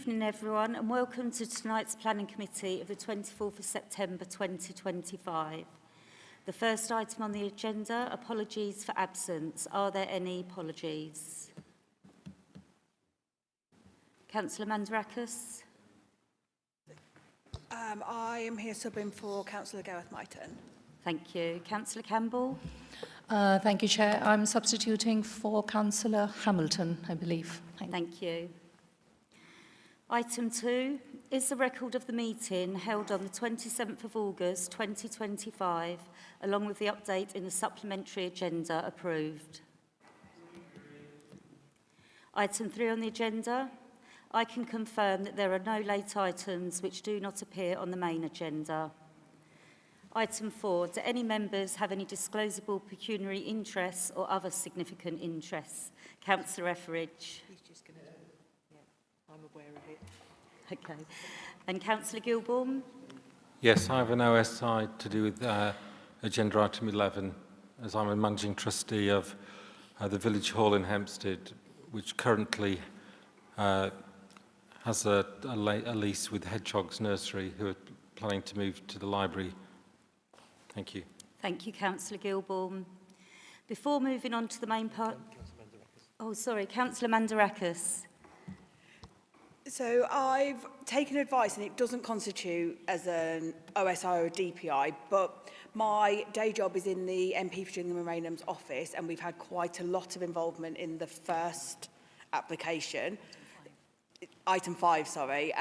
evening, everyone, and welcome to tonight's Planning Committee of the 24th of September 2025. The first item on the agenda, apologies for absence. Are there any apologies? Councillor Mandarakis. I am here subbing for Councillor Gareth Myton. Thank you. Councillor Campbell. Thank you, Chair. I'm substituting for Councillor Hamilton, I believe. Thank you. Item 2 is the record of the meeting held on the 27th of August 2025, along with the update in the supplementary agenda approved. Item 3 on the agenda. I can confirm that there are no late items which do not appear on the main agenda. Item 4, do any members have any disclosable pecuniary interests or other significant interests? Councillor Etheridge. He's just going to... Yeah, I'm aware of it. Okay. And Councillor Gilbourne? Yes, I have an OSI to do with agenda item 11, as I'm a managing trustee of the Village Hall in Hempstead, which currently has a lease with Hedgehog's Nursery, who are planning to move to the library. Thank you. Thank you, Councillor Gilbourne. Before moving on to the main part... Oh, sorry, Councillor Mandarakis. So I've taken advice, and it doesn't constitute as an OSI or a DPI, but my day job is in the MP for Gillingham and Raynham's office, and we've had quite a lot of involvement in the first application. Item 5, sorry.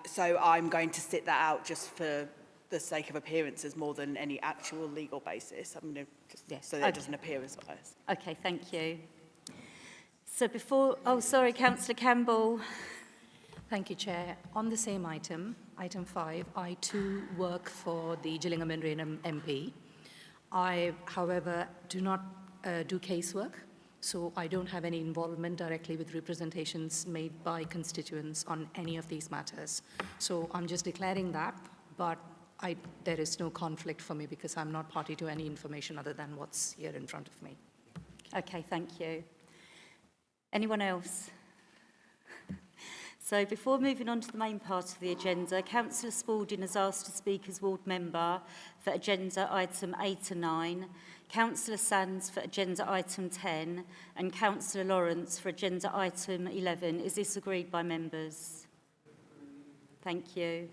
So I'm going to sit that out just for the sake of appearances more than any actual legal basis. I'm going to just so that it doesn't appear as biased. Okay, thank you. So before... Oh, sorry, Councillor Campbell. Thank you, Chair. On the same item, item 5, I too work for the Gillingham and Raynham MP. I, however, do not do casework, so I don't have any involvement directly with representations made by constituents on any of these matters. So I'm just declaring that, but there is no conflict for me because I'm not party to any information other than what's here in front of me. Okay, thank you. Anyone else? So before moving on to the main part of the agenda, Councillor Spalding has asked to speak as ward member for agenda item 8 and 9, Councillor Sands for agenda item 10, and Councillor Lawrence for agenda item 11. Is this agreed by members? Thank you.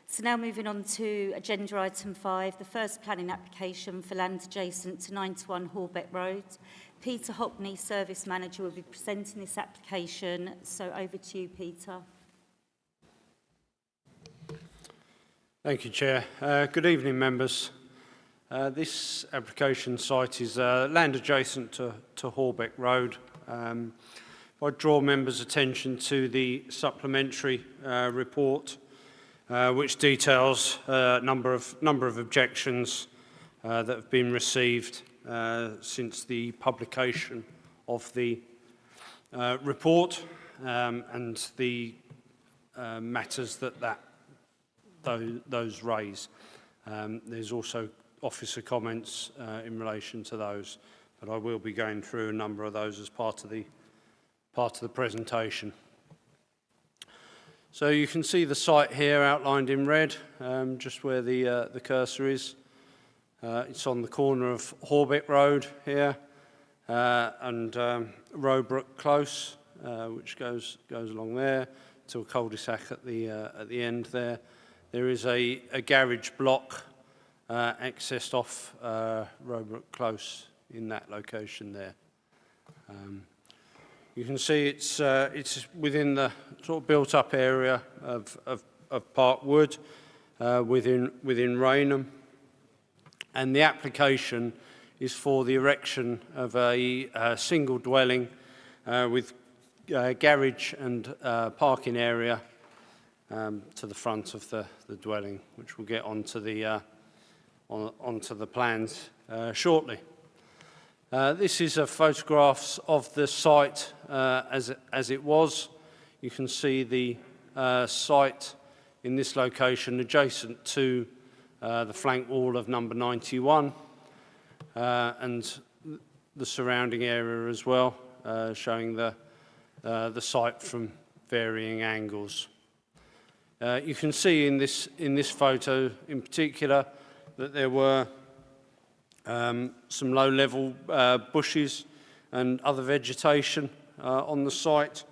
So now moving on to agenda item 5, the first planning application for land adjacent to 91 Horbeck Road. Peter Hockney, Service Manager, will be presenting this application. So over to you, Peter. Thank you, Chair. Good evening, members. This application site is land adjacent to Horbeck Road. I draw members' attention to the supplementary report, which details a number of objections that have been received since the publication of the report and the matters that those raise. There's also officer comments in relation to those, but I will be going through a number of those as part of the presentation. So you can see the site here outlined in red, just where the cursor is. It's on the corner of Horbeck Road here and Rowbrook Close, which goes along there to a cul-de-sac at the end there. There is a garage block accessed off Rowbrook Close in that location there. You can see it's within the sort of built-up area of Park Wood within Raynham, and the application is for the erection of a single dwelling with garage and parking area to the front of the dwelling, which we'll get onto the plans shortly. This is photographs of the site as it was. You can see the site in this location adjacent to the flank wall of number 91 and the surrounding area as well, showing the site from varying angles. You can see in this photo in particular that there were some low-level bushes and other vegetation on the site.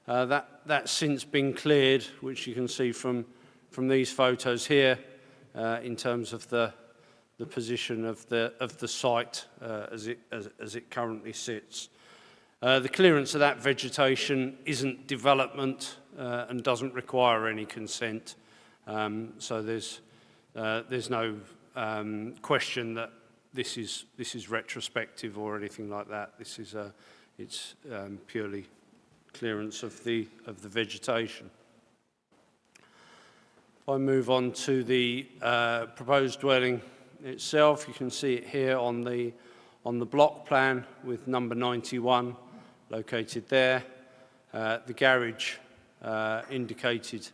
That's since been cleared, which you can see from these photos here, in terms of the position of the site as it currently sits. The clearance of that vegetation isn't development and doesn't require any consent, so there's no question that this is retrospective or anything like that. This is it's purely clearance of the vegetation. If I move on to the proposed dwelling itself, you can see it here on the block plan with number 91 located there. The garage indicated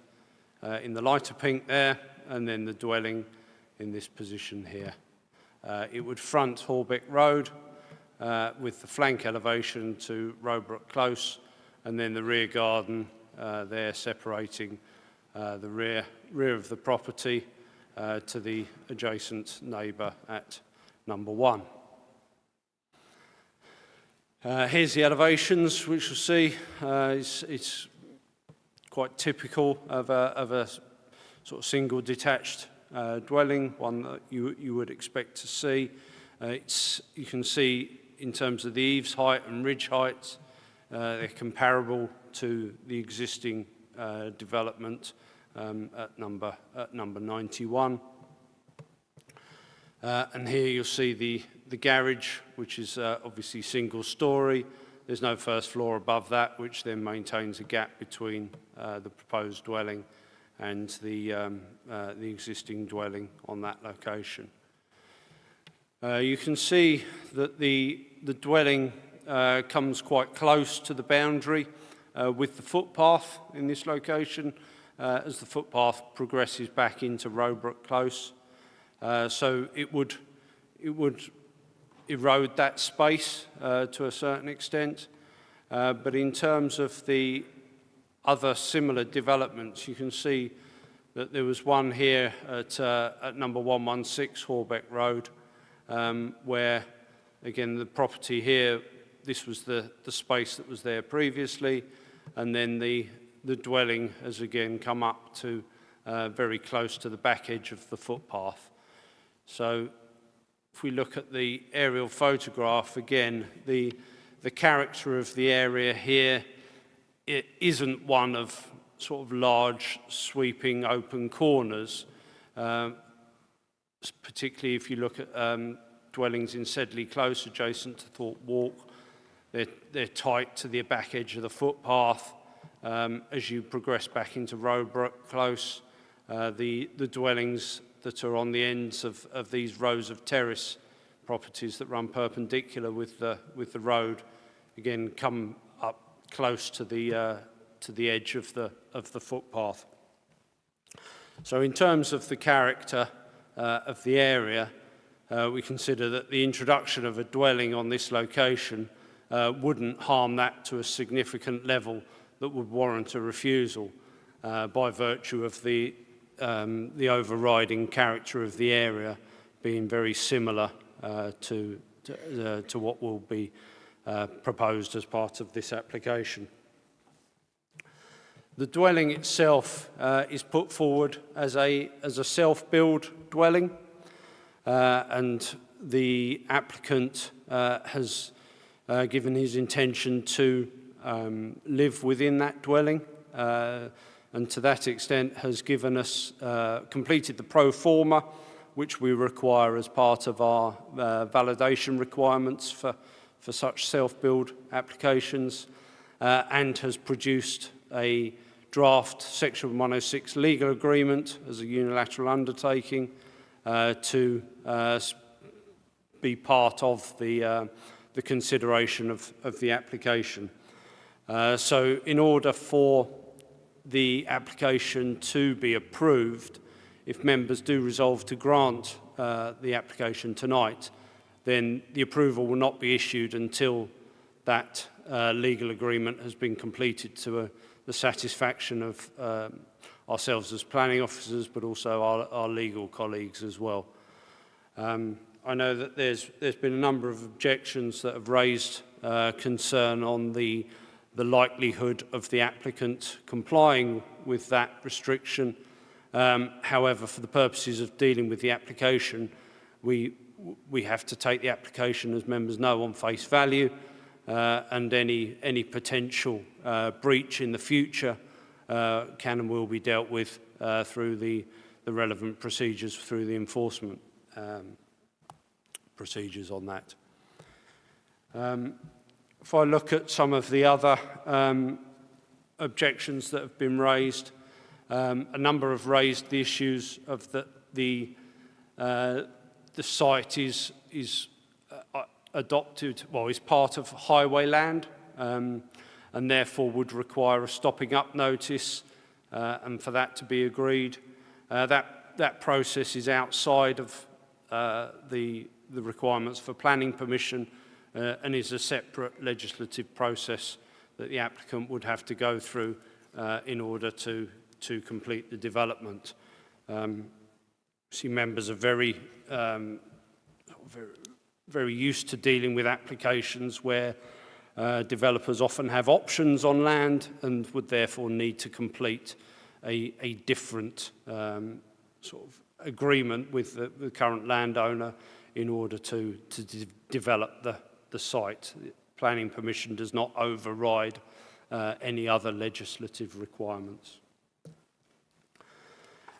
in the lighter pink there, and then the dwelling in this position here. It would front Horbeck Road with the flank elevation to Rowbrook Close, and then the rear garden there separating the rear of the property to the adjacent neighbour at number 1. Here's the elevations, which you'll see. It's quite typical of a sort of single detached dwelling, one that you would expect to see. You can see in terms of the eaves height and ridge heights, they're comparable to the existing development at number 91. And here you'll see the garage, which is obviously single story. There's no first floor above that, which then maintains a gap between the proposed dwelling and the existing dwelling on that location. You can see that the dwelling comes quite close to the boundary with the footpath in this location as the footpath progresses back into Rowbrook Close. So it would erode that space to a certain extent. But in terms of the other similar developments, you can see that there was one here at number 116 Horbeck Road, where, again, the property here, this was the space that was there previously, and then the dwelling has again come up to very close to the back edge of the footpath. So if we look at the aerial photograph, again, the character of the area here, it isn't one of sort of large, sweeping, open corners, particularly if you look at dwellings in Sedley Close adjacent to Thorpe Walk. They're tight to the back edge of the footpath. As you progress back into Rowbrook Close, the dwellings that are on the ends of these rows of terrace properties that run perpendicular with the road, again, come up close to the edge of the footpath. So in terms of the character of the area, we consider that the introduction of a dwelling on this location wouldn't harm that to a significant level that would warrant a refusal by virtue of the overriding character of the area being very similar to what will be proposed as part of this application. The dwelling itself is put forward as a self-build dwelling, and the applicant has given his intention to live within that dwelling, and to that extent has given us, completed the pro forma, which we require as part of our validation requirements for such self-build applications, and has produced a draft Section 106 legal agreement as a unilateral undertaking to be part of the consideration of the application. So in order for the application to be approved, if members do resolve to grant the application tonight, then the approval will not be issued until that legal agreement has been completed to the satisfaction of ourselves as planning officers, but also our legal colleagues as well. I know that there's been a number of objections that have raised concern on the likelihood of the applicant complying with that restriction. However, for the purposes of dealing with the application, we have to take the application, as members know, on face value, and any potential breach in the future can and will be dealt with through the relevant procedures, through the enforcement procedures on that. If I look at some of the other objections that have been raised, a number have raised the issues of the site is adopted, well, is part of highway land, and therefore would require a stopping up notice, and for that to be agreed. That process is outside of the requirements for planning permission, and is a separate legislative process that the applicant would have to go through in order to complete the development. See, members are very used to dealing with applications where developers often have options on land and would therefore need to complete a different sort of agreement with the current landowner in order to develop the site. Planning permission does not override any other legislative requirements.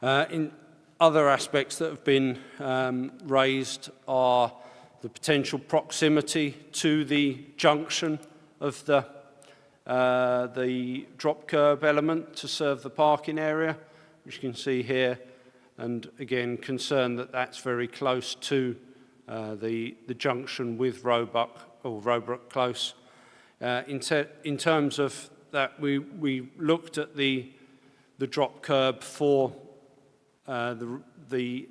In other aspects that have been raised are the potential proximity to the junction of the drop curb element to serve the parking area, which you can see here, and again concern that that's very close to the junction with Roebuck Close. In terms of that, we looked at the drop curb for the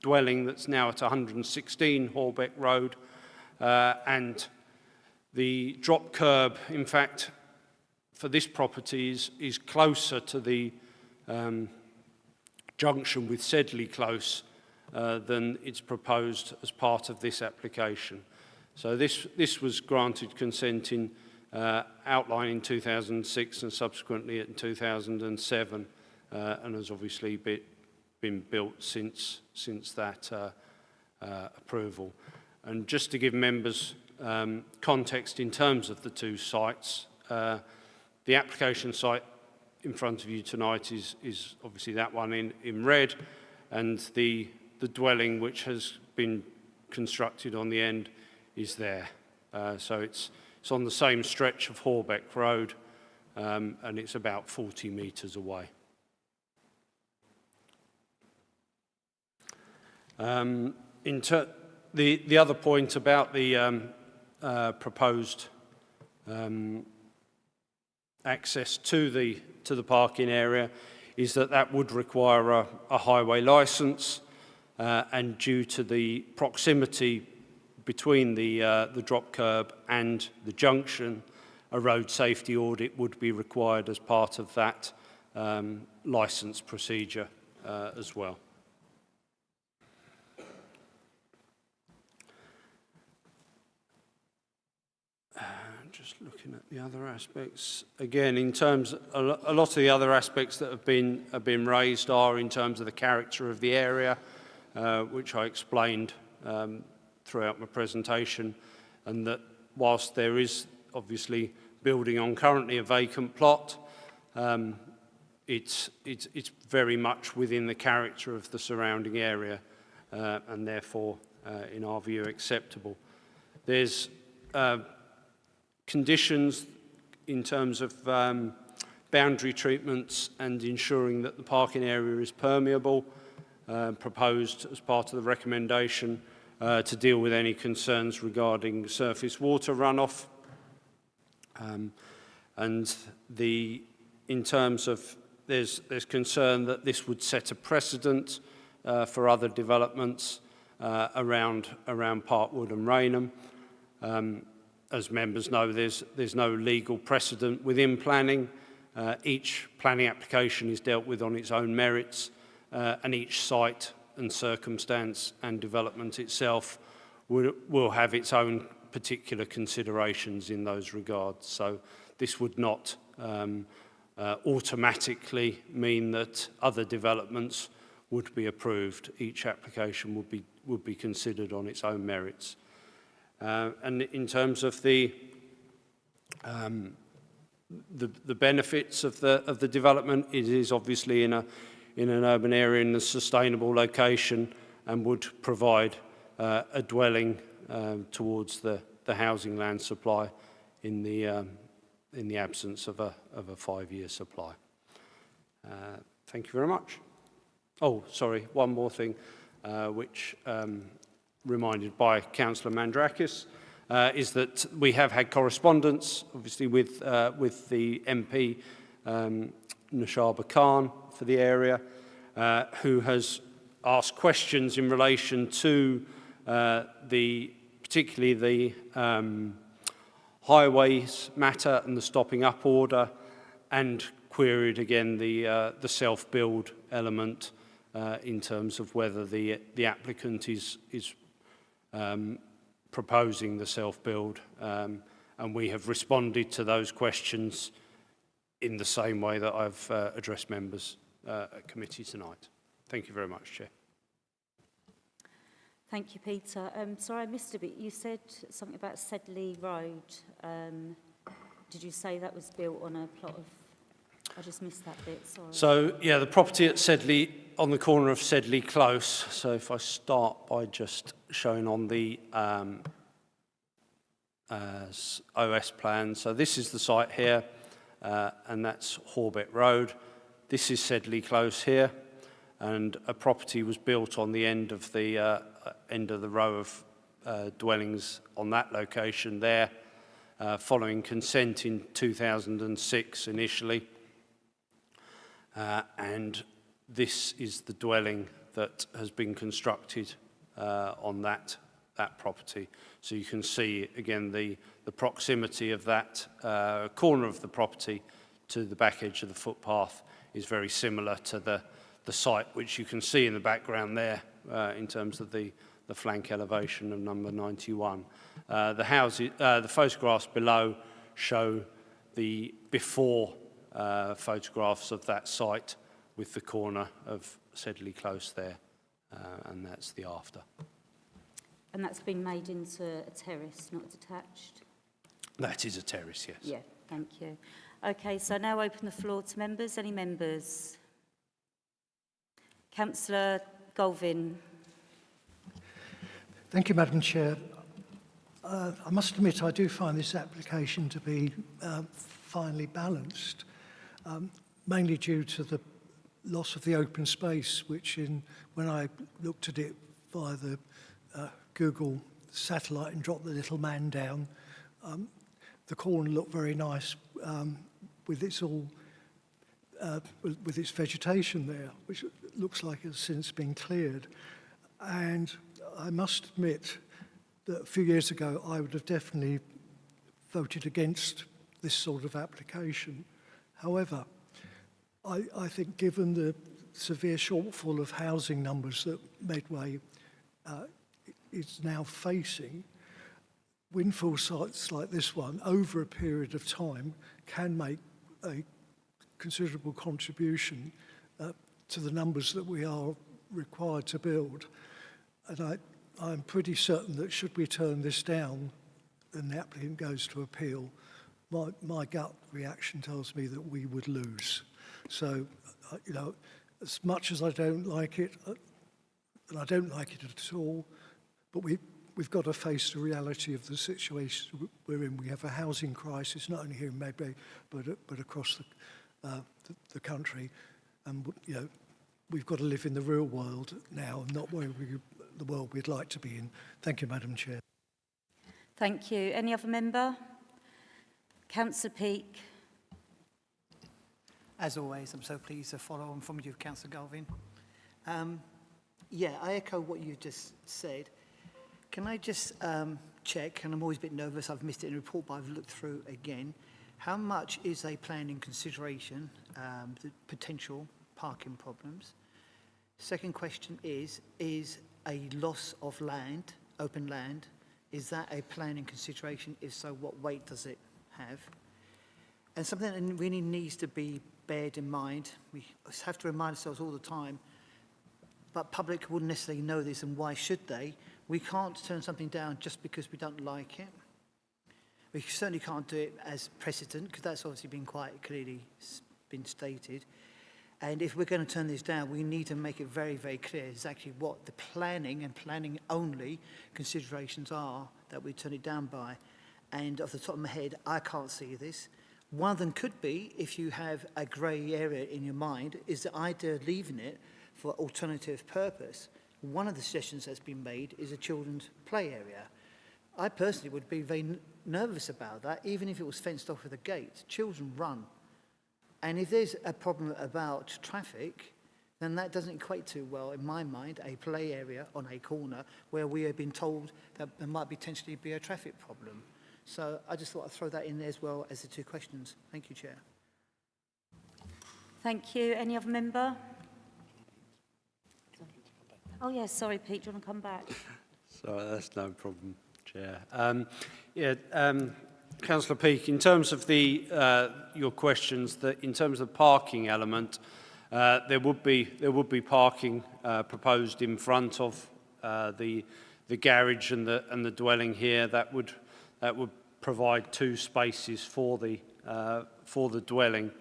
dwelling that's now at 116 Horbeck Road, and the drop curb, in fact, for this property is closer to the junction with Sedley Close than it's proposed as part of this application. So this was granted consent in outline in 2006 and subsequently in 2007, and has obviously been built since that approval. And just to give members context in terms of the two sites, the application site in front of you tonight is obviously that one in red, and the dwelling which has been constructed on the end is there. So it's on the same stretch of Horbeck Road, and it's about 40 metres away. The other point about the proposed access to the parking area is that would require a highway licence, and due to the proximity between the drop curb and the junction, a road safety audit would be required as part of that licence procedure as well. Just looking at the other aspects again, in terms a lot of the other aspects that have been raised are in terms of the character of the area, which I explained throughout my presentation, and that whilst there is obviously building on currently a vacant plot, it's very much within the character of the surrounding area, and therefore, in our view, acceptable. There's conditions in terms of boundary treatments and ensuring that the parking area is permeable, proposed as part of the recommendation to deal with any concerns regarding surface water runoff. And in terms of, there's concern that this would set a precedent for other developments around Parkwood and Rainham. as members know, there's no legal precedent within planning. Each planning application is dealt with on its own merits, and each site and circumstance and development itself will have its own particular considerations in those regards. So this would not automatically mean that other developments would be approved. Each application would be considered on its own merits. And in terms of the benefits of the development, it is obviously in an urban area in a sustainable location and would provide a dwelling towards the housing land supply in the absence of a 5-year supply. Thank you very much. Oh, sorry, one more thing, which reminded by Councillor Mandrakis, is that we have had correspondence, obviously, with the MP, Nashaba Khan, for the area, who has asked questions in relation to particularly the highways matter and the stopping up order, and queried again the self-build element in terms of whether the applicant is proposing the self-build, and we have responded to those questions in the same way that I've addressed members at committee tonight. Thank you very much, Chair. Thank you, Peter. Sorry, I missed a bit. You said something about Sedley Road. Did you say that was built on a plot of... I just missed that bit, sorry. So, yeah, the property at Sedley, on the corner of Sedley Close. So if I start by just showing on the OS plan. So this is the site here, and that's Horbeck Road. This is Sedley Close here, and a property was built on the end of the row of dwellings on that location there, following consent in 2006 initially. And this is the dwelling that has been constructed on that property. So you can see again the proximity of that corner of the property to the back edge of the footpath is very similar to the site which you can see in the background there in terms of the flank elevation of number 91. The photographs below show the before photographs of that site with the corner of Sedley Close there, and that's the after. And that's been made into a terrace, not detached? That is a terrace, yes. Yeah, thank you. Okay, so now open the floor to members. Any members? Councillor Galvin. Thank you, Madam Chair. I must admit I do find this application to be finely balanced, mainly due to the loss of the open space, which when I looked at it via the Google satellite and dropped the little man down, the corner looked very nice with its vegetation there, which looks like it's since been cleared. And I must admit that a few years ago I would have definitely voted against this sort of application. However, I think given the severe shortfall of housing numbers that Medway is now facing, windfall sites like this one over a period of time can make a considerable contribution to the numbers that we are required to build. And I'm pretty certain that should we turn this down and the applicant goes to appeal, my gut reaction tells me that we would lose. So, you know, as much as I don't like it, and I don't like it at all, but we've got to face the reality of the situation we're in. We have a housing crisis, not only here in Medway, but across the country. And, you know, we've got to live in the real world now, and not the world we'd like to be in. Thank you, Madam Chair. Thank you. Any other member? Councillor Peake. As always, I'm so pleased to follow on from you, Councillor Galvin. Yeah, I echo what you just said. Can I just check, and I'm always a bit nervous, I've missed it in the report, but I've looked through again. How much is a plan in consideration, the potential parking problems? Second question is a loss of land, open land, is that a plan in consideration? If so, what weight does it have? And something that really needs to be bared in mind, we have to remind ourselves all the time, but public wouldn't necessarily know this, and why should they? We can't turn something down just because we don't like it. We certainly can't do it as precedent, because that's obviously been quite clearly been stated. And if we're going to turn this down, we need to make it very, very clear exactly what the planning and planning only considerations are that we turn it down by. And off the top of my head, I can't see this. One of them could be, if you have a grey area in your mind, is the idea of leaving it for alternative purpose. One of the suggestions that's been made is a children's play area. I personally would be very nervous about that, even if it was fenced off with a gate. Children run. And if there's a problem about traffic, then that doesn't equate to, well, in my mind, a play area on a corner where we have been told that there might potentially be a traffic problem. So I just thought I'd throw that in there as well as the two questions. Thank you, Chair. Thank you. Any other member? Oh, yes, sorry, Pete, do you want to come back? So that's no problem, Chair. Councillor Peake, in terms of the your questions, that in terms of the parking element, there would be parking proposed in front of the garage and the dwelling here. That would provide 2 spaces for the dwelling.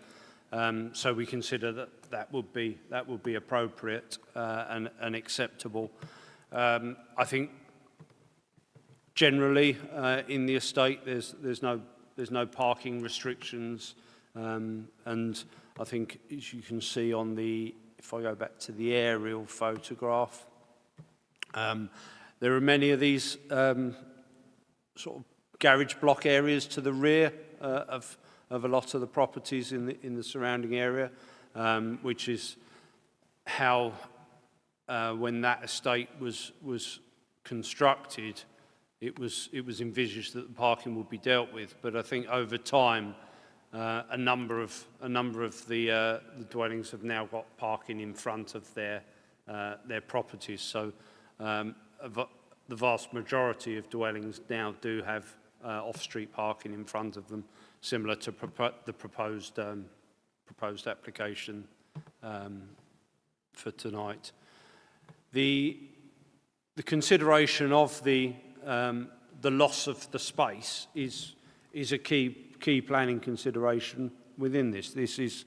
So we consider that would be appropriate and acceptable. I think generally in the estate there's no parking restrictions, and I think, as you can see on the, if I go back to the aerial photograph, there are many of these sort of garage block areas to the rear of a lot of the properties in the surrounding area, which is how when that estate was constructed, it was envisaged that the parking would be dealt with. But I think over time, a number of the dwellings have now got parking in front of their properties. So the vast majority of dwellings now do have off-street parking in front of them, similar to the proposed application for tonight. The consideration of the loss of the space is a key planning consideration within this. This is,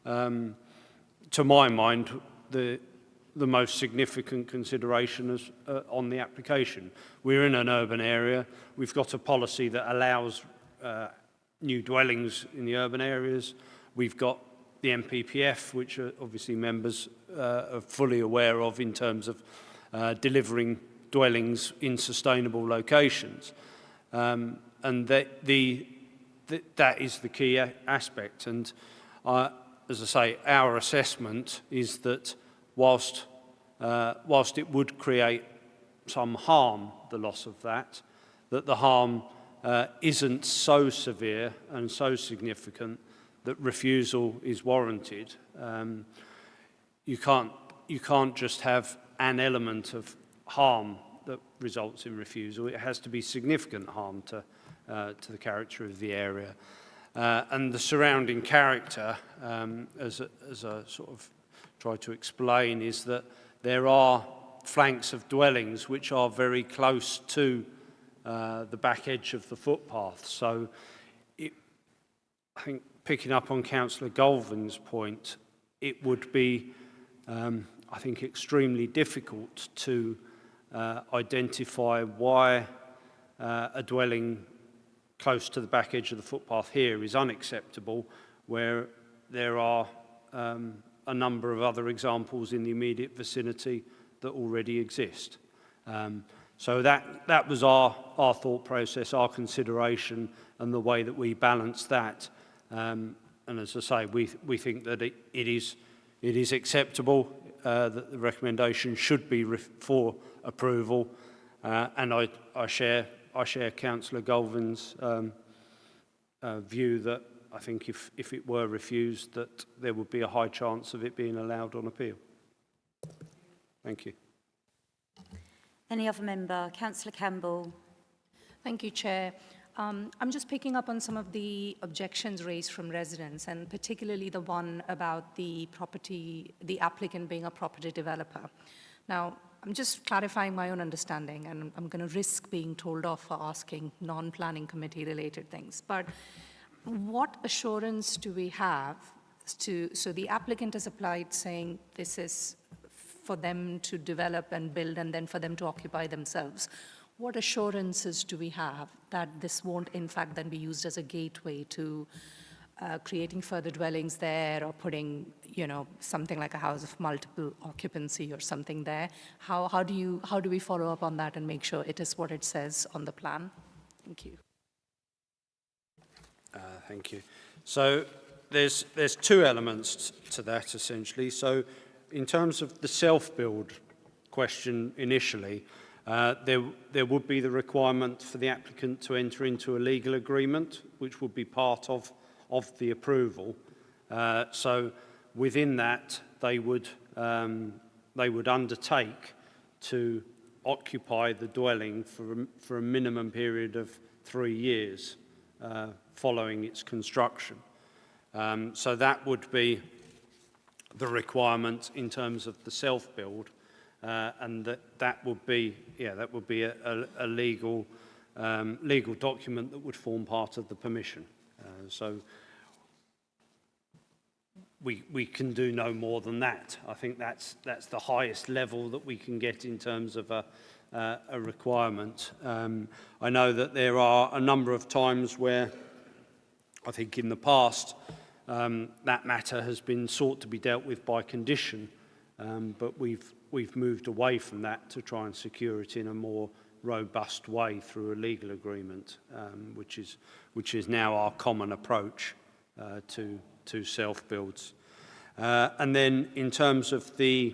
to my mind, the most significant consideration on the application. We're in an urban area. We've got a policy that allows new dwellings in the urban areas. We've got the MPPF, which obviously members are fully aware of in terms of delivering dwellings in sustainable locations. And that is the key aspect. And as I say, our assessment is that whilst it would create some harm, the loss of that the harm isn't so severe and so significant that refusal is warranted. You can't just have an element of harm that results in refusal. It has to be significant harm to the character of the area. And the surrounding character, as I sort of try to explain, is that there are flanks of dwellings which are very close to the back edge of the footpath. So I think, picking up on Councillor Galvin's point, it would be, I think, extremely difficult to identify why a dwelling close to the back edge of the footpath here is unacceptable, where there are a number of other examples in the immediate vicinity that already exist. So that was our thought process, our consideration, and the way that we balance that. And as I say, we think that it is acceptable, that the recommendation should be for approval, and I share I share Councillor Galvin's view that I think if it were refused, that there would be a high chance of it being allowed on appeal. Thank you. Any other member? Councillor Campbell. Thank you, Chair. I'm just picking up on some of the objections raised from residents, and particularly the one about the applicant being a property developer. Now, I'm just clarifying my own understanding, and I'm going to risk being told off for asking non-planning committee related things. But what assurance do we have so the applicant has applied saying this is for them to develop and build and then for them to occupy themselves. What assurances do we have that this won't in fact then be used as a gateway to creating further dwellings there, or putting, you know, something like a house of multiple occupancy or something there? How do we follow up on that and make sure it is what it says on the plan? Thank you. Thank you. So there's two elements to that essentially. So in terms of the self-build question initially, there would be the requirement for the applicant to enter into a legal agreement, which would be part of the approval. So within that, they would undertake to occupy the dwelling for a minimum period of 3 years following its construction. So that would be the requirement in terms of the self-build, and that would be a legal document that would form part of the permission. So we can do no more than that. I think that's the highest level that we can get in terms of a requirement. I know that there are a number of times where I think in the past that matter has been sought to be dealt with by condition, but we've moved away from that to try and secure it in a more robust way through a legal agreement, which is now our common approach to self-builds. And then in terms of the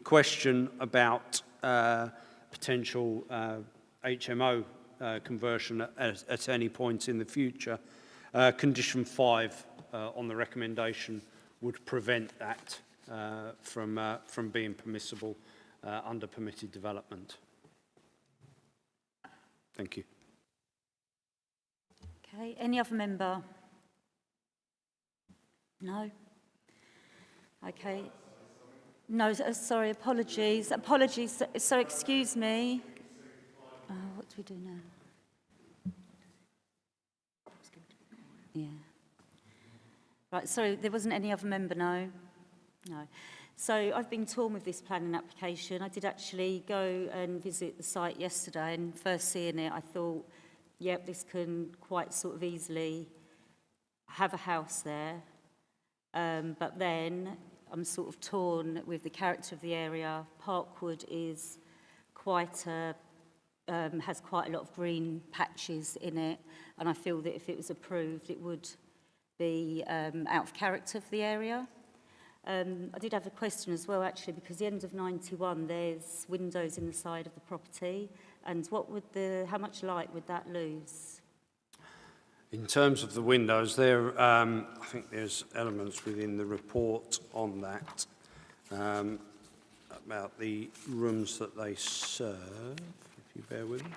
question about potential HMO conversion at any point in the future, condition 5 on the recommendation would prevent that from being permissible under permitted development. Thank you. Okay, any other member? No? Okay. No, sorry, apologies. Apologies, so excuse me. What do we do now? Yeah. Right, sorry, there wasn't any other member, no? No. So I've been torn with this planning application. I did actually go and visit the site yesterday, and first seeing it, I thought, yep, this can quite sort of easily have a house there. But then I'm sort of torn with the character of the area. Parkwood is quite has quite a lot of green patches in it, and I feel that if it was approved, it would be out of character for the area. I did have a question as well, actually, because the end of 91, there's windows in the side of the property, and how much light would that lose? In terms of the windows, I think there's elements within the report on that about the rooms that they serve. If you bear with me.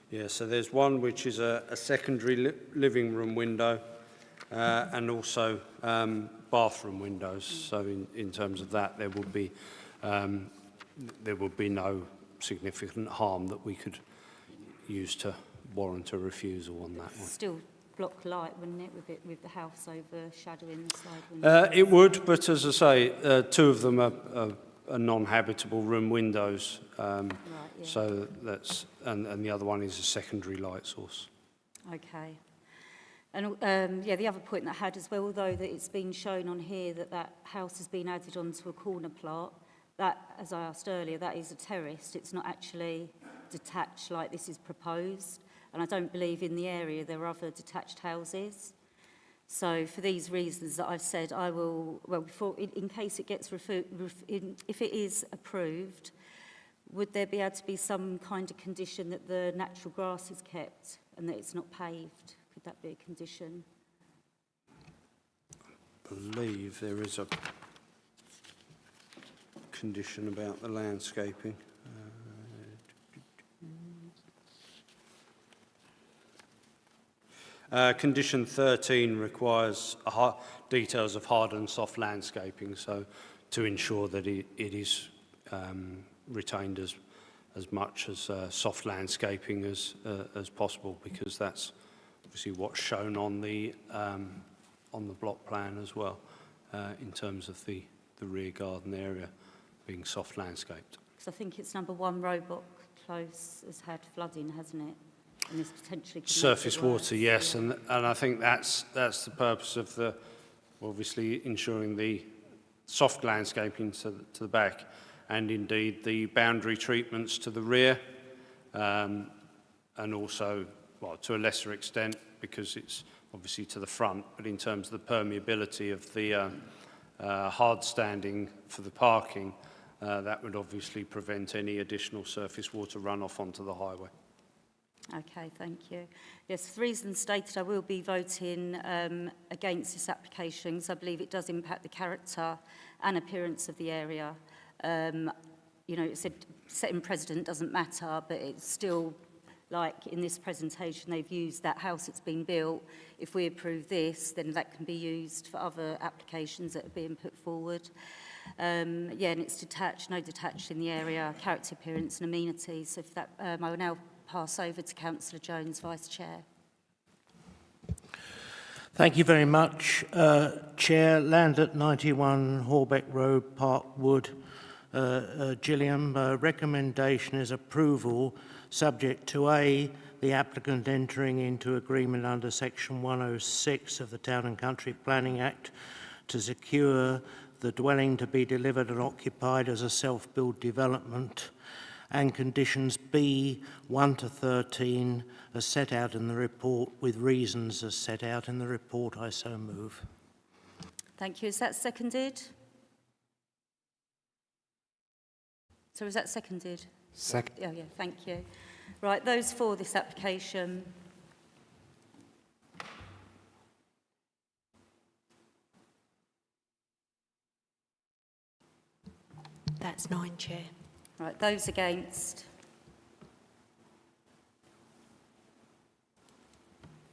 Yeah, so there's one which is a secondary living room window and also bathroom windows. So in terms of that, there would be no significant harm that we could use to warrant a refusal on that one. Still block light, wouldn't it, with the house overshadowing the side window? It would, but as I say, 2 of them are non-habitable room windows. Right, yeah. So that's, and the other one is a secondary light source. Okay. And yeah, the other point that I had as well, although that it's been shown on here that house has been added onto a corner plot, that, as I asked earlier, that is a terraced. It's not actually detached like this is proposed. and I don't believe in the area there are other detached houses. So for these reasons that I've said, I will, well, in case it gets if it is approved, would there be able to be some kind of condition that the natural grass is kept and that it's not paved? Could that be a condition? I believe there is a condition about the landscaping. Condition 13 requires details of hard and soft landscaping, so to ensure that it is retained as much as soft landscaping as possible, because that's obviously what's shown on the block plan as well, in terms of the rear garden area being soft landscaped. Because I think it's number 1 Roebuck Close has had flooding, hasn't it? And this potentially could Surface make it worse. water, yes, and I think that's the purpose of obviously ensuring the soft landscaping to the back, and indeed the boundary treatments to the rear, and also, well, to a lesser extent, because it's obviously to the front, but in terms of the permeability of the hard standing for the parking, that would obviously prevent any additional surface water runoff onto the highway. Okay, thank you. Yes, for the reasons stated, I will be voting against this application, because I believe it does impact the character and appearance of the area. You know, it said setting precedent doesn't matter, but it's still, like in this presentation, they've used that house that's been built. If we approve this, then that can be used for other applications that are being put forward. Yeah, and it's detached, no detached in the area, character, appearance and amenities. So if that, I will now pass over to Councillor Jones, Vice Chair. Thank you very much, Chair. Land at 91 Horbeck Road, Parkwood, Gillingham. Recommendation is approval subject to A, the applicant entering into agreement under Section 106 of the Town and Country Planning Act to secure the dwelling to be delivered and occupied as a self-build development, and conditions B, 1 to 13, as set out in the report, with reasons as set out in the report. I so move. Thank you. Is that seconded? So is that seconded? Second. Oh, yeah, thank you. Right, those for this application. That's 9, Chair. Right, those against?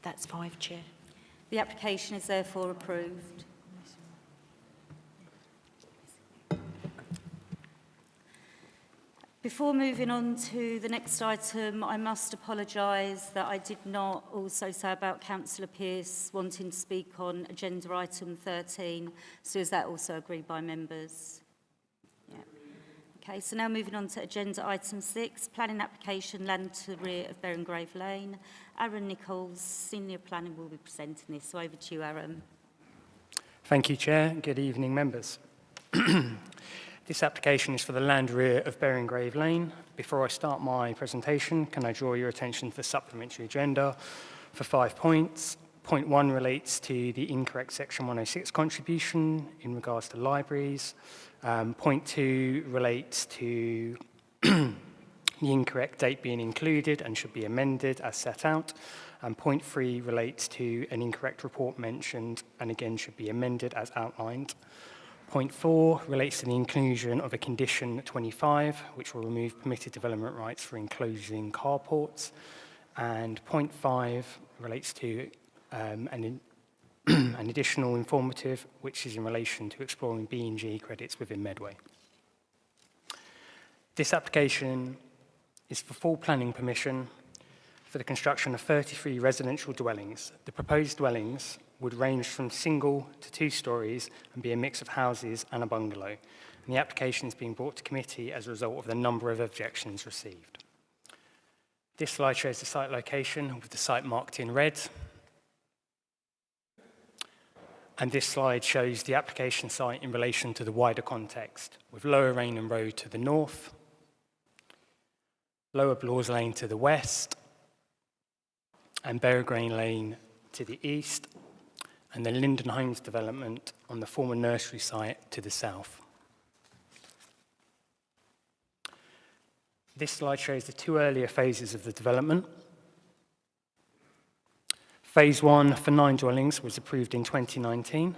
That's 5, Chair. The application is therefore approved. Before moving on to the next item, I must apologise that I did not also say about Councillor Pearce wanting to speak on agenda item 13. So is that also agreed by members? Yeah. Okay, so now moving on to agenda item 6, planning application, land to rear of Berengrave Lane. Aaron Nichols, Senior Planning, will be presenting this. So over to you, Aaron. Thank you, Chair. Good evening, members. This application is for the land rear of Berengrave Lane. Before I start my presentation, can I draw your attention to the supplementary agenda for 5 points. Point 1 relates to the incorrect Section 106 contribution in regards to libraries. Point 2 relates to the incorrect date being included and should be amended as set out. And point 3 relates to an incorrect report mentioned and again should be amended as outlined. Point 4 relates to the inclusion of a condition 25, which will remove permitted development rights for enclosing carports. And point 5 relates to an additional informative, which is in relation to exploring B&G credits within Medway. This application is for full planning permission for the construction of 33 residential dwellings. The proposed dwellings would range from single to 2 stories and be a mix of houses and a bungalow. And the application is being brought to committee as a result of the number of objections received. This slide shows the site location with the site marked in red. And this slide shows the application site in relation to the wider context, with Lower Rainham Road to the north, Lower Blawes Lane to the west, and Berrigrain Lane to the east, and the Linden Homes development on the former nursery site to the south. This slide shows the two earlier phases of the development. Phase 1 for 9 dwellings was approved in 2019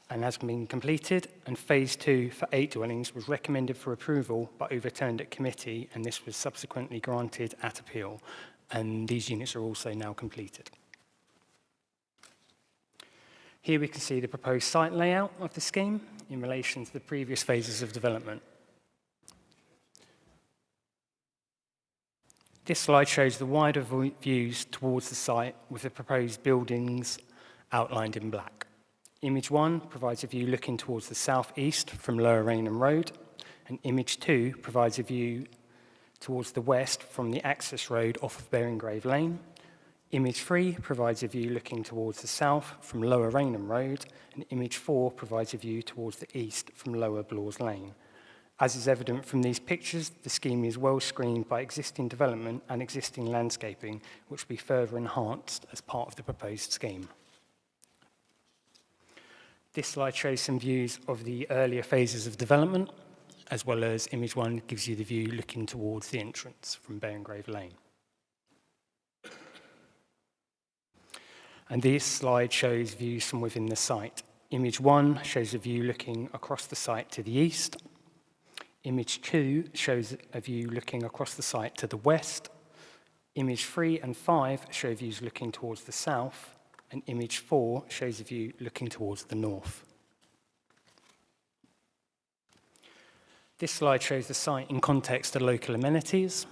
and has been completed, and Phase 2 for 8 dwellings was recommended for approval but overturned at committee, and this was subsequently granted at appeal, and these units are also now completed. Here we can see the proposed site layout of the scheme in relation to the previous phases of development. This slide shows the wider views towards the site with the proposed buildings outlined in black. Image 1 provides a view looking towards the southeast from Lower Rainham Road, and Image 2 provides a view towards the west from the access road off of Berringrave Lane. Image 3 provides a view looking towards the south from Lower Rainham Road, and Image 4 provides a view towards the east from Lower Blawes Lane. As is evident from these pictures, the scheme is well screened by existing development and existing landscaping, which will be further enhanced as part of the proposed scheme. This slide shows some views of the earlier phases of development, as well as Image 1 gives you the view looking towards the entrance from Berringrave Lane. And this slide shows views from within the site. Image 1 shows a view looking across the site to the east. Image 2 shows a view looking across the site to the west. Image 3 and 5 show views looking towards the south. And Image 4 shows a view looking towards the north. This slide shows the site in context to local amenities,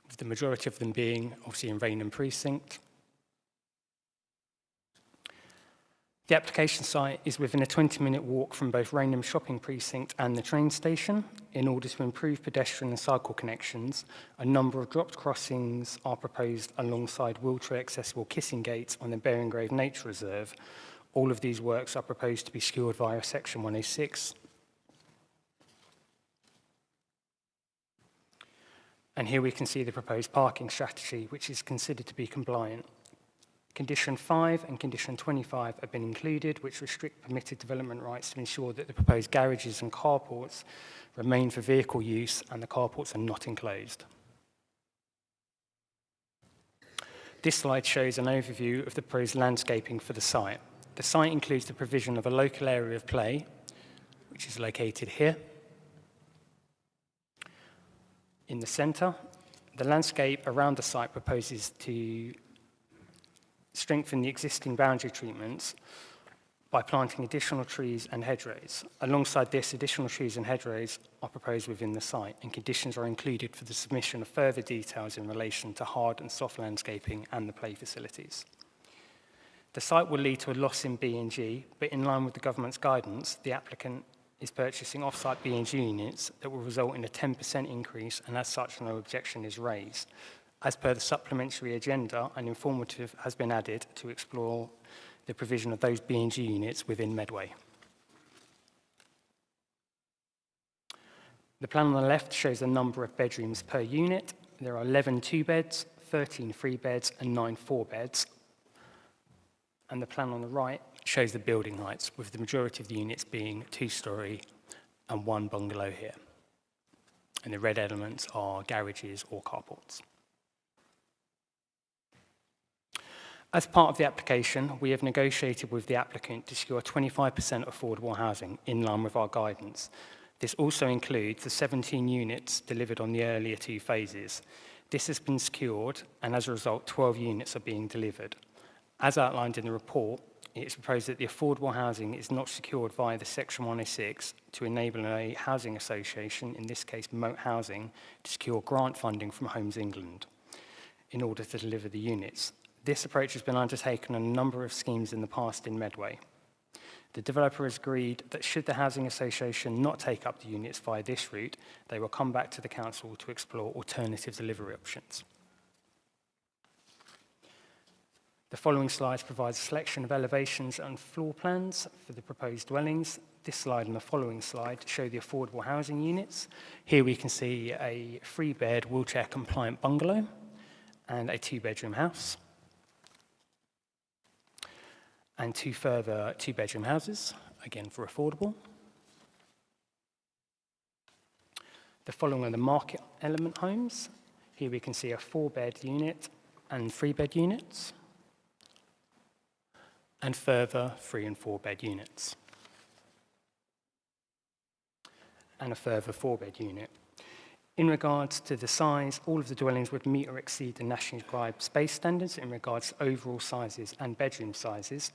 with the majority of them being obviously in Rainham Precinct. The application site is within a 20-minute walk from both Rainham Shopping Precinct and the train station. In order to improve pedestrian and cycle connections, a number of dropped crossings are proposed alongside wheelchair-accessible kissing gates on the Berringrave Nature Reserve. All of these works are proposed to be secured via Section 106. And here we can see the proposed parking strategy, which is considered to be compliant. Condition 5 and Condition 25 have been included, which restrict permitted development rights to ensure that the proposed garages and carports remain for vehicle use and the carports are not enclosed. This slide shows an overview of the proposed landscaping for the site. The site includes the provision of a local area of play, which is located here. In the centre, the landscape around the site proposes to strengthen the existing boundary treatments by planting additional trees and hedgerows. Alongside this, additional trees and hedgerows are proposed within the site, and conditions are included for the submission of further details in relation to hard and soft landscaping and the play facilities. The site will lead to a loss in B&G, but in line with the government's guidance, the applicant is purchasing off-site B&G units that will result in a 10% increase, and as such, no objection is raised. As per the supplementary agenda, an informative has been added to explore the provision of those B&G units within Medway. The plan on the left shows the number of bedrooms per unit. There are 11 two-beds, 13 three-beds, and 9 four-beds. And the plan on the right shows the building heights, with the majority of the units being 2-storey and 1 bungalow here. And the red elements are garages or carports. As part of the application, we have negotiated with the applicant to secure 25% affordable housing in line with our guidance. This also includes the 17 units delivered on the earlier 2 phases. This has been secured, and as a result, 12 units are being delivered. As outlined in the report, it is proposed that the affordable housing is not secured via the Section 106 to enable a housing association, in this case Moat Housing, to secure grant funding from Homes England in order to deliver the units. This approach has been undertaken on a number of schemes in the past in Medway. The developer has agreed that should the housing association not take up the units via this route, they will come back to the council to explore alternative delivery options. The following slides provide a selection of elevations and floor plans for the proposed dwellings. This slide and the following slide show the affordable housing units. Here we can see a 3-bed wheelchair-compliant bungalow. and a 2-bedroom house, and 2 further 2-bedroom houses, again for affordable. The following are the market element homes. Here we can see a 4-bed unit and 3-bed units, and further 3 and 4-bed units, and a further 4-bed unit. In regards to the size, all of the dwellings would meet or exceed the nationally prescribed space standards in regards to overall sizes and bedroom sizes.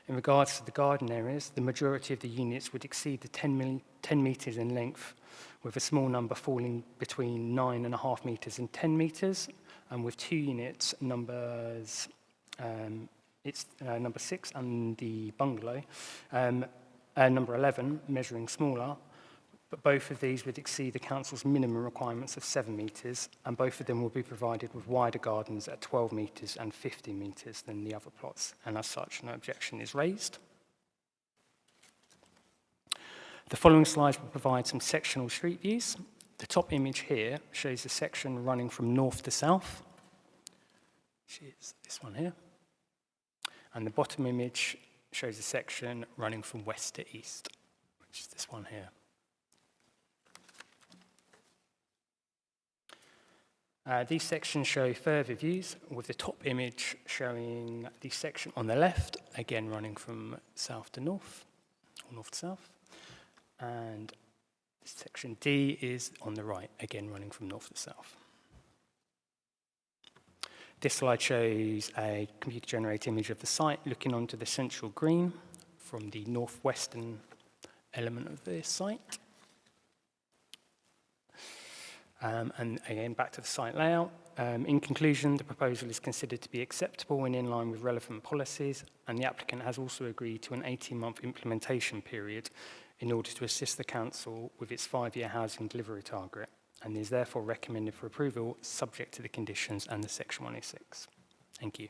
In regards to the garden areas, the majority of the units would exceed the 10 metres in length, with a small number falling between 9.5 metres and 10 metres, and with 2 units, number 6 and the bungalow, number 11, measuring smaller, but both of these would exceed the council's minimum requirements of 7 metres, and both of them will be provided with wider gardens at 12 metres and 15 metres than the other plots, and as such, no objection is raised. The following slides will provide some sectional street views. The top image here shows a section running from north to south, which is this one here, and the bottom image shows a section running from west to east, which is this one here. These sections show further views, with the top image showing the section on the left, again running from south to north, or north to south, and section D is on the right, again running from north to south. This slide shows a computer-generated image of the site looking onto the central green from the northwestern element of the site. And again, back to the site layout. In conclusion, the proposal is considered to be acceptable and in line with relevant policies, and the applicant has also agreed to an 18-month implementation period in order to assist the council with its 5-year housing delivery target, and is therefore recommended for approval subject to the conditions and the Section 106. Thank you.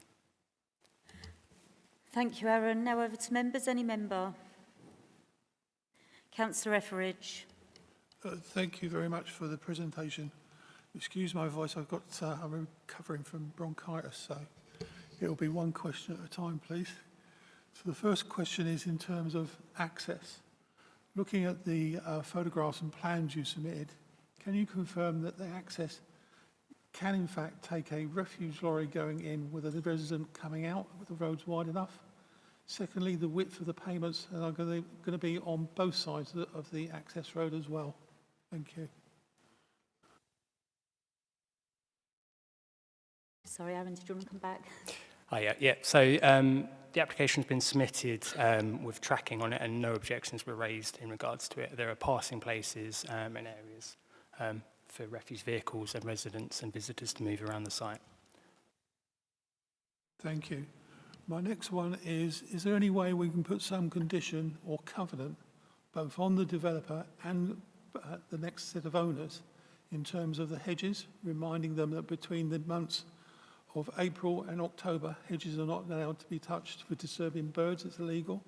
Thank you, Aaron. Now over to members. Any member? Councillor Etheridge. Thank you very much for the presentation. Excuse my voice, I'm recovering from bronchitis, so it'll be one question at a time, please. So the first question is in terms of access. Looking at the photographs and plans you submitted, can you confirm that the access can in fact take a refuge lorry going in with a resident coming out, with the roads wide enough? Secondly, the width of the pavements are going to be on both sides of the access road as well. Thank you. Sorry, Aaron, did you want to come back? Oh, yeah. So the application's been submitted with tracking on it, and no objections were raised in regards to it. There are passing places and areas for refuse vehicles and residents and visitors to move around the site. Thank you. My next one is there any way we can put some condition or covenant both on the developer and the next set of owners in terms of the hedges, reminding them that between the months of April and October, hedges are not allowed to be touched for disturbing birds, it's illegal?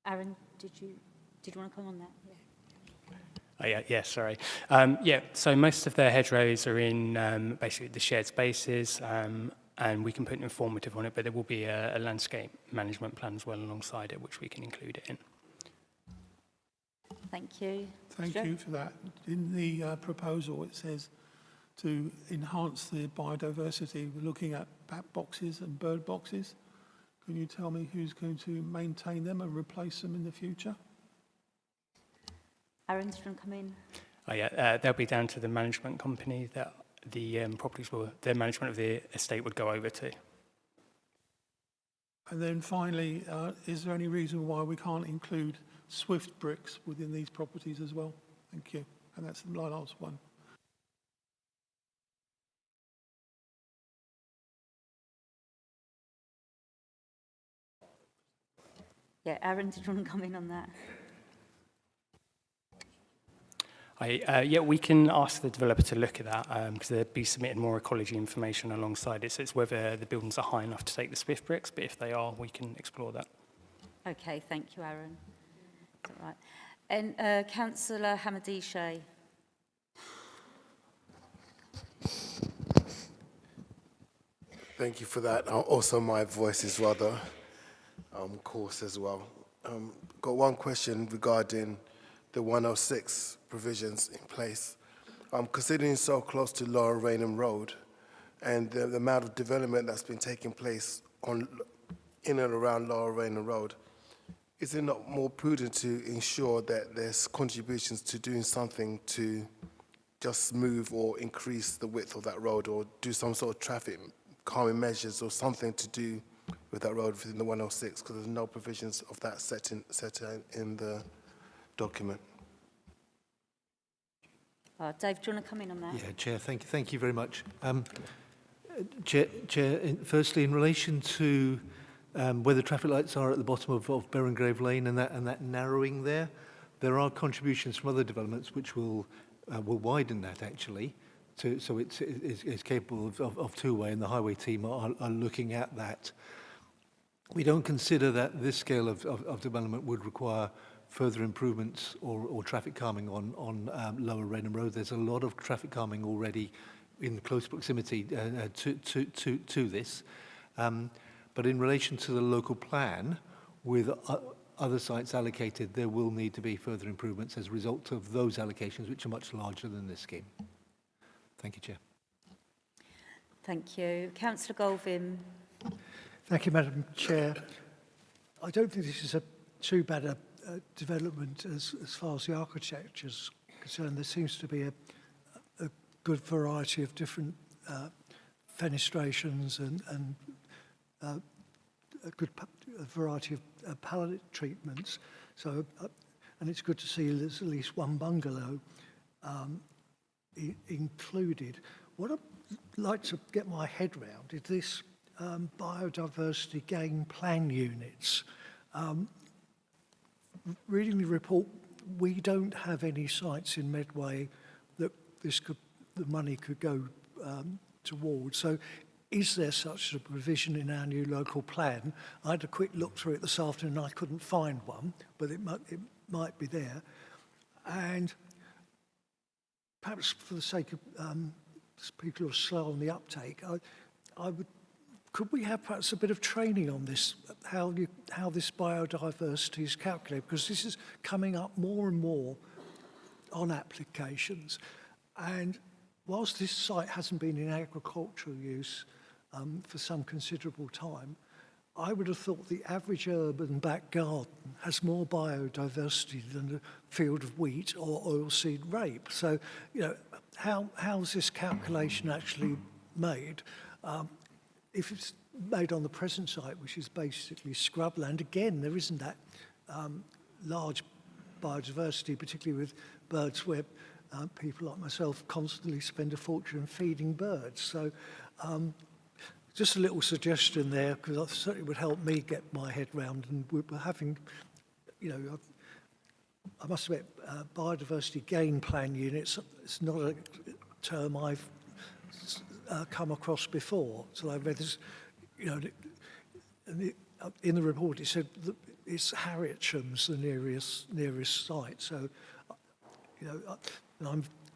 Aaron, did you want to come on that? Yeah. Oh, yeah, sorry. So most of their hedgerows are in basically the shared spaces, and we can put an informative on it, but there will be a landscape management plan as well alongside it, which we can include it in. Thank you. Thank you for that. In the proposal, it says to enhance the biodiversity, we're looking at bat boxes and bird boxes. Can you tell me who's going to maintain them and replace them in the future? Aaron, did you want to come in? Oh, yeah, they'll be down to the management company that the properties their management of the estate would go over to. And then finally, is there any reason why we can't include Swift bricks within these properties as well? Thank you. And that's the last one. Yeah, Aaron, did you want to come in on that? Yeah, we can ask the developer to look at that because they'll be submitting more ecology information alongside it. So it's whether the buildings are high enough to take the Swift bricks, but if they are, we can explore that. Okay, thank you, Aaron. Is that right? And Councillor Hamadishe. Thank you for that. Also, my voice is rather coarse as well. Got one question regarding the 106 provisions in place. Considering so close to Lower Raynham Road and the amount of development that's been taking place in and around Lower Raynham Road, is it not more prudent to ensure that there's contributions to doing something to just move or increase the width of that road, or do some sort of traffic calming measures or something to do with that road within the 106, because there's no provisions of that set in the document? Dave, do you want to come in on that? Yeah, Chair, thank you very much. Chair, firstly, in relation to where the traffic lights are at the bottom of Berengrave Lane and that narrowing there are contributions from other developments which will widen that actually, so it's capable of two-way, and the highway team are looking at that. We don't consider that this scale of development would require further improvements or traffic calming on Lower Raynham Road. There's a lot of traffic calming already in close proximity to this. But in relation to the local plan, with other sites allocated, there will need to be further improvements as a result of those allocations, which are much larger than this scheme. Thank you, Chair. Thank you. Councillor Golvin. Thank you, Madam Chair. I don't think this is too bad a development as far as the architecture is concerned. There seems to be a good variety of different fenestrations and a good variety of pallet treatments. So, and it's good to see there's at least one bungalow included. What I'd like to get my head around is this biodiversity gain plan units. Reading the report, we don't have any sites in Medway that the money could go towards. So is there such a provision in our new local plan? I had a quick look through it this afternoon and I couldn't find one, but it might be there. And perhaps for the sake of people who are slow on the uptake, could we have perhaps a bit of training on this, how this biodiversity is calculated? Because this is coming up more and more on applications. And whilst this site hasn't been in agricultural use for some considerable time, I would have thought the average urban back garden has more biodiversity than a field of wheat or oilseed rape. So, you know, how's this calculation actually made? If it's made on the present site, which is basically scrubland, again, there isn't that large biodiversity, particularly with birds where people like myself constantly spend a fortune feeding birds. So just a little suggestion there, because it certainly would help me get my head round. And we're having, you know, I must admit, biodiversity gain plan units, it's not a term I've come across before. So I read this, you know, in the report it said that it's Harrietham's the nearest site. So, you know,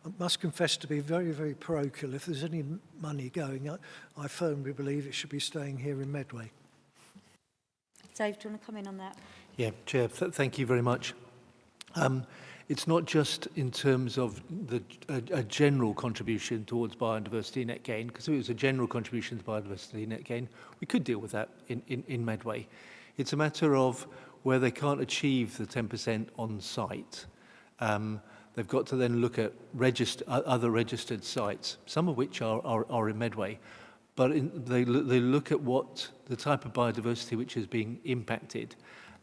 I must confess to be very, very parochial. If there's any money going, I firmly believe it should be staying here in Medway. Dave, do you want to come in on that? Yeah, Chair, thank you very much. It's not just in terms of a general contribution towards biodiversity net gain, because if it was a general contribution to biodiversity net gain, we could deal with that in Medway. It's a matter of where they can't achieve the 10% on site. They've got to then look at other registered sites, some of which are in Medway, but they look at what the type of biodiversity which is being impacted,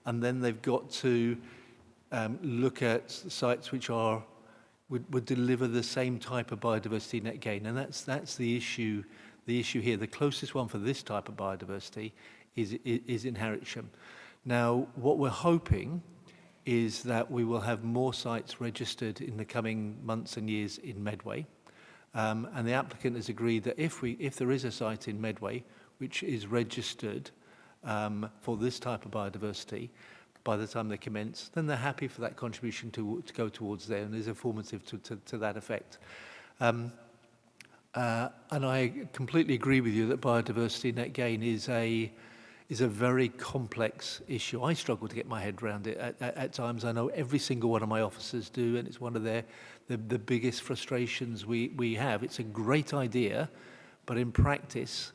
and then they've got to look at sites which would deliver the same type of biodiversity net gain, and that's the issue here. The closest one for this type of biodiversity is in Harwich. Now, what we're hoping is that we will have more sites registered in the coming months and years in Medway. And the applicant has agreed that if there is a site in Medway which is registered for this type of biodiversity, by the time they commence, then they're happy for that contribution to go towards there, and is informative to that effect. And I completely agree with you that biodiversity net gain is a very complex issue. I struggle to get my head around it at times. I know every single one of my officers do, and it's one of the biggest frustrations we have. It's a great idea, but in practice,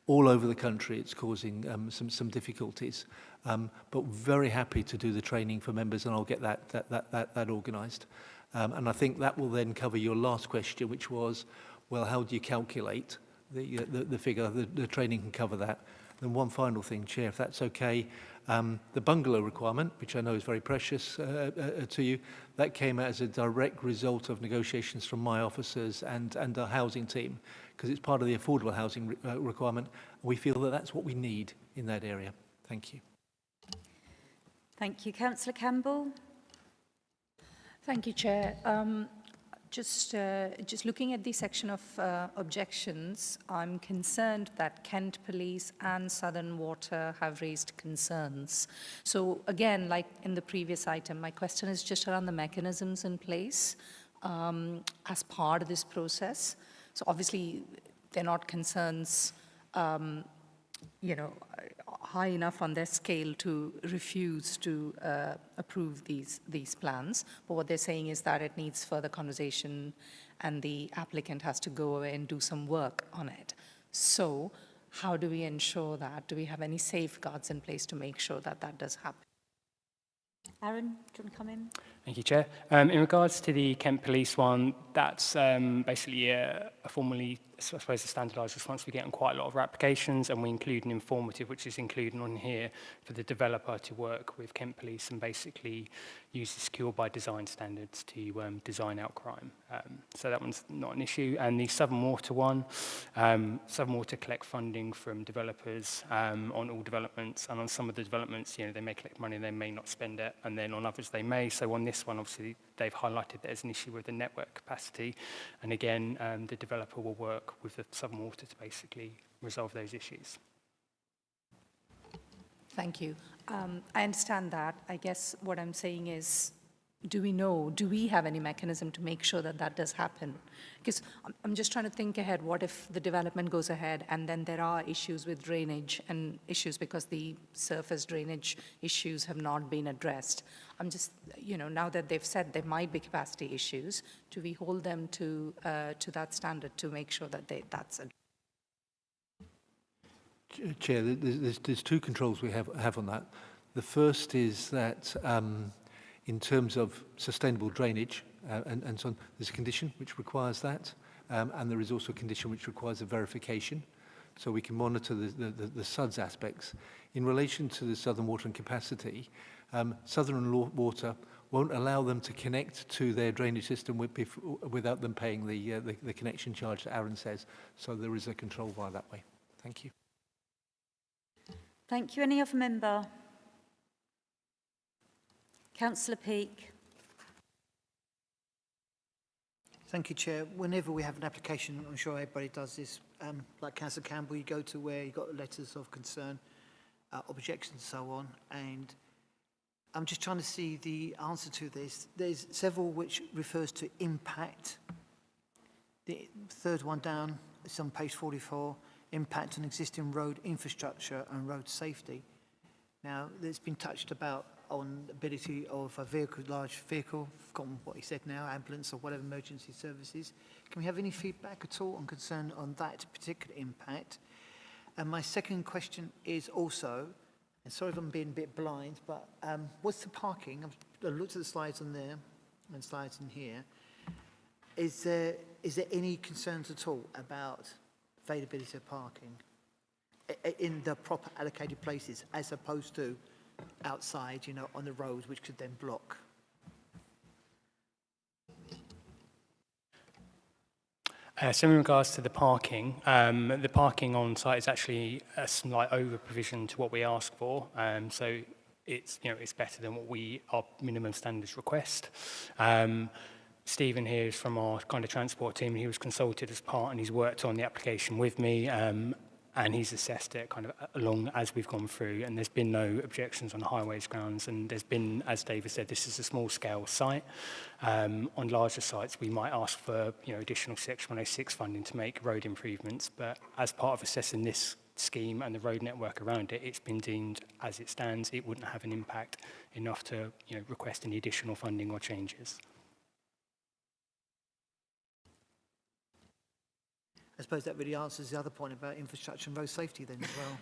all over the country, it's causing some difficulties. But very happy to do the training for members, and I'll get that organised. And I think that will then cover your last question, which was, well, how do you calculate the figure? The training can cover that. And one final thing, Chair, if that's okay, the bungalow requirement, which I know is very precious to you, that came out as a direct result of negotiations from my officers and the housing team, because it's part of the affordable housing requirement. We feel that that's what we need in that area. Thank you. Thank you. Councillor Campbell. Thank you, Chair. Just looking at the section of objections, I'm concerned that Kent Police and Southern Water have raised concerns. So again, like in the previous item, my question is just around the mechanisms in place as part of this process. So obviously, they're not concerns, high enough on their scale to refuse to approve these plans. But what they're saying is that it needs further conversation and the applicant has to go away and do some work on it. So how do we ensure that? Do we have any safeguards in place to make sure that that does happen? Aaron, do you want to come in? Thank you, Chair. In regards to the Kent Police one, that's basically a formally, I suppose, a standardised response we get on quite a lot of our applications, and we include an informative, which is included on here, for the developer to work with Kent Police and basically use the secure by design standards to design out crime. So that one's not an issue. And the Southern Water one, Southern Water collect funding from developers on all developments, and on some of the developments, they may collect money and they may not spend it, and then on others they may. So on this one, obviously, they've highlighted that there's an issue with the network capacity, and again, the developer will work with the Southern Water to basically resolve those issues. Thank you. I understand that. I guess what I'm saying is, do we have any mechanism to make sure that that does happen? Because I'm just trying to think ahead. What if the development goes ahead and then there are issues with drainage and issues because the surface drainage issues have not been addressed? I'm just, now that they've said there might be capacity issues, do we hold them to that standard to make sure that that's addressed? Chair, there's two controls we have on that. The first is that in terms of sustainable drainage and so on, there's a condition which requires that, and there is also a condition which requires a verification, so we can monitor the SUDS aspects. In relation to the Southern Water and capacity, Southern Water won't allow them to connect to their drainage system without them paying the connection charge that Aaron says, so there is a control via that way. Thank you. Thank you. Any other member? Councillor Peake. Thank you, Chair. Whenever we have an application, I'm sure everybody does this, like Councillor Campbell, you go to where you've got letters of concern, objections and so on, and I'm just trying to see the answer to this. There's several which refers to impact. The third one down, it's on page 44, impact on existing road infrastructure and road safety. Now, there's been touched about on the ability of a vehicle, large vehicle, I've forgotten what he said now, ambulance or whatever emergency services. Can we have any feedback at all on concern on that particular impact? And my second question is also, and sorry if I'm being a bit blind, but what's the parking? I looked at the slides on there and slides in here. Is there any concerns at all about availability of parking in the proper allocated places as opposed to outside, on the road, which could then block? So in regards to the parking on site is actually a slight over provision to what we ask for. So it's, you know, it's better than what our minimum standards request. Stephen here is from our kind of transport team. He was consulted as part, and he's worked on the application with me, and he's assessed it kind of along as we've gone through, and there's been no objections on highways grounds, and there's been, as David said, this is a small scale site. On larger sites, we might ask for, you know, additional Section 106 funding to make road improvements, but as part of assessing this scheme and the road network around it, it's been deemed as it stands, it wouldn't have an impact enough to, you know, request any additional funding or changes. I suppose that really answers the other point about infrastructure and road safety then as well.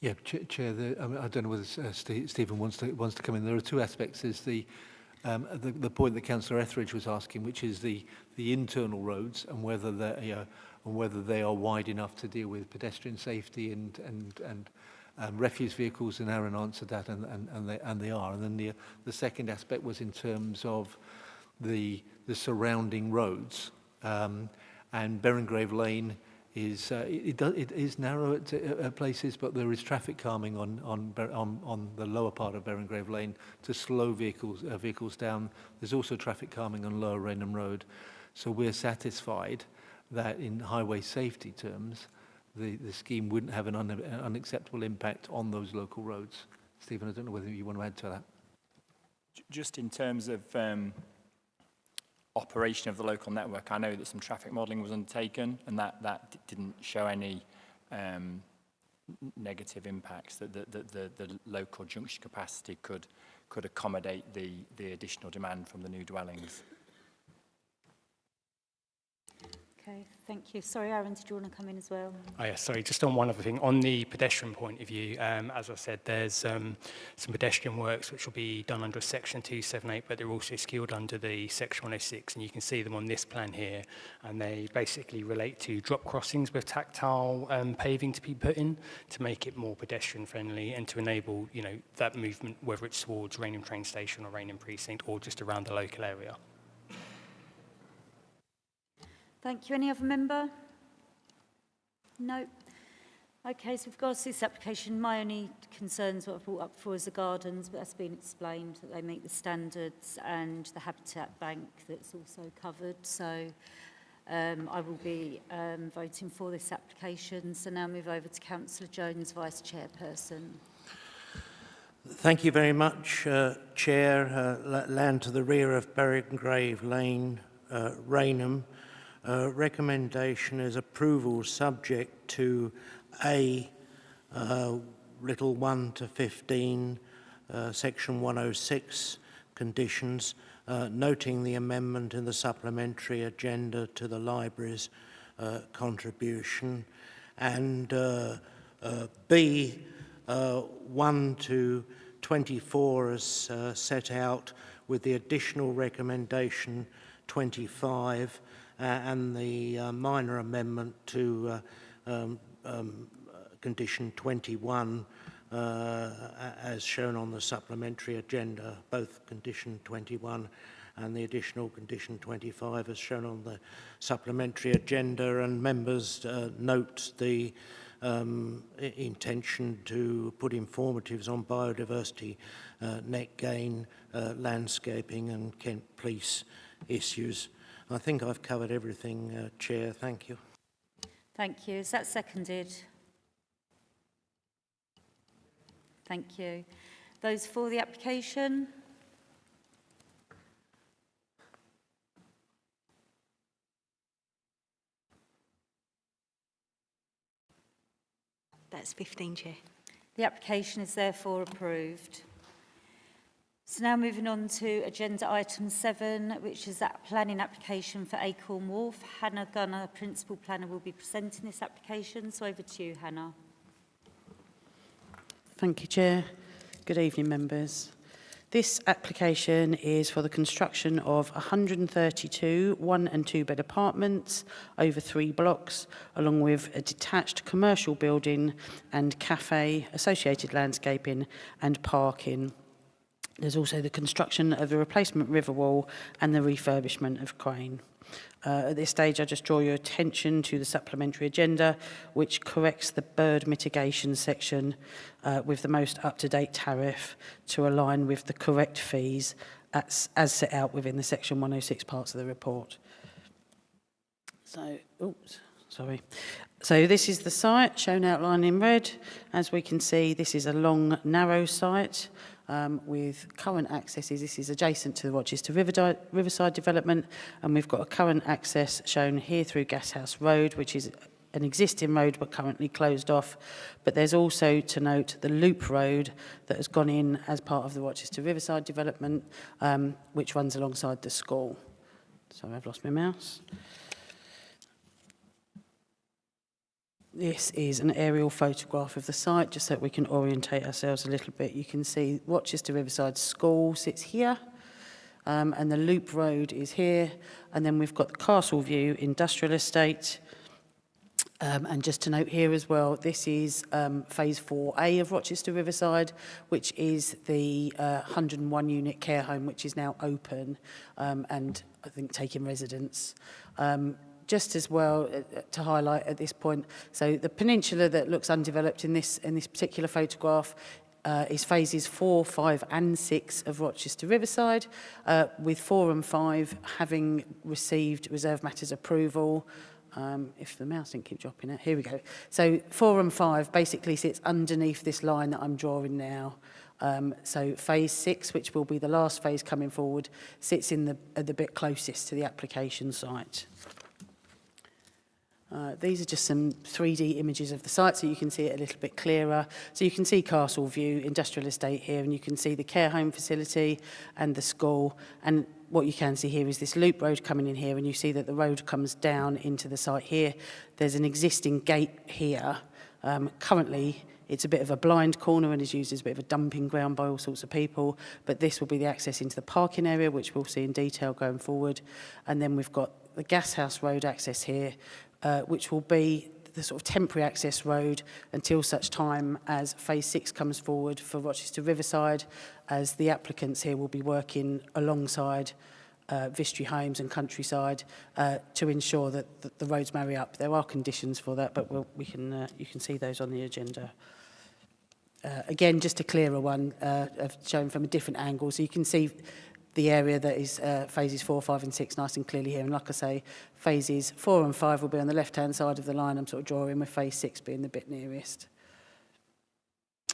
Yeah, Chair, I mean, I don't know whether Stephen wants to come in. There are two aspects. There's the point that Councillor Etheridge was asking, which is the internal roads and whether they are wide enough to deal with pedestrian safety and refuse vehicles, and Aaron answered that, and they are. And then the second aspect was in terms of the surrounding roads. And Berengrave Lane is it is narrow at places, but there is traffic calming on the lower part of Berengrave Lane to slow vehicles down. There's also traffic calming on Lower Rainham Road, so we're satisfied that in highway safety terms, the scheme wouldn't have an unacceptable impact on those local roads. Stephen, I don't know whether you want to add to that. Just in terms of operation of the local network, I know that some traffic modelling was undertaken, and that didn't show any negative impacts, that the local junction capacity could accommodate the additional demand from the new dwellings. Okay, thank you. Sorry, Aaron, did you want to come in as well? Oh yeah, sorry, just on one other thing. On the pedestrian point of view, as I said, there's some pedestrian works which will be done under Section 278, but they're also skilled under the Section 106, and you can see them on this plan here, and they basically relate to drop crossings with tactile paving to be put in to make it more pedestrian friendly and to enable, you know, that movement, whether it's towards Rainham train station or Rainham precinct or just around the local area. Thank you. Any other member? No. Okay, so with regards to this application, my only concerns what I've brought up before is the gardens, but that's been explained that they meet the standards, and the habitat bank that's also covered. So I will be voting for this application. So now move over to Councillor Jones, Vice Chairperson. Thank you very much, Chair. Land to the rear of Berengrave Lane, Rainham. Recommendation is approval subject to A, little 1 to 15, section 106 conditions, noting the amendment in the supplementary agenda to the library's contribution, and B, 1 to 24 as set out, with the additional recommendation 25, and the minor amendment to condition 21 as shown on the supplementary agenda, both condition 21 and the additional condition 25 as shown on the supplementary agenda, and members note the intention to put informatives on biodiversity, net gain, landscaping and Kent Police issues. I think I've covered everything, Chair. Thank you. Thank you. Is that seconded? Thank you. Those for the application? That's 15, Chair. The application is therefore approved. So now moving on to agenda item 7, which is that planning application for Acorn Wharf. Hannah Gunner, Principal Planner, will be presenting this application. So over to you, Hannah. Thank you, Chair. Good evening, members. This application is for the construction of 132 1- and 2-bed apartments over 3 blocks, along with a detached commercial building and cafe, associated landscaping and parking. There's also the construction of the replacement river wall and the refurbishment of Crane. At this stage, I just draw your attention to the supplementary agenda, which corrects the bird mitigation section with the most up-to-date tariff to align with the correct fees as set out within the Section 106 parts of the report. So, oops, sorry. So this is the site shown outlined in red. As we can see, this is a long, narrow site. With current accesses. This is adjacent to the Rochester Riverside development, and we've got a current access shown here through Gashouse Road, which is an existing road but currently closed off. But there's also, to note, the loop road that has gone in as part of the Rochester Riverside development, which runs alongside the school. Sorry, I've lost my mouse. This is an aerial photograph of the site, just so that we can orientate ourselves a little bit. You can see Rochester Riverside School sits here, and the loop road is here, and then we've got the Castle View Industrial Estate. And just to note here as well, this is Phase 4A of Rochester Riverside, which is the 101 unit care home, which is now open and I think taking residents. Just as well to highlight at this point, so the peninsula that looks undeveloped in this particular photograph is phases 4, 5 and 6 of Rochester Riverside, with 4 and 5 having received reserve matters approval. If the mouse didn't keep dropping it, here we go. So 4 and 5 basically sits underneath this line that I'm drawing now. So phase 6, which will be the last phase coming forward, sits in the bit closest to the application site. These are just some 3D images of the site, so you can see it a little bit clearer. So you can see Castle View Industrial Estate here, and you can see the care home facility and the school. And what you can see here is this loop road coming in here, and you see that the road comes down into the site here. There's an existing gate here. Currently, it's a bit of a blind corner and is used as a bit of a dumping ground by all sorts of people, but this will be the access into the parking area, which we'll see in detail going forward. And then we've got the Gashouse Road access here, which will be the sort of temporary access road until such time as phase 6 comes forward for Rochester Riverside, as the applicants here will be working alongside Vistry Homes and Countryside to ensure that the roads marry up. There are conditions for that, but you can see those on the agenda. Again, just a clearer one shown from a different angle, so you can see the area that is phases 4, 5 and 6 nice and clearly here. And like I say, phases 4 and 5 will be on the left-hand side of the line I'm sort of drawing, with phase 6 being the bit nearest.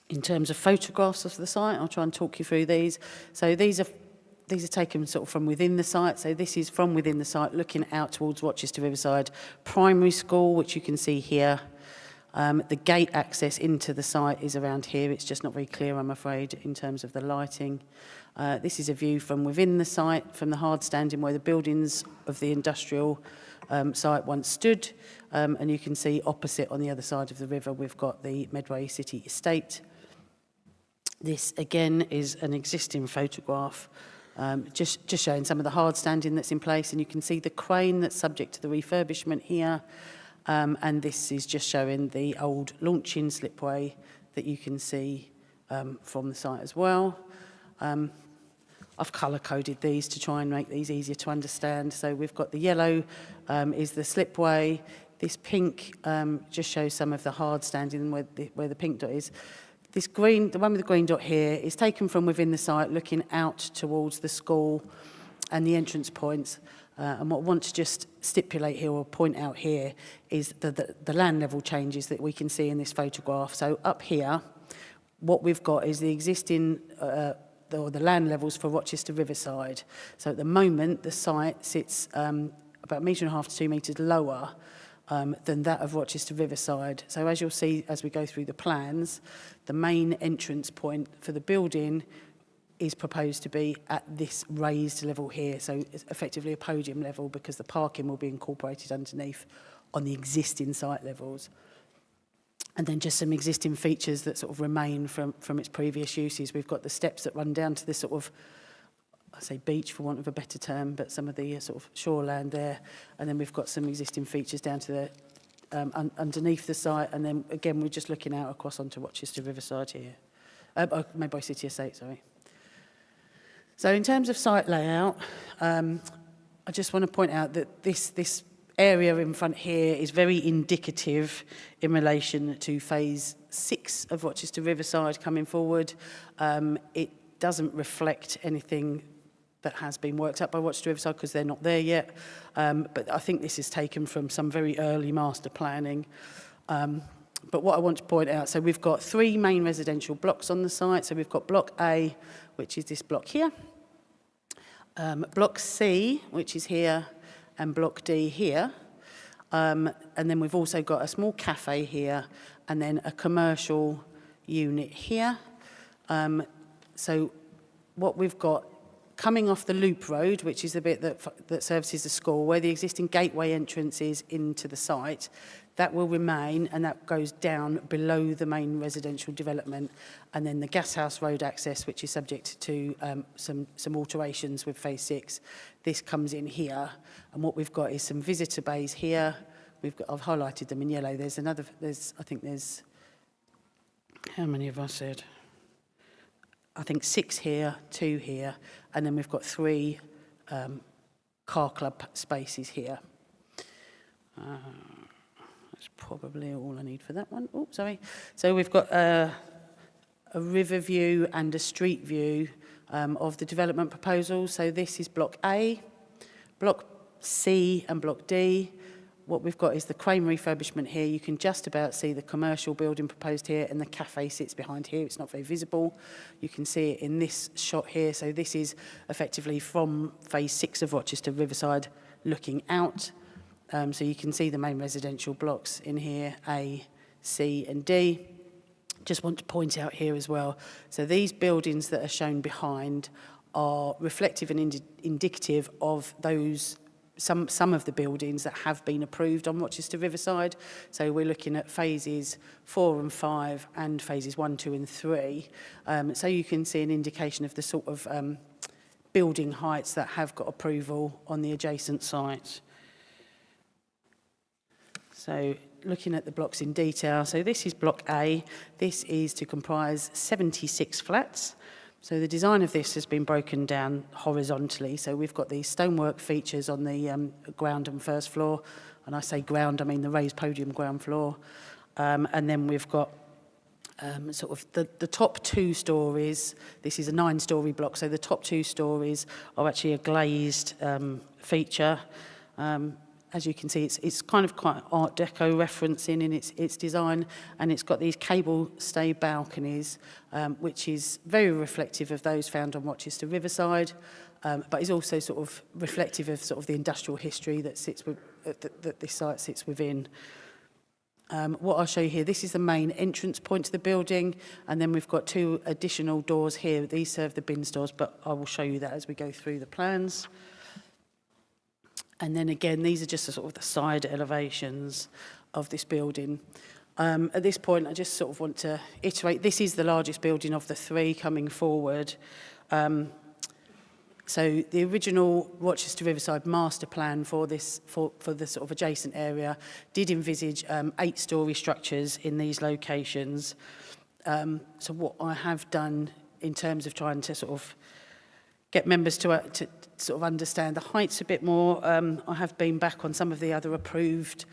In terms of photographs of the site, I'll try and talk you through these. So these are taken sort of from within the site. So this is from within the site, looking out towards Rochester Riverside Primary School, which you can see here. The gate access into the site is around here. It's just not very clear, I'm afraid, in terms of the lighting. This is a view from within the site, from the hard standing where the buildings of the industrial site once stood. And you can see opposite on the other side of the river, we've got the Medway City Estate. This, again, is an existing photograph, just showing some of the hard standing that's in place. And you can see the crane that's subject to the refurbishment here. And this is just showing the old launching slipway that you can see from the site as well. I've colour-coded these to try and make these easier to understand. So we've got the yellow is the slipway. This pink just shows some of the hard standing where the pink dot is. This green, the one with the green dot here, is taken from within the site, looking out towards the school and the entrance points. And what I want to just stipulate here or point out here is the land level changes that we can see in this photograph. So up here, what we've got is the existing the land levels for Rochester Riverside. So at the moment, the site sits about 1.5 metres to 2 metres lower than that of Rochester Riverside. So as you'll see as we go through the plans, the main entrance point for the building is proposed to be at this raised level here. So it's effectively a podium level, because the parking will be incorporated underneath on the existing site levels. And then just some existing features that sort of remain from its previous uses. We've got the steps that run down to this sort of, I say beach for want of a better term, but some of the sort of shoreland there. And then we've got some existing features down to the underneath the site. And then again, we're just looking out across onto Rochester Riverside here. Medway City Estate, sorry. So in terms of site layout, I just want to point out that this area in front here is very indicative in relation to phase 6 of Rochester Riverside coming forward. It doesn't reflect anything that has been worked up by Rochester Riverside because they're not there yet. But I think this is taken from some very early master planning. But what I want to point out, so we've got 3 main residential blocks on the site. So we've got Block A, which is this block here. Block C, which is here, and Block D here. And then we've also got a small cafe here, and then a commercial unit here. So what we've got coming off the loop road, which is the bit that services the school, where the existing gateway entrance is into the site, that will remain, and that goes down below the main residential development. And then the Gashouse Road access, which is subject to some alterations with phase 6, this comes in here. And what we've got is some visitor bays here. I've highlighted them in yellow. I think there's, how many have I said? I think 6 here, 2 here, and then we've got 3 car club spaces here. That's probably all I need for that one. Oh, sorry. So we've got a river view and a street view of the development proposal. So this is Block A, Block C and Block D. What we've got is the crane refurbishment here. You can just about see the commercial building proposed here, and the cafe sits behind here. It's not very visible. You can see it in this shot here. So this is effectively from phase 6 of Rochester Riverside looking out. So you can see the main residential blocks in here, A, C and D. Just want to point out here as well. So these buildings that are shown behind are reflective and indicative of those some of the buildings that have been approved on Rochester Riverside. So we're looking at phases 4 and 5 and phases 1, 2 and 3. So you can see an indication of the sort of building heights that have got approval on the adjacent sites. So looking at the blocks in detail, so this is Block A. This is to comprise 76 flats. So the design of this has been broken down horizontally. So we've got these stonework features on the ground and first floor. And I say ground, I mean the raised podium ground floor. And then we've got sort of the top 2 stories. This is a 9-storey block, so the top 2 stories are actually a glazed feature. As you can see, it's kind of quite Art Deco referencing in its design, and it's got these cable stay balconies, which is very reflective of those found on Rochester Riverside, but is also sort of reflective of sort of the industrial history that that this site sits within. What I'll show you here, this is the main entrance point to the building, and then we've got 2 additional doors here. These serve the bin stores, but I will show you that as we go through the plans. And then again, these are just the sort of the side elevations of this building. At this point, I just sort of want to iterate, this is the largest building of the 3 coming forward. So the original Rochester Riverside master plan for this, for the sort of adjacent area did envisage 8-storey structures in these locations. So what I have done in terms of trying to sort of get members to sort of understand the heights a bit more. I have been back on some of the other approved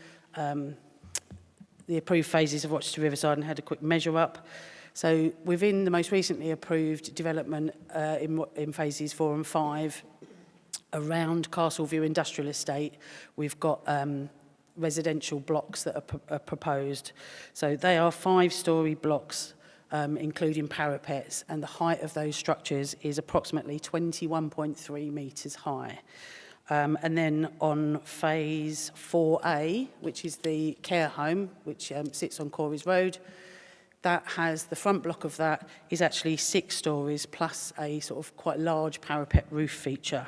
phases of Rochester Riverside and had a quick measure up. So within the most recently approved development in phases 4 and 5 around Castleview Industrial Estate, we've got residential blocks that are proposed. So they are 5-storey blocks, including parapets, and the height of those structures is approximately 21.3 metres high. And then on phase 4A, which is the care home, which sits on Corey's Road, that has, the front block of that is actually 6 stories plus a sort of quite large parapet roof feature.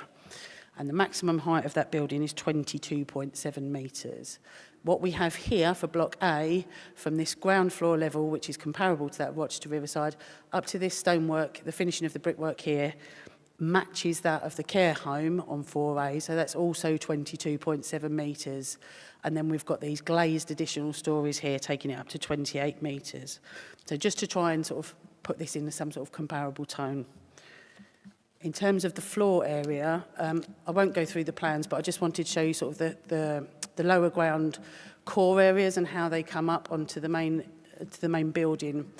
And the maximum height of that building is 22.7 metres. What we have here for Block A, from this ground floor level, which is comparable to that of Rochester Riverside, up to this stonework, the finishing of the brickwork here, matches that of the care home on 4A, so that's also 22.7 metres. And then we've got these glazed additional stories here, taking it up to 28 metres. So just to try and sort of put this in some sort of comparable tone. In terms of the floor area, I won't go through the plans, but I just wanted to show you sort of the lower ground core areas and how they come up onto the main building.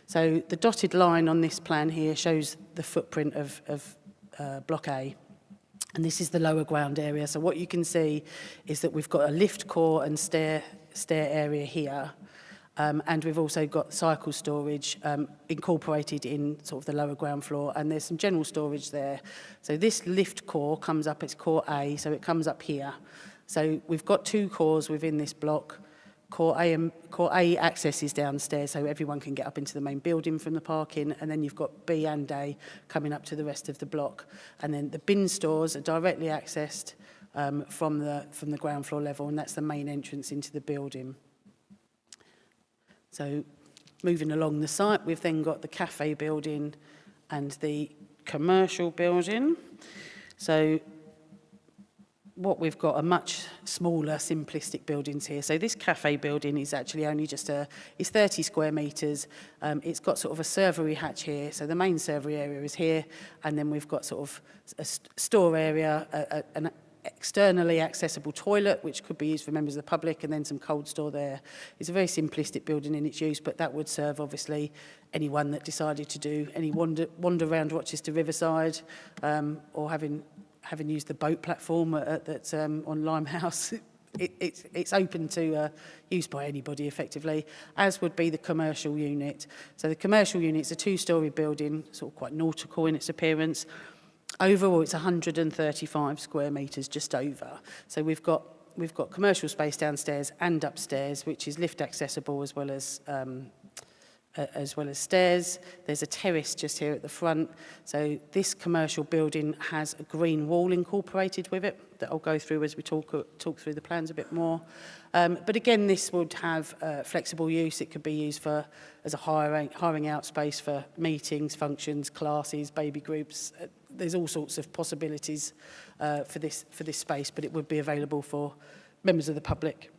So the dotted line on this plan here shows the footprint of Block A. And this is the lower ground area. So what you can see is that we've got a lift core and stair area here. And we've also got cycle storage incorporated in sort of the lower ground floor, and there's some general storage there. So this lift core comes up, it's core A, so it comes up here. So we've got two cores within this block. Core A accesses downstairs, so everyone can get up into the main building from the parking, and then you've got B and A coming up to the rest of the block. And then the bin stores are directly accessed from the ground floor level, and that's the main entrance into the building. So moving along the site, we've then got the cafe building and the commercial building. So what we've got are much smaller, simplistic buildings here. So this cafe building is actually only just it's 30 square metres. It's got sort of a servery hatch here. So the main servery area is here. And then we've got sort of a store area, an externally accessible toilet, which could be used for members of the public, and then some cold store there. It's a very simplistic building in its use, but that would serve, obviously, anyone that decided to do any wander around Rochester Riverside, or having used the boat platform that's on Limehouse. It's open to use by anybody, effectively, as would be the commercial unit. So the commercial unit's a two-storey building, sort of quite nautical in its appearance. Overall, it's 135 square metres, just over. So we've got commercial space downstairs and upstairs, which is lift accessible as well as stairs. There's a terrace just here at the front. So this commercial building has a green wall incorporated with it that I'll go through as we talk through the plans a bit more. But again, this would have flexible use. It could be used as a hiring out space for meetings, functions, classes, baby groups. There's all sorts of possibilities for this space, but it would be available for members of the public.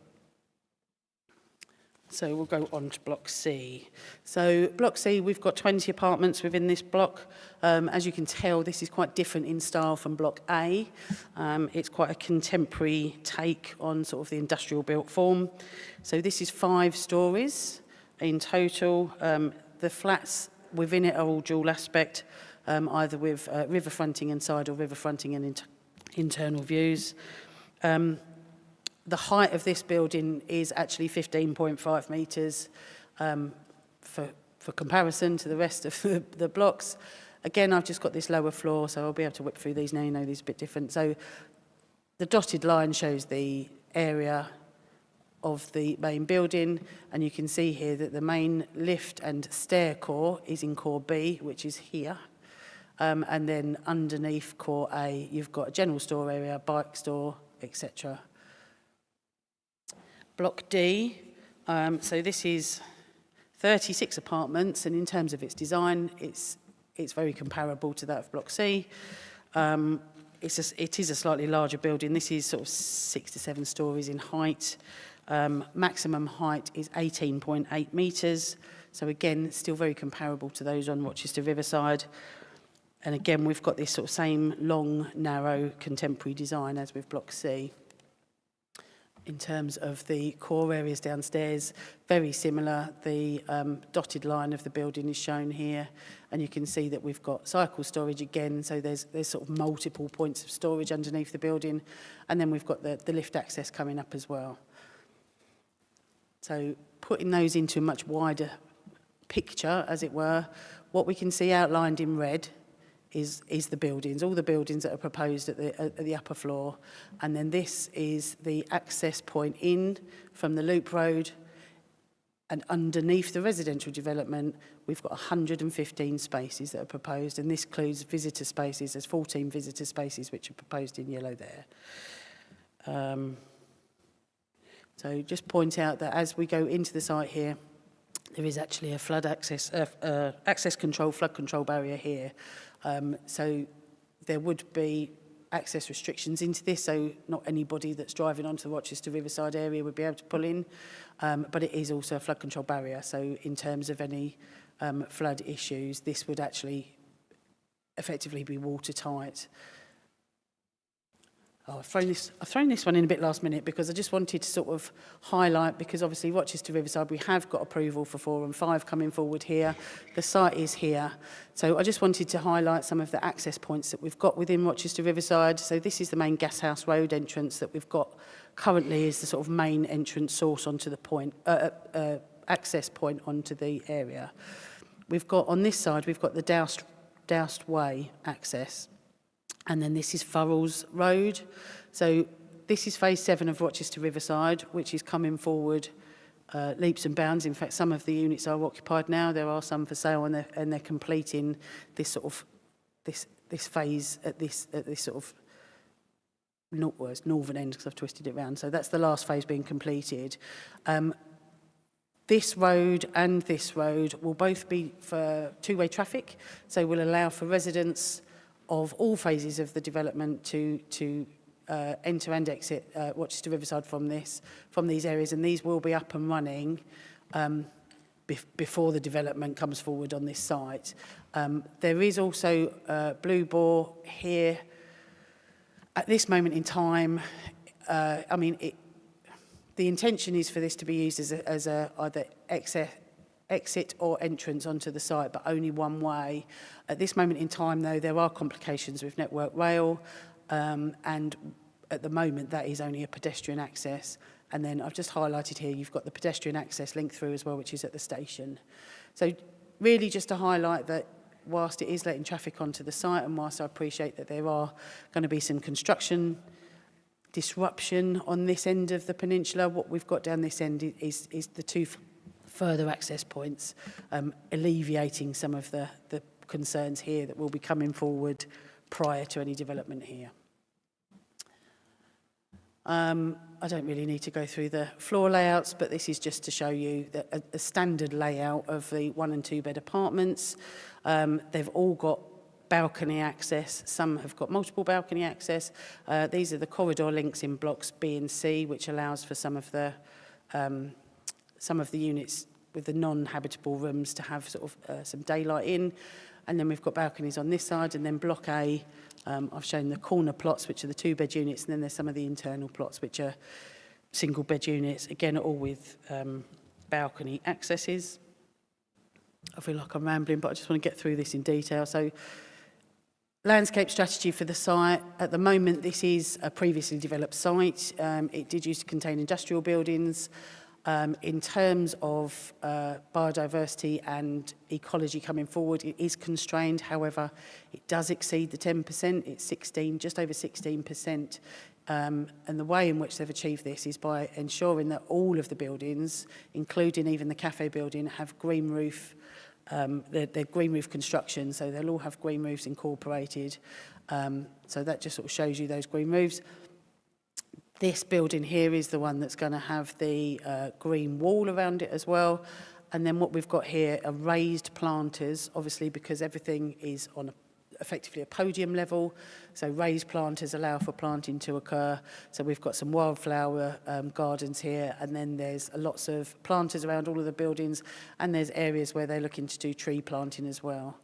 So we'll go on to Block C. So Block C, we've got 20 apartments within this block. As you can tell, this is quite different in style from Block A. It's quite a contemporary take on sort of the industrial built form. So this is 5 stories in total. The flats within it are all dual aspect, either with river fronting inside or river fronting and internal views. The height of this building is actually 15.5 metres for comparison to the rest of the blocks. Again, I've just got this lower floor, so I'll be able to whip through these now. You know these are a bit different. So the dotted line shows the area of the main building, and you can see here that the main lift and stair core is in core B, which is here. And then underneath core A, you've got a general store area, bike store, etc. Block D, so this is 36 apartments, and in terms of its design, it's very comparable to that of Block C. It is a slightly larger building. This is sort of 6 to 7 stories in height. Maximum height is 18.8 metres. So again, still very comparable to those on Rochester Riverside. And again, we've got this sort of same long, narrow, contemporary design as with Block C. In terms of the core areas downstairs, very similar. The dotted line of the building is shown here, and you can see that we've got cycle storage again, so there's sort of multiple points of storage underneath the building, and then we've got the lift access coming up as well. So putting those into a much wider picture, as it were, what we can see outlined in red is the buildings, all the buildings that are proposed at the upper floor. And then this is the access point in from the loop road, and underneath the residential development, we've got 115 spaces that are proposed, and this includes visitor spaces. There's 14 visitor spaces which are proposed in yellow there. So just point out that as we go into the site here, there is actually a flood access control, flood control barrier here. So there would be access restrictions into this, so not anybody that's driving onto the Rochester Riverside area would be able to pull in, but it is also a flood control barrier, so in terms of any flood issues, this would actually effectively be watertight. Oh, I've thrown this one in a bit last minute because I just wanted to sort of highlight, because obviously Rochester Riverside, we have got approval for 4 and 5 coming forward here. The site is here. So I just wanted to highlight some of the access points that we've got within Rochester Riverside. So this is the main Gashouse Road entrance that we've got currently is the sort of main entrance source onto the point, access point onto the area. We've got, on this side, we've got the Doused Way access. And then this is Furrells Road. So this is phase 7 of Rochester Riverside, which is coming forward leaps and bounds. In fact, some of the units are occupied now. There are some for sale, and they're completing this sort of this phase at this sort of northern end, because I've twisted it around. So that's the last phase being completed. This road and this road will both be for two-way traffic, so will allow for residents of all phases of the development to enter and exit Rochester Riverside from these areas, and these will be up and running before the development comes forward on this site. There is also Blue Boar here. At this moment in time, I mean, the intention is for this to be used as a either exit or entrance onto the site, but only one way. At this moment in time, though, there are complications with Network Rail, and at the moment that is only a pedestrian access. And then I've just highlighted here, you've got the pedestrian access link through as well, which is at the station. So really just to highlight that whilst it is letting traffic onto the site, and whilst I appreciate that there are going to be some construction disruption on this end of the peninsula, what we've got down this end is the two further access points, alleviating some of the concerns here that will be coming forward prior to any development here. I don't really need to go through the floor layouts, but this is just to show you a standard layout of the 1 and 2 bed apartments. They've all got balcony access. Some have got multiple balcony access. These are the corridor links in blocks B and C, which allows for some of the units with the non-habitable rooms to have sort of some daylight in. And then we've got balconies on this side, and then block A, I've shown the corner plots, which are the 2-bed units, and then there's some of the internal plots, which are single-bed units, again, all with balcony accesses. I feel like I'm rambling, but I just want to get through this in detail. So, landscape strategy for the site. At the moment, this is a previously developed site. It did used to contain industrial buildings. In terms of biodiversity and ecology coming forward, it is constrained. However, it does exceed the 10%. It's 16, just over 16%. And the way in which they've achieved this is by ensuring that all of the buildings, including even the cafe building, have green roof. They're green roof construction, so they'll all have green roofs incorporated. So that just sort of shows you those green roofs. This building here is the one that's going to have the green wall around it as well. And then what we've got here are raised planters, obviously because everything is on effectively a podium level. So raised planters allow for planting to occur. So we've got some wildflower gardens here, and then there's lots of planters around all of the buildings, and there's areas where they're looking to do tree planting as well.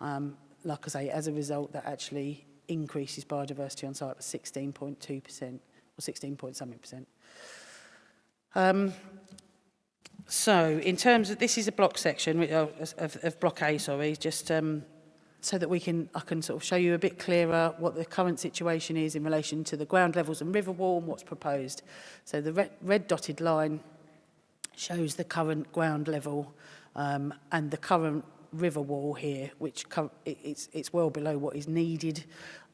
Like I say, as a result, that actually increases biodiversity on site by 16.2%. Or 16 point something percent. So in terms of, this is a block section of block A, sorry, just so that I can sort of show you a bit clearer what the current situation is in relation to the ground levels and river wall and what's proposed. So the red dotted line shows the current ground level and the current river wall here, which it's well below what is needed,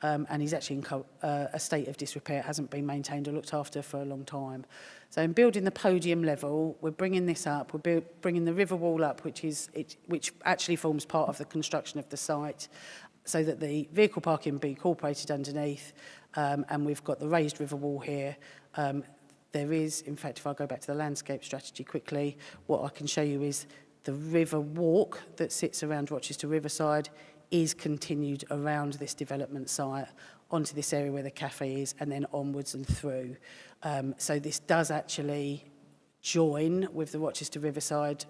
and is actually in a state of disrepair. It hasn't been maintained or looked after for a long time. So in building the podium level, we're bringing this up. We're bringing the river wall up, which actually forms part of the construction of the site, so that the vehicle parking be incorporated underneath, and we've got the raised river wall here. There is, in fact, if I go back to the landscape strategy quickly, what I can show you is the river walk that sits around Rochester Riverside is continued around this development site onto this area where the cafe is, and then onwards and through. So this does actually join with the Rochester Riverside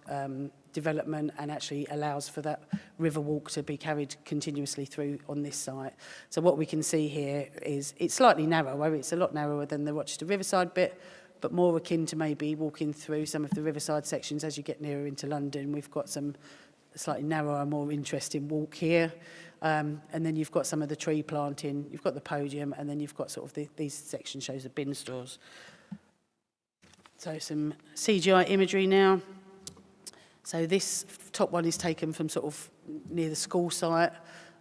development and actually allows for that river walk to be carried continuously through on this site. So what we can see here is it's slightly narrower. It's a lot narrower than the Rochester Riverside bit, but more akin to maybe walking through some of the Riverside sections as you get nearer into London. We've got some slightly narrower, more interesting walk here. And then you've got some of the tree planting, you've got the podium, and then you've got sort of these section shows the bin stores. So some CGI imagery now. So this top one is taken from sort of near the school site,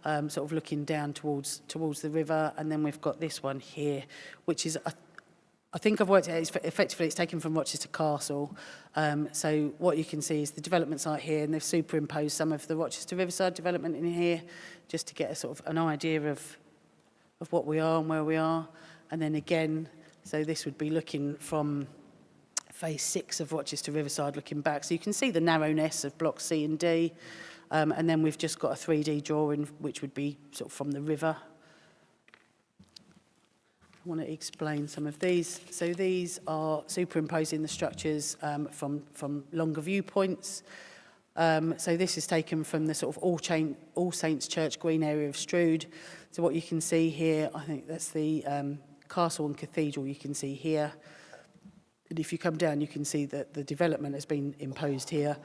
sort of looking down towards the river. And then we've got this one here, which is, I think I've worked it out, effectively it's taken from Rochester Castle. So what you can see is the development site here, and they've superimposed some of the Rochester Riverside development in here, just to get a sort of an idea of what we are and where we are. And then again, so this would be looking from phase 6 of Rochester Riverside looking back. So you can see the narrowness of blocks C and D. And then we've just got a 3D drawing, which would be sort of from the river. I want to explain some of these. So these are superimposing the structures from longer viewpoints. So this is taken from the sort of All Saints Church Green area of Strood. So what you can see here, I think that's the castle and cathedral you can see here. And if you come down, you can see that the development has been imposed here.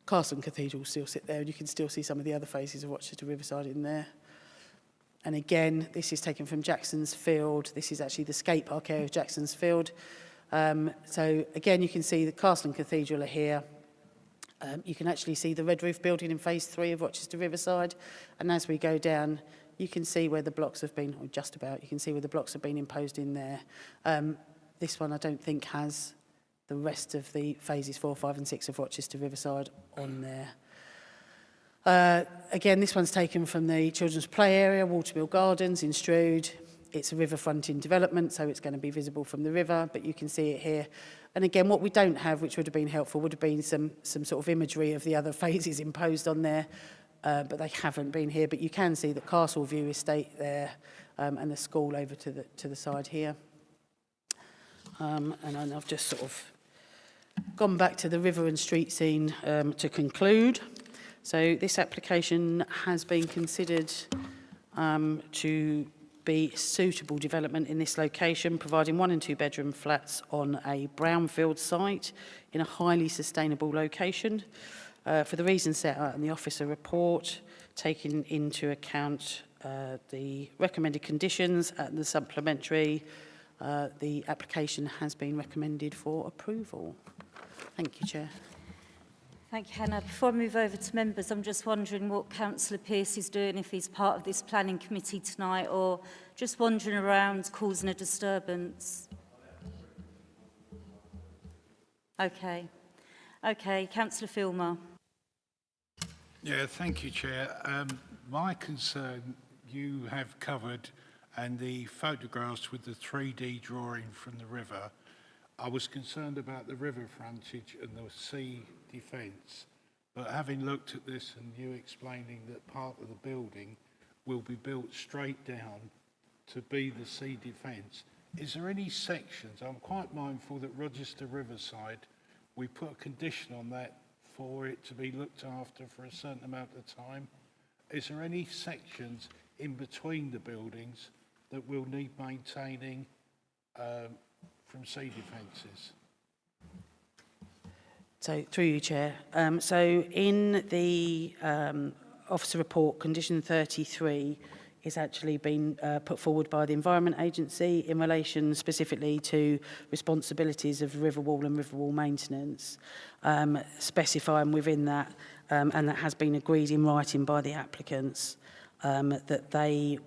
Castle and cathedral still sit there, and you can still see some of the other phases of Rochester Riverside in there. And again, this is taken from Jackson's Field. This is actually the skate park area of Jackson's Field. So again, you can see the castle and cathedral are here. You can actually see the red roof building in phase 3 of Rochester Riverside. And as we go down, you can see where the blocks have been, or just about, you can see where the blocks have been imposed in there. This one I don't think has the rest of the phases 4, 5 and 6 of Rochester Riverside on there. Again, this one's taken from the children's play area, Watermill Gardens in Strood. It's a river-fronting development, so it's going to be visible from the river, but you can see it here. And again, what we don't have, which would have been helpful, would have been some sort of imagery of the other phases imposed on there, but they haven't been here. But you can see the Castle View Estate there, and the school over to the side here. And I've just sort of gone back to the river and street scene to conclude. So this application has been considered to be suitable development in this location, providing 1 and 2 bedroom flats on a brownfield site in a highly sustainable location. For the reasons set out in the officer report, taking into account the recommended conditions and the supplementary, the application has been recommended for approval. Thank you, Chair. Thank you, Hannah. Before I move over to members, I'm just wondering what Councillor Pearce is doing, if he's part of this planning committee tonight or just wandering around causing a disturbance. Okay. Okay, Councillor Filmer. Yeah, thank you, Chair. My concern you have covered, and the photographs with the 3D drawing from the river. I was concerned about the river frontage and the sea defence, but having looked at this and you explaining that part of the building will be built straight down to be the sea defence, is there any sections, I'm quite mindful that Rochester Riverside, we put a condition on that for it to be looked after for a certain amount of time. Is there any sections in between the buildings that will need maintaining from sea defences? So, through you, Chair. So, in the officer report, condition 33 is actually been put forward by the Environment Agency in relation specifically to responsibilities of river wall and river wall maintenance, specifying within that, and that has been agreed in writing by the applicants, that the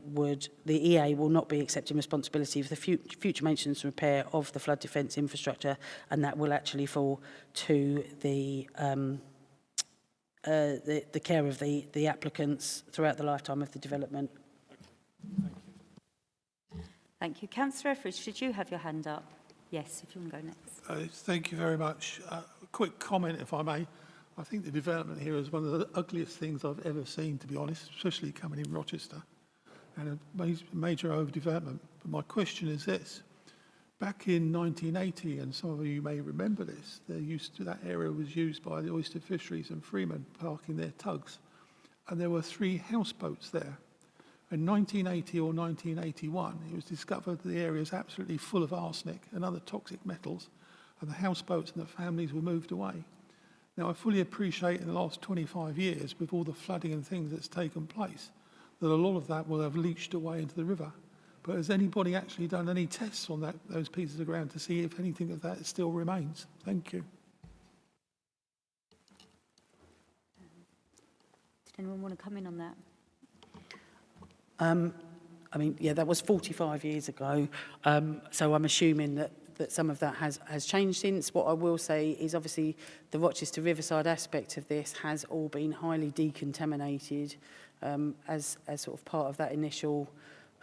EA will not be accepting responsibility for the future maintenance and repair of the flood defence infrastructure, and that will actually fall to the care of the applicants throughout the lifetime of the development. Thank you. Councillor Etheridge, did you have your hand up? Yes, if you want to go next. Thank you very much. A quick comment, if I may. I think the development here is one of the ugliest things I've ever seen, to be honest, especially coming in Rochester, and a major overdevelopment. But my question is this. Back in 1980, and some of you may remember this, that area was used by the oyster fisheries and freemen parking their tugs. And there were 3 houseboats there. In 1980 or 1981, it was discovered that the area is absolutely full of arsenic and other toxic metals, and the houseboats and the families were moved away. Now, I fully appreciate in the last 25 years, with all the flooding and things that's taken place, that a lot of that will have leached away into the river. But has anybody actually done any tests on those pieces of ground to see if anything of that still remains? Thank you. Did anyone want to come in on that? I mean, yeah, that was 45 years ago, so I'm assuming that some of that has changed since. What I will say is obviously the Rochester Riverside aspect of this has all been highly decontaminated as sort of part of that initial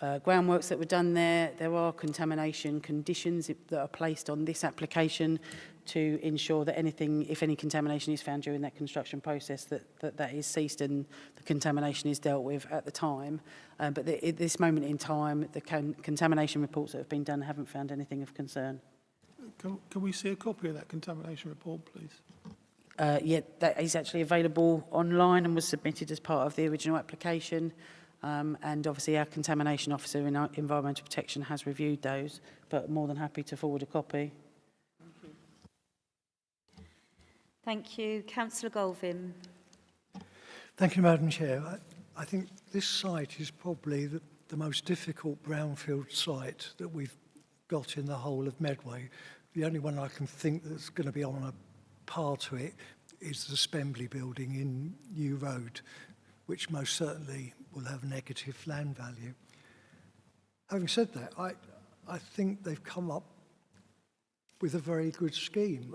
groundworks that were done there. There are contamination conditions that are placed on this application to ensure that if any contamination is found during that construction process, that is ceased and the contamination is dealt with at the time. But at this moment in time, the contamination reports that have been done haven't found anything of concern. Can we see a copy of that contamination report, please? Yeah, that is actually available online and was submitted as part of the original application. And obviously our contamination officer in our environmental protection has reviewed those, but more than happy to forward a copy. Thank you. Councillor Golvin. Thank you, Madam Chair. I think this site is probably the most difficult brownfield site that we've got in the whole of Medway. The only one I can think that's going to be on a par to it is the Pembroke building in New Road, which most certainly will have negative land value. Having said that, I think they've come up with a very good scheme.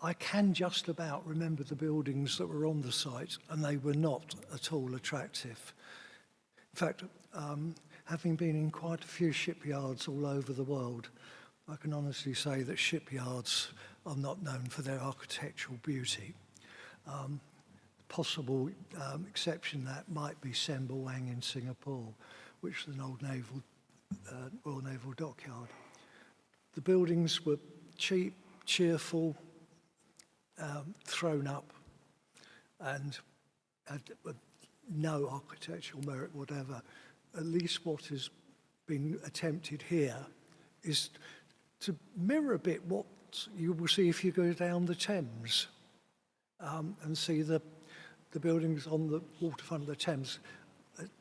I can just about remember the buildings that were on the site, and they were not at all attractive. In fact, having been in quite a few shipyards all over the world, I can honestly say that shipyards are not known for their architectural beauty. Possible exception that might be Sembawang in Singapore, which is an old Royal Naval dockyard. The buildings were cheap, cheerful, thrown up, and had no architectural merit whatever. At least what has been attempted here is to mirror a bit what you will see if you go down the Thames and see the buildings on the waterfront of the Thames.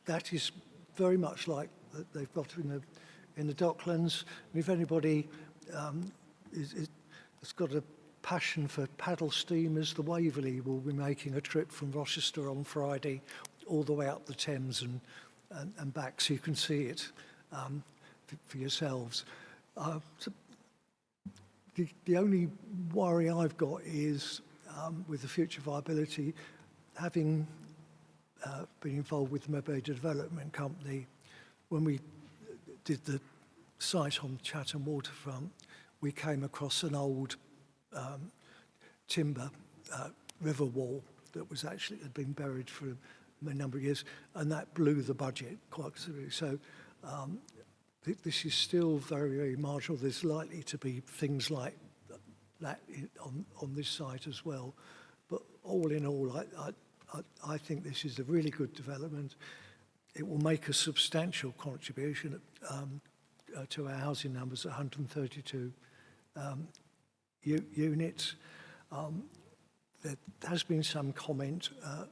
That is very much like that they've got in the Docklands. And if anybody has got a passion for paddle steamers, the Waverley will be making a trip from Rochester on Friday all the way up the Thames and back, so you can see it for yourselves. So the only worry I've got is with the future viability, having been involved with the Medway Development Company, when we did the site on Chatham waterfront, we came across an old timber river wall that had been buried for a number of years, and that blew the budget quite considerably. So this is still very, very marginal. There's likely to be things like that on this site as well. But all in all, I think this is a really good development. It will make a substantial contribution to our housing numbers, 132 units. There has been some comment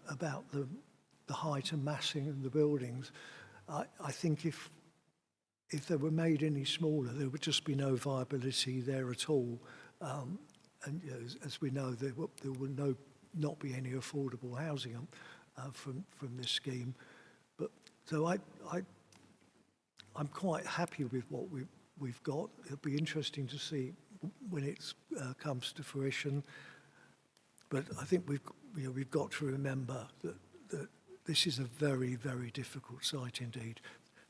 about the height and massing of the buildings. I think if they were made any smaller, there would just be no viability there at all. And as we know, there will not be any affordable housing from this scheme. But so I'm quite happy with what we've got. It'll be interesting to see when it comes to fruition. But I think we've got to remember that this is a very, very difficult site indeed.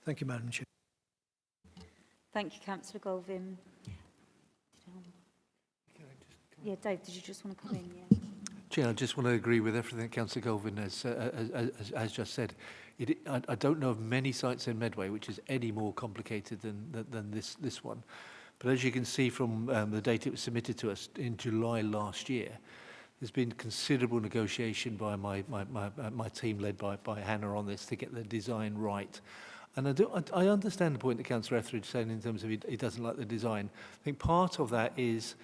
Thank you, Madam Chair. Thank you, Councillor Golvin. Yeah, Dave, did you just want to come in? Yeah. Chair, I just want to agree with everything Councillor Golvin has just said. I don't know of many sites in Medway which is any more complicated than this one. But as you can see from the data that was submitted to us in July last year, there's been considerable negotiation by my team led by Hannah on this to get the design right. And I understand the point that Councillor Etheridge is saying in terms of he doesn't like the design. I think part of that is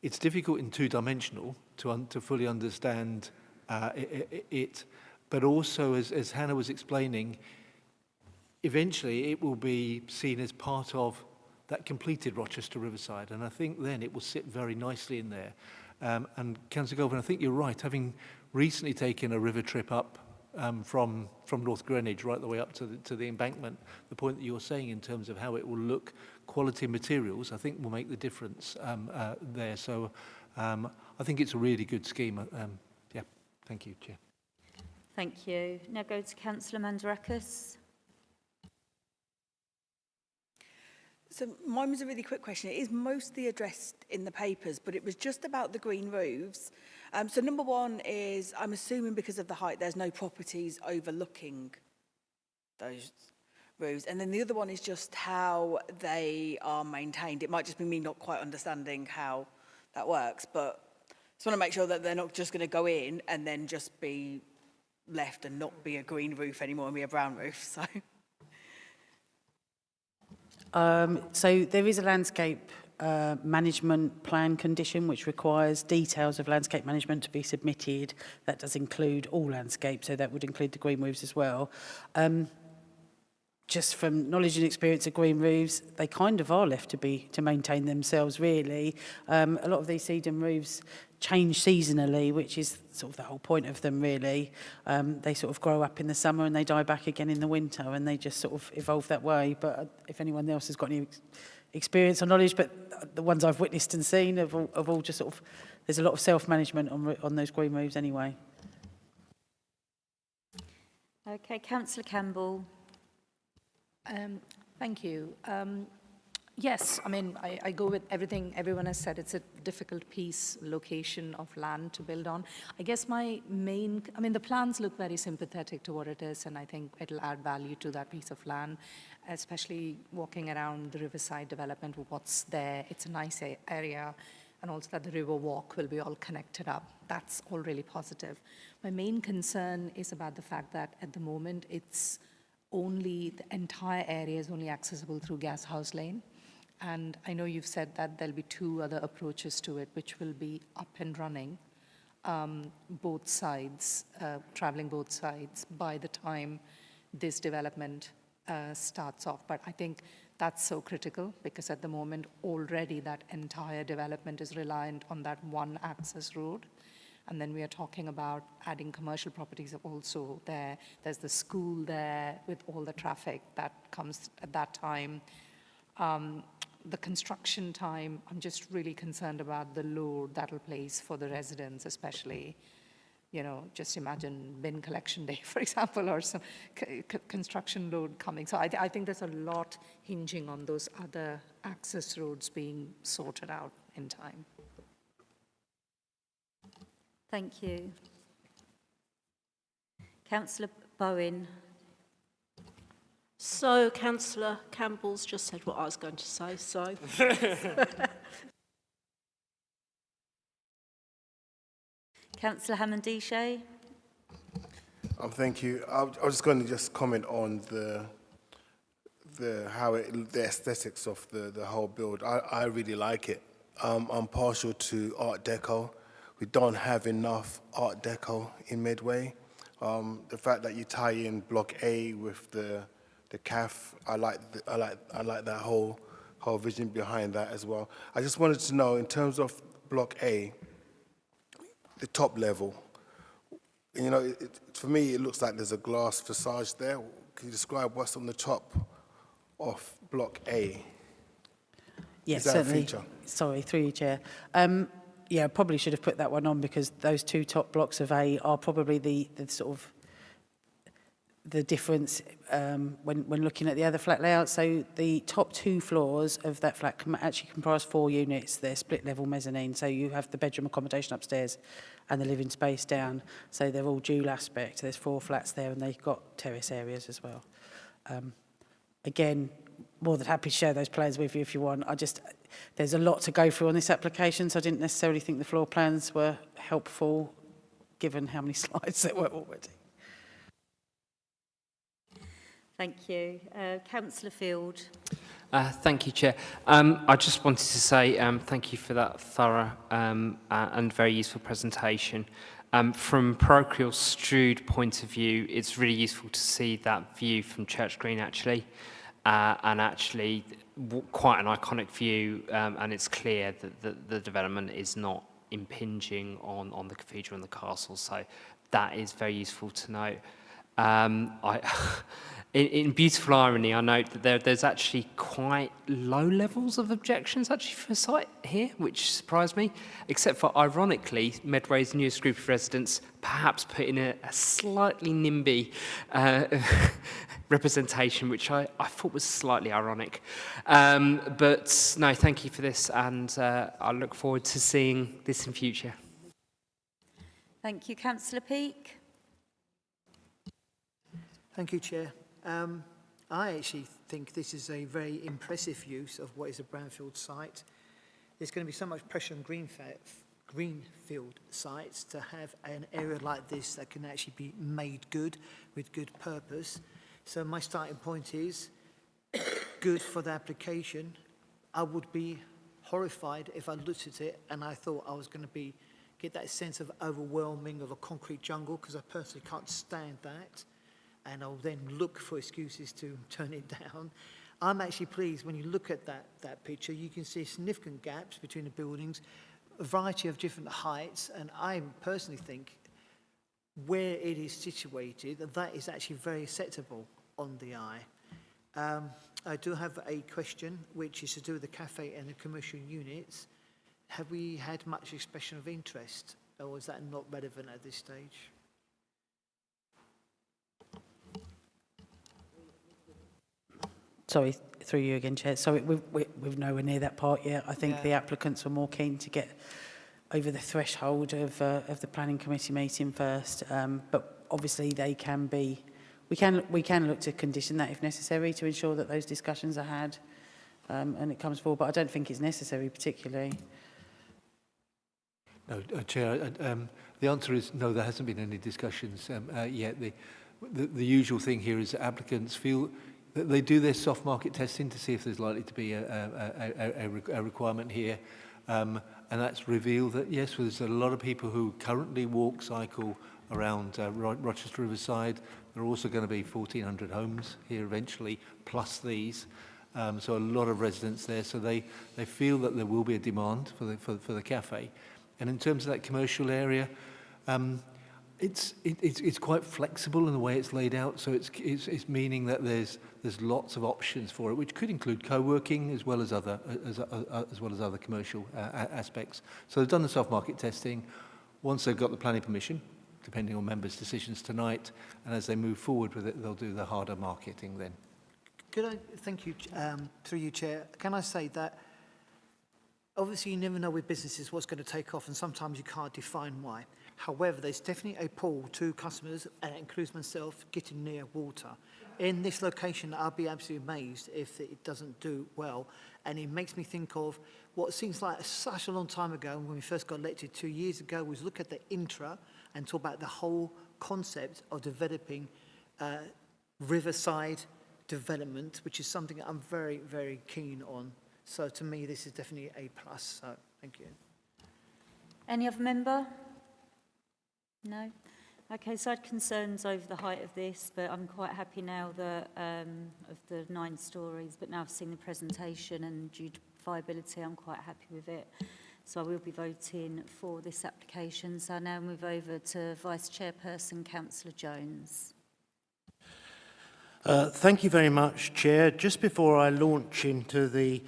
it's difficult in two-dimensional to fully understand it, but also, as Hannah was explaining, eventually it will be seen as part of that completed Rochester Riverside, and I think then it will sit very nicely in there. And Councillor Goldman, I think you're right, having recently taken a river trip up from North Greenwich right the way up to the embankment, the point that you're saying in terms of how it will look, quality materials, I think will make the difference there. So I think it's a really good scheme. Yeah, thank you, Chair. Thank you. Now go to Councillor Mandarakis. So mine was a really quick question. It is mostly addressed in the papers, but it was just about the green roofs. So number one is, I'm assuming because of the height, there's no properties overlooking those roofs. And then the other one is just how they are maintained. It might just be me not quite understanding how that works, but I just want to make sure that they're not just going to go in and then just be left and not be a green roof anymore and be a brown roof. So there is a landscape management plan condition which requires details of landscape management to be submitted. That does include all landscape, so that would include the green roofs as well. Just from knowledge and experience of green roofs, they kind of are left to maintain themselves, really. A lot of these sedum roofs change seasonally, which is sort of the whole point of them, really. They sort of grow up in the summer and they die back again in the winter, and they just sort of evolve that way. But if anyone else has got any experience or knowledge, but the ones I've witnessed and seen have all just sort of, there's a lot of self-management on those green roofs anyway. Okay, Councillor Campbell. Thank you. Yes, I mean, I go with everything everyone has said. It's a difficult piece, location of land to build on. I guess the plans look very sympathetic to what it is, and I think it'll add value to that piece of land, especially walking around the riverside development, what's there. It's a nice area, and also that the river walk will be all connected up. That's all really positive. My main concern is about the fact that at the moment, the entire area is only accessible through Gas House Lane. And I know you've said that there'll be 2 other approaches to it, which will be up and running, both sides, traveling both sides by the time this development starts off. But I think that's so critical because at the moment, already that entire development is reliant on that one access road. And then we are talking about adding commercial properties also there. There's the school there with all the traffic that comes at that time. The construction time, I'm just really concerned about the load that'll place for the residents, especially, you know, just imagine bin collection day, for example, or some construction load coming. So I think there's a lot hinging on those other access roads being sorted out in time. Thank you. Councillor Bowen. So, Councillor Campbell's just said what I was going to say, so. Councillor Hammond-Dishay. Thank you. I was just going to comment on the aesthetics of the whole build. I really like it. I'm partial to Art Deco. We don't have enough Art Deco in Medway. The fact that you tie in Block A with the CAF, I like that whole vision behind that as well. I just wanted to know, in terms of Block A, the top level, you know, for me it looks like there's a glass facade there. Can you describe what's on the top of Block A? Yes, Is that certainly. a feature? Sorry, through you, Chair. Yeah, probably should have put that one on because those 2 top blocks of A are probably the sort of the difference when looking at the other flat layout. So the top 2 floors of that flat actually comprise 4 units. They're split level mezzanine. So you have the bedroom accommodation upstairs and the living space down. So they're all dual aspect. There's 4 flats there and they've got terrace areas as well. Again, more than happy to share those plans with you if you want. There's a lot to go through on this application, so I didn't necessarily think the floor plans were helpful given how many slides there were already. Thank you. Councillor Field. Thank you, Chair. I just wanted to say thank you for that thorough and very useful presentation. From parochial Strood point of view, it's really useful to see that view from Church Green, actually, and actually quite an iconic view, and it's clear that the development is not impinging on the cathedral and the castle, so that is very useful to note. In beautiful irony, I note that there's actually quite low levels of objections actually for a site here, which surprised me, except for, ironically, Medway's newest group of residents perhaps put in a slightly NIMBY representation, which I thought was slightly ironic. But no, thank you for this, and I look forward to seeing this in future. Thank you. Councillor Peake. Thank you, Chair. I actually think this is a very impressive use of what is a brownfield site. There's going to be so much pressure on greenfield sites to have an area like this that can actually be made good with good purpose. So my starting point is good for the application. I would be horrified if I looked at it and I thought I was going to get that sense of overwhelming of a concrete jungle, because I personally can't stand that. And I'll then look for excuses to turn it down. I'm actually pleased when you look at that picture, you can see significant gaps between the buildings, a variety of different heights, and I personally think where it is situated, that is actually very acceptable on the eye. I do have a question, which is to do with the cafe and the commercial units. Have we had much expression of interest, or is that not relevant at this stage? Sorry, through you again, Chair. Sorry, we're nowhere near that part yet. I think the applicants were more keen to get over the threshold of the planning committee meeting first. But obviously, they can be. We can look to condition that if necessary to ensure that those discussions are had and it comes forward. But I don't think it's necessary particularly. No, Chair. The answer is no. There hasn't been any discussions yet. The usual thing here is that applicants feel. They do their soft market testing to see if there's likely to be a requirement here. And that's revealed that, yes, there's a lot of people who currently walk, cycle around Rochester Riverside. There are also going to be 1,400 homes here eventually, plus these. So a lot of residents there. So they feel that there will be a demand for the cafe. And in terms of that commercial area, it's quite flexible in the way it's laid out, so it's meaning that there's lots of options for it, which could include co-working as well as other commercial aspects. So they've done the soft market testing. Once they've got the planning permission, depending on members' decisions tonight, and as they move forward with it, they'll do the harder marketing then. Could I thank you through you, Chair? Can I say that obviously you never know with businesses what's going to take off, and sometimes you can't define why. However, there's definitely a pull to customers, and it includes myself, getting near water. In this location, I'll be absolutely amazed if it doesn't do well. And it makes me think of what seems like such a long time ago when we first got elected 2 years ago, was look at the intra and talk about the whole concept of developing riverside development, which is something I'm very, very keen on. So to me, this is definitely a plus. So thank you. Any other member? No? Okay, so I had concerns over the height of this, but I'm quite happy now that of the 9 stories, but now I've seen the presentation and due to viability, I'm quite happy with it. So I will be voting for this application. So I now move over to Vice Chairperson, Councillor Jones. Thank you very much, Chair. Just before I launch into the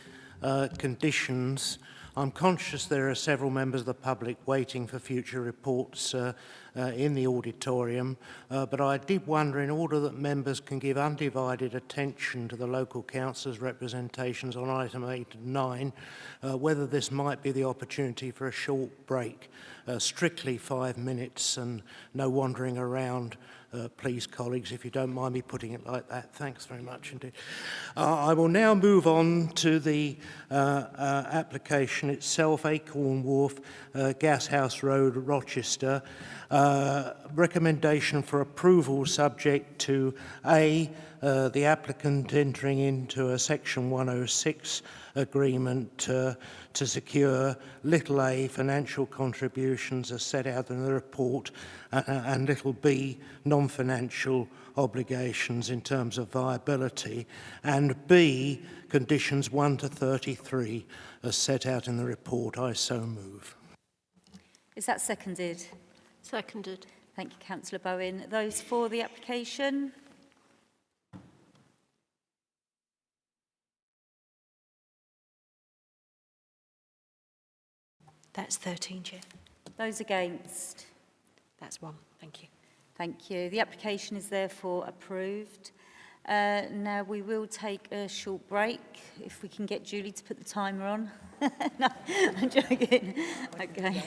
conditions, I'm conscious there are several members of the public waiting for future reports in the auditorium, but I did wonder, in order that members can give undivided attention to the local councillors' representations on item 8 and 9, whether this might be the opportunity for a short break, strictly 5 minutes and no wandering around. Please, colleagues, if you don't mind me putting it like that. Thanks very much indeed. I will now move on to the application itself, Acorn Wharf, Gashouse Road, Rochester. Recommendation for approval subject to A, the applicant entering into a Section 106 agreement to secure little a, financial contributions as set out in the report, and little b, non-financial obligations in terms of viability, and b, conditions 1 to 33 as set out in the report. I so move. Is that seconded? Seconded. Thank you, Councillor Bowen. Those for the application? That's 13, Chair. Those against? That's 1. Thank you. Thank you. The application is therefore approved. Now we will take a short break. If we can get Julie to put the timer on. No, I'm joking. Okay.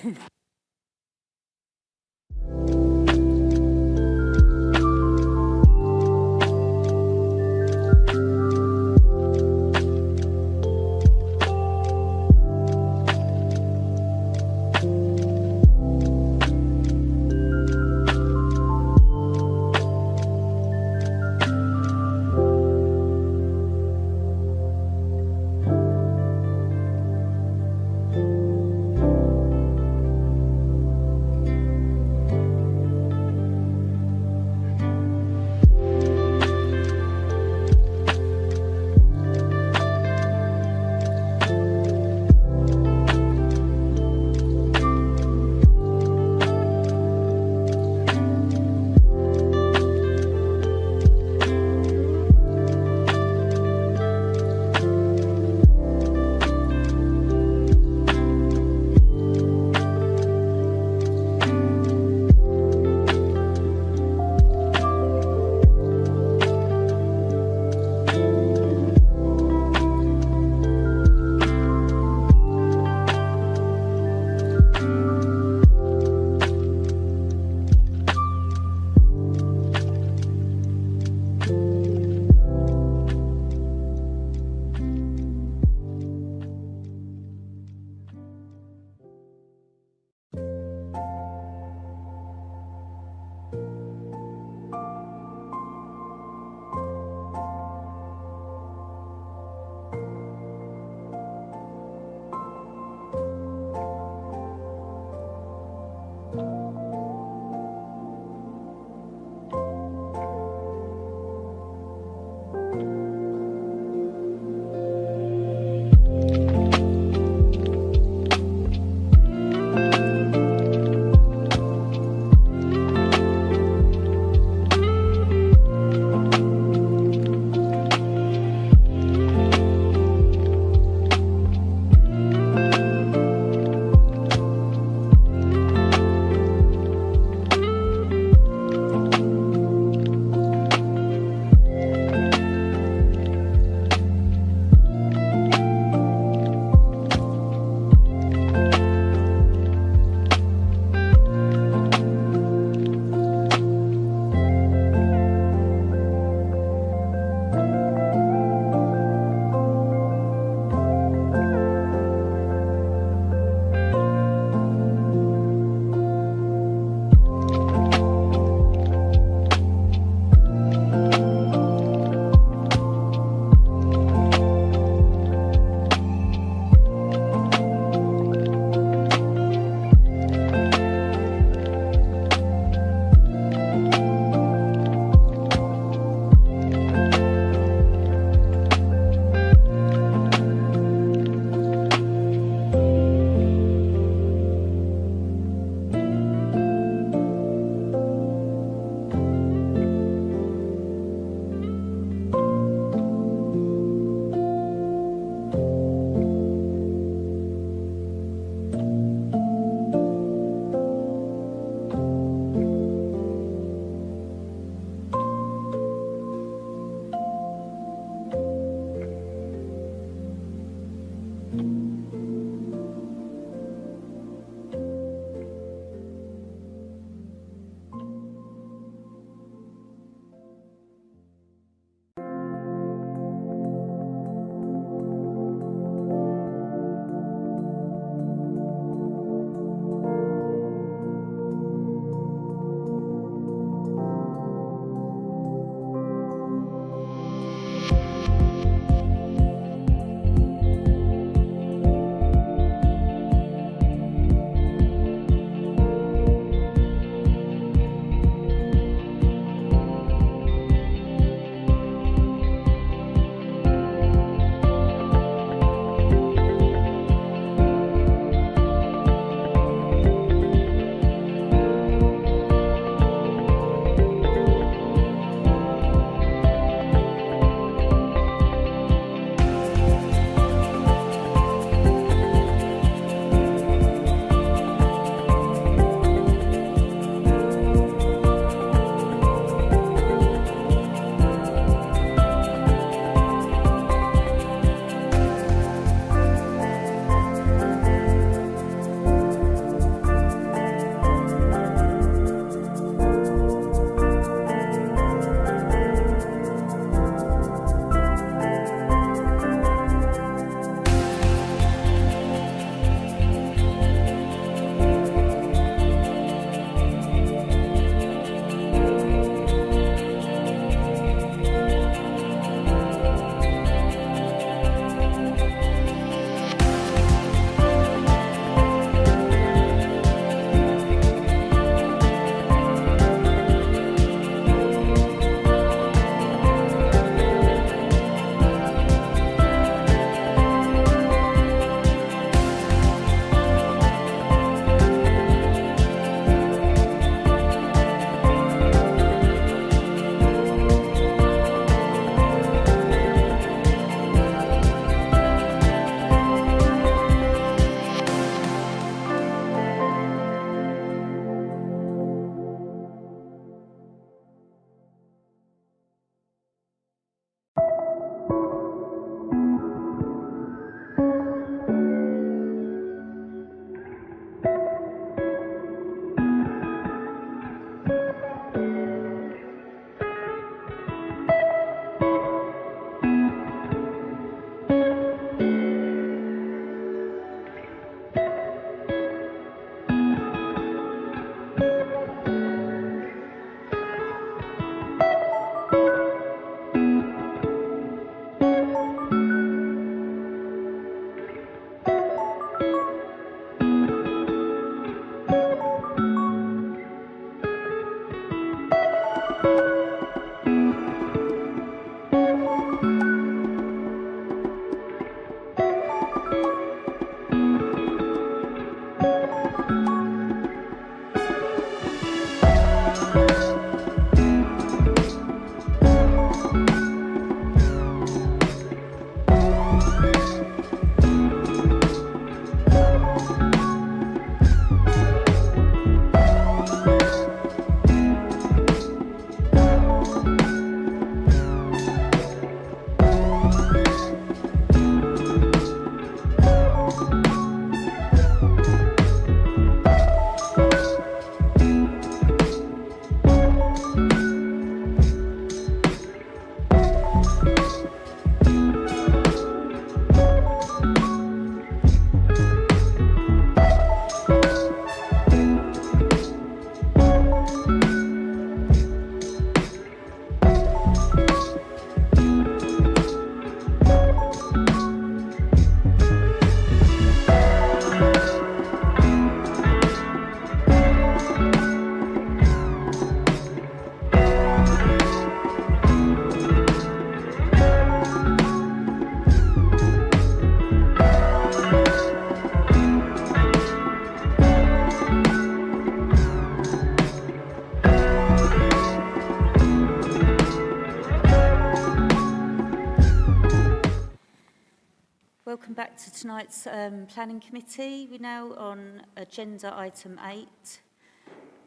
Welcome back to tonight's Planning Committee. We're now on agenda item 8,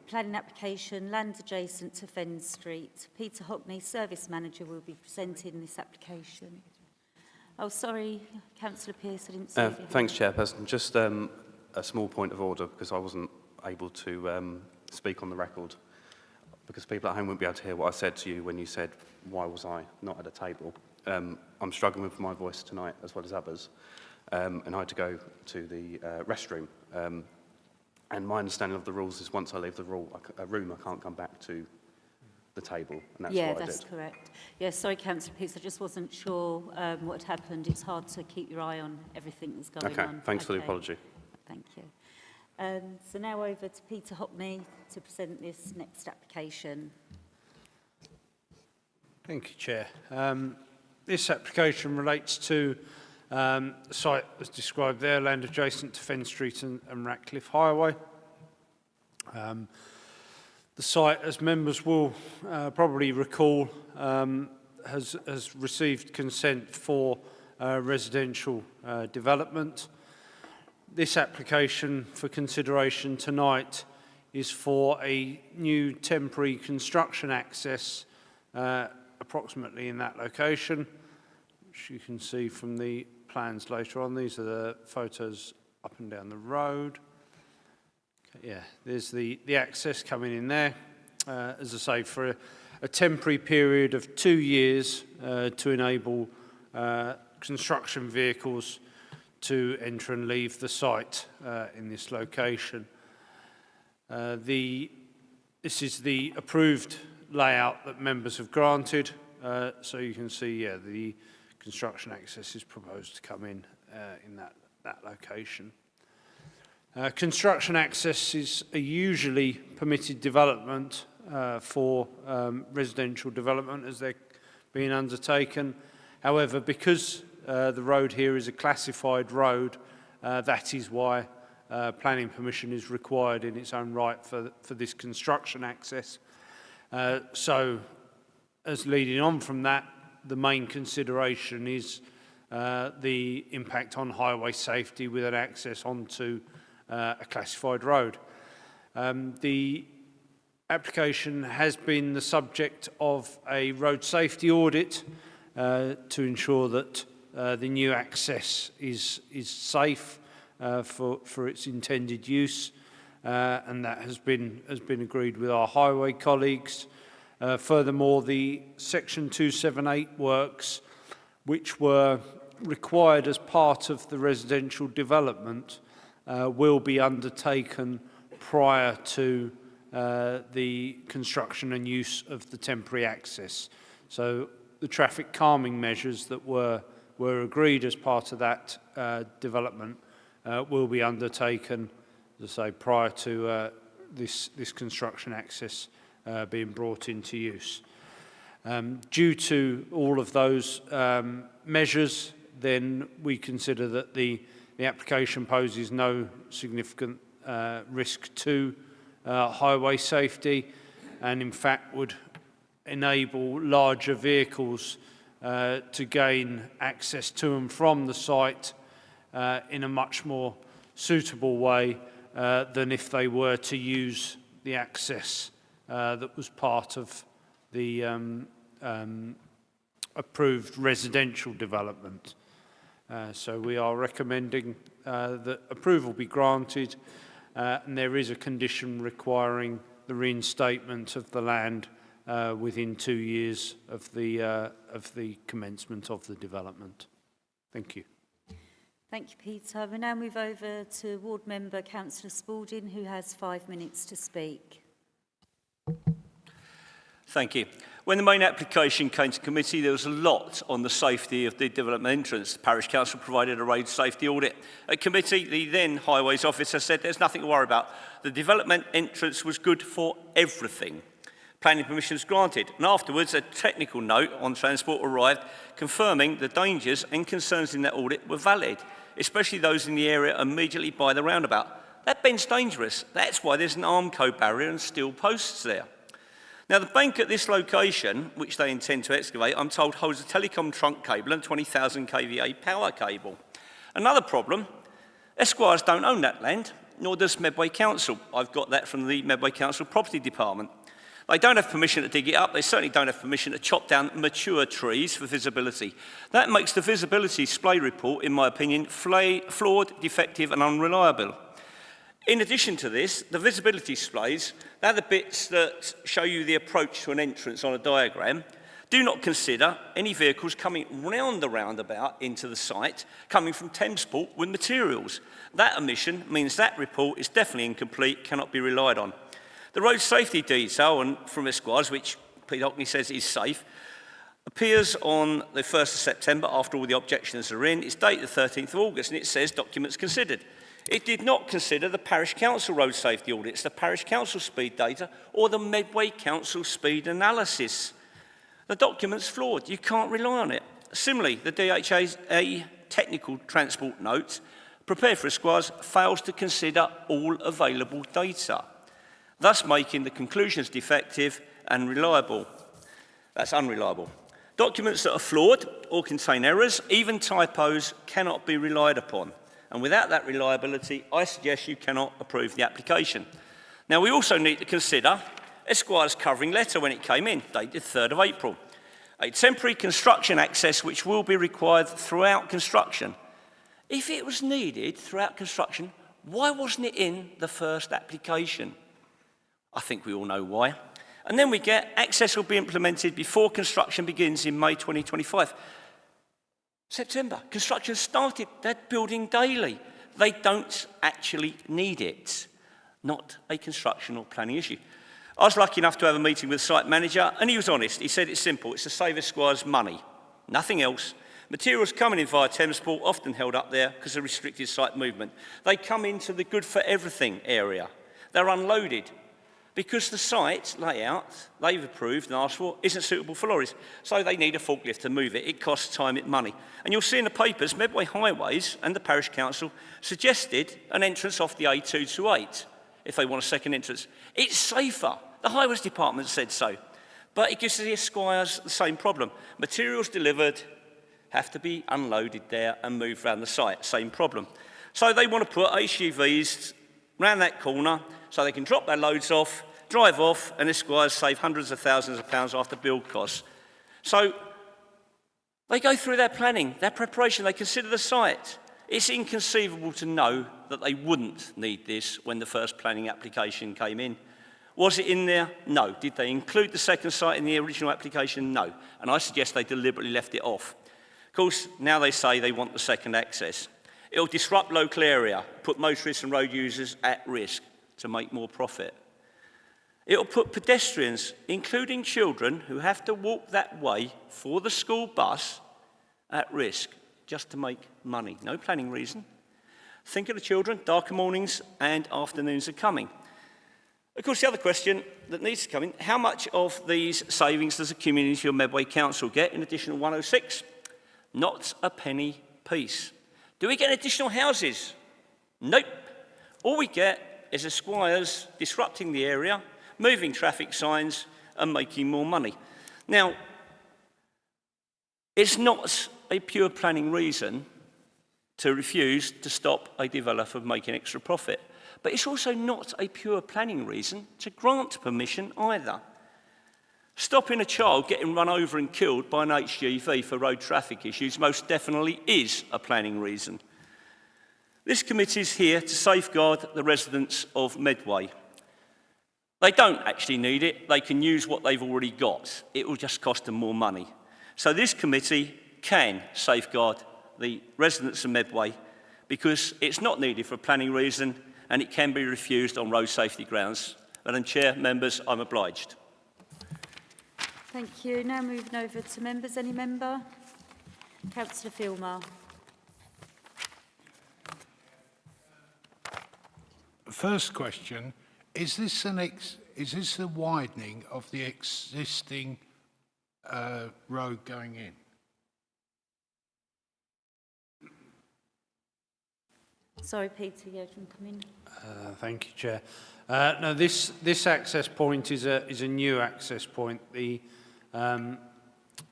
planning application, land adjacent to Fen Street. Peter Hockney, Service Manager, will be presenting this application. Oh, sorry, Councillor Pearce, I didn't see you. Thanks, Chairperson. Just a small point of order, because I wasn't able to speak on the record, because people at home wouldn't be able to hear what I said to you when you said, why was I not at a table? I'm struggling with my voice tonight, as well as others, and I had to go to the restroom. And my understanding of the rules is once I leave the room, I can't come back to the table, and that's what I did. Yeah, that's correct. Yeah, sorry, Councillor Pearce, I just wasn't sure what had happened. It's hard to keep your eye on everything that's going on. Okay, thanks for the apology. Thank you. So now over to Peter Hockney to present this next application. Thank you, Chair. This application relates to the site as described there, land adjacent to Fen Street and Ratcliffe Highway. The site, as members will probably recall, has received consent for residential development. This application for consideration tonight is for a new temporary construction access approximately in that location, which you can see from the plans later on. These are the photos up and down the road. Okay, yeah, there's the access coming in there, as I say, for a temporary period of 2 years to enable construction vehicles to enter and leave the site in this location. This is the approved layout that members have granted, so you can see, yeah, the construction access is proposed to come in that location. Construction access is a usually permitted development for residential development as they're being undertaken. However, because the road here is a classified road, that is why planning permission is required in its own right for this construction access. So, as leading on from that, the main consideration is the impact on highway safety with an access onto a classified road. The application has been the subject of a road safety audit to ensure that the new access is safe for its intended use, and that has been agreed with our highway colleagues. Furthermore, the Section 278 works, which were required as part of the residential development, will be undertaken prior to the construction and use of the temporary access. So the traffic calming measures that were agreed as part of that development will be undertaken, as I say, prior to this construction access being brought into use. Due to all of those measures, then we consider that the application poses no significant risk to highway safety, and in fact would enable larger vehicles to gain access to and from the site in a much more suitable way than if they were to use the access that was part of the approved residential development. So we are recommending that approval be granted, and there is a condition requiring the reinstatement of the land within 2 years of the commencement of the development. Thank you. Thank you, Peter. We now move over to Ward Member Councillor Spalding, who has 5 minutes to speak. Thank you. When the main application came to committee, there was a lot on the safety of the development entrance. The Parish Council provided a road safety audit. At committee, the then Highways officer said there's nothing to worry about. The development entrance was good for everything. Planning permission was granted, and afterwards a technical note on transport arrived confirming the dangers and concerns in that audit were valid, especially those in the area immediately by the roundabout. That bend's dangerous. That's why there's an Armco barrier and steel posts there. Now, the bank at this location, which they intend to excavate, I'm told, holds a telecom trunk cable and 20,000 kVA power cable. Another problem, Esquires don't own that land, nor does Medway Council. I've got that from the Medway Council Property Department. They don't have permission to dig it up. They certainly don't have permission to chop down mature trees for visibility. That makes the visibility display report, in my opinion, flawed, defective and unreliable. In addition to this, the visibility displays, they're the bits that show you the approach to an entrance on a diagram, do not consider any vehicles coming round the roundabout into the site, coming from Thamesport with materials. That omission means that report is definitely incomplete, cannot be relied on. The road safety detail from Esquires, which Pete Hockney says is safe, appears on the 1st of September after all the objections are in. It's dated the 13th of August and it says documents considered. It did not consider the Parish Council road safety audits, the Parish Council speed data or the Medway Council speed analysis. The document's flawed. You can't rely on it. Similarly, the DHA's technical transport note prepared for Esquires fails to consider all available data, thus making the conclusions defective and reliable. That's unreliable. Documents that are flawed or contain errors, even typos, cannot be relied upon. And without that reliability, I suggest you cannot approve the application. Now, we also need to consider Esquire's covering letter when it came in, dated 3rd of April. A temporary construction access which will be required throughout construction. If it was needed throughout construction, why wasn't it in the first application? I think we all know why. And then we get access will be implemented before construction begins in May 2025. September, construction started, they're building daily. They don't actually need it. Not a construction or planning issue. I was lucky enough to have a meeting with the site manager and he was honest. He said it's simple, it's to save Esquires money, nothing else. Materials coming in via Thamesport often held up there because of restricted site movement. They come into the good for everything area. They're unloaded because the site layout they've approved and asked for isn't suitable for lorries. So they need a forklift to move it. It costs time and money. And you'll see in the papers, Medway Highways and the Parish Council suggested an entrance off the A228 if they want a second entrance. It's safer. The Highways Department said so. But it gives the Esquires the same problem. Materials delivered have to be unloaded there and moved around the site. Same problem. So they want to put HGVs round that corner so they can drop their loads off, drive off, and Esquires save hundreds of thousands of pounds after build costs. So they go through their planning, their preparation, they consider the site. It's inconceivable to know that they wouldn't need this when the first planning application came in. Was it in there? No. Did they include the second site in the original application? No. And I suggest they deliberately left it off. Of course, now they say they want the second access. It'll disrupt local area, put motorists and road users at risk to make more profit. It'll put pedestrians, including children who have to walk that way for the school bus, at risk just to make money. No planning reason. Think of the children, darker mornings and afternoons are coming. Of course, the other question that needs to come in, how much of these savings does the community or Medway Council get in additional 106? Not a penny piece. Do we get additional houses? Nope. All we get is Esquires disrupting the area, moving traffic signs and making more money. Now, it's not a pure planning reason to refuse to stop a developer from making extra profit. But it's also not a pure planning reason to grant permission either. Stopping a child getting run over and killed by an HGV for road traffic issues most definitely is a planning reason. This committee is here to safeguard the residents of Medway. They don't actually need it. They can use what they've already got. It will just cost them more money. So this committee can safeguard the residents of Medway because it's not needed for a planning reason and it can be refused on road safety grounds. Madam Chair, members, I'm obliged. Thank you. Now moving over to members. Any member? Councillor Filmer. First question, is this a widening of the existing road going in? Sorry, Peter, you can come in. Thank you, Chair. No, this access point is a new access point. The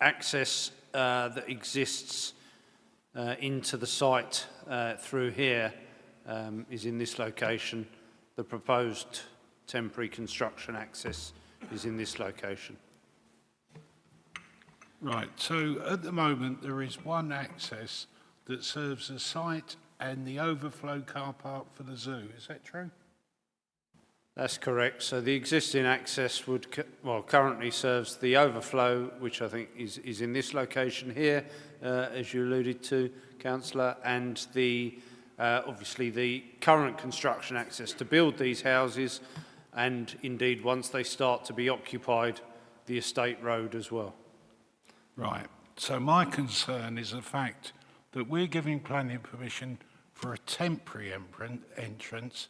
access that exists into the site through here is in this location. The proposed temporary construction access is in this location. Right, so at the moment there is one access that serves the site and the overflow car park for the zoo, is that true? That's correct. So the existing access would, currently serves the overflow, which I think is in this location here, as you alluded to, Councillor, and the obviously the current construction access to build these houses, and indeed once they start to be occupied, the estate road as well. Right, so my concern is the fact that we're giving planning permission for a temporary entrance,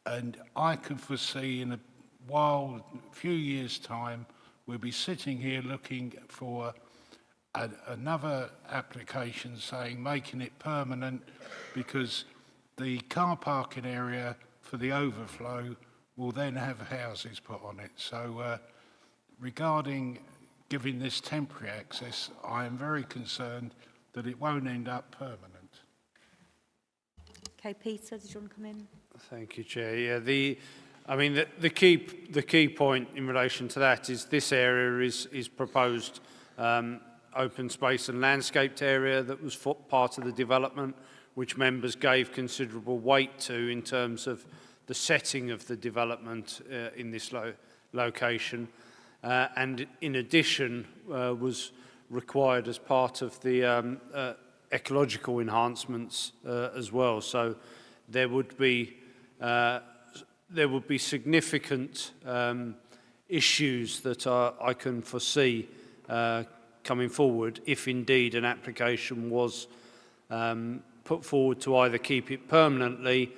and I can foresee in a few years' time, we'll be sitting here looking for another application saying making it permanent, because the car parking area for the overflow will then have houses put on it. So regarding giving this temporary access, I am very concerned that it won't end up permanent. Okay, Peter, did you want to come in? Thank you, Chair. Yeah, the key point in relation to that is this area is proposed open space and landscaped area that was part of the development, which members gave considerable weight to in terms of the setting of the development in this location, and in addition was required as part of the ecological enhancements as well. So there would be significant issues that I can foresee coming forward if indeed an application was put forward to either keep it permanently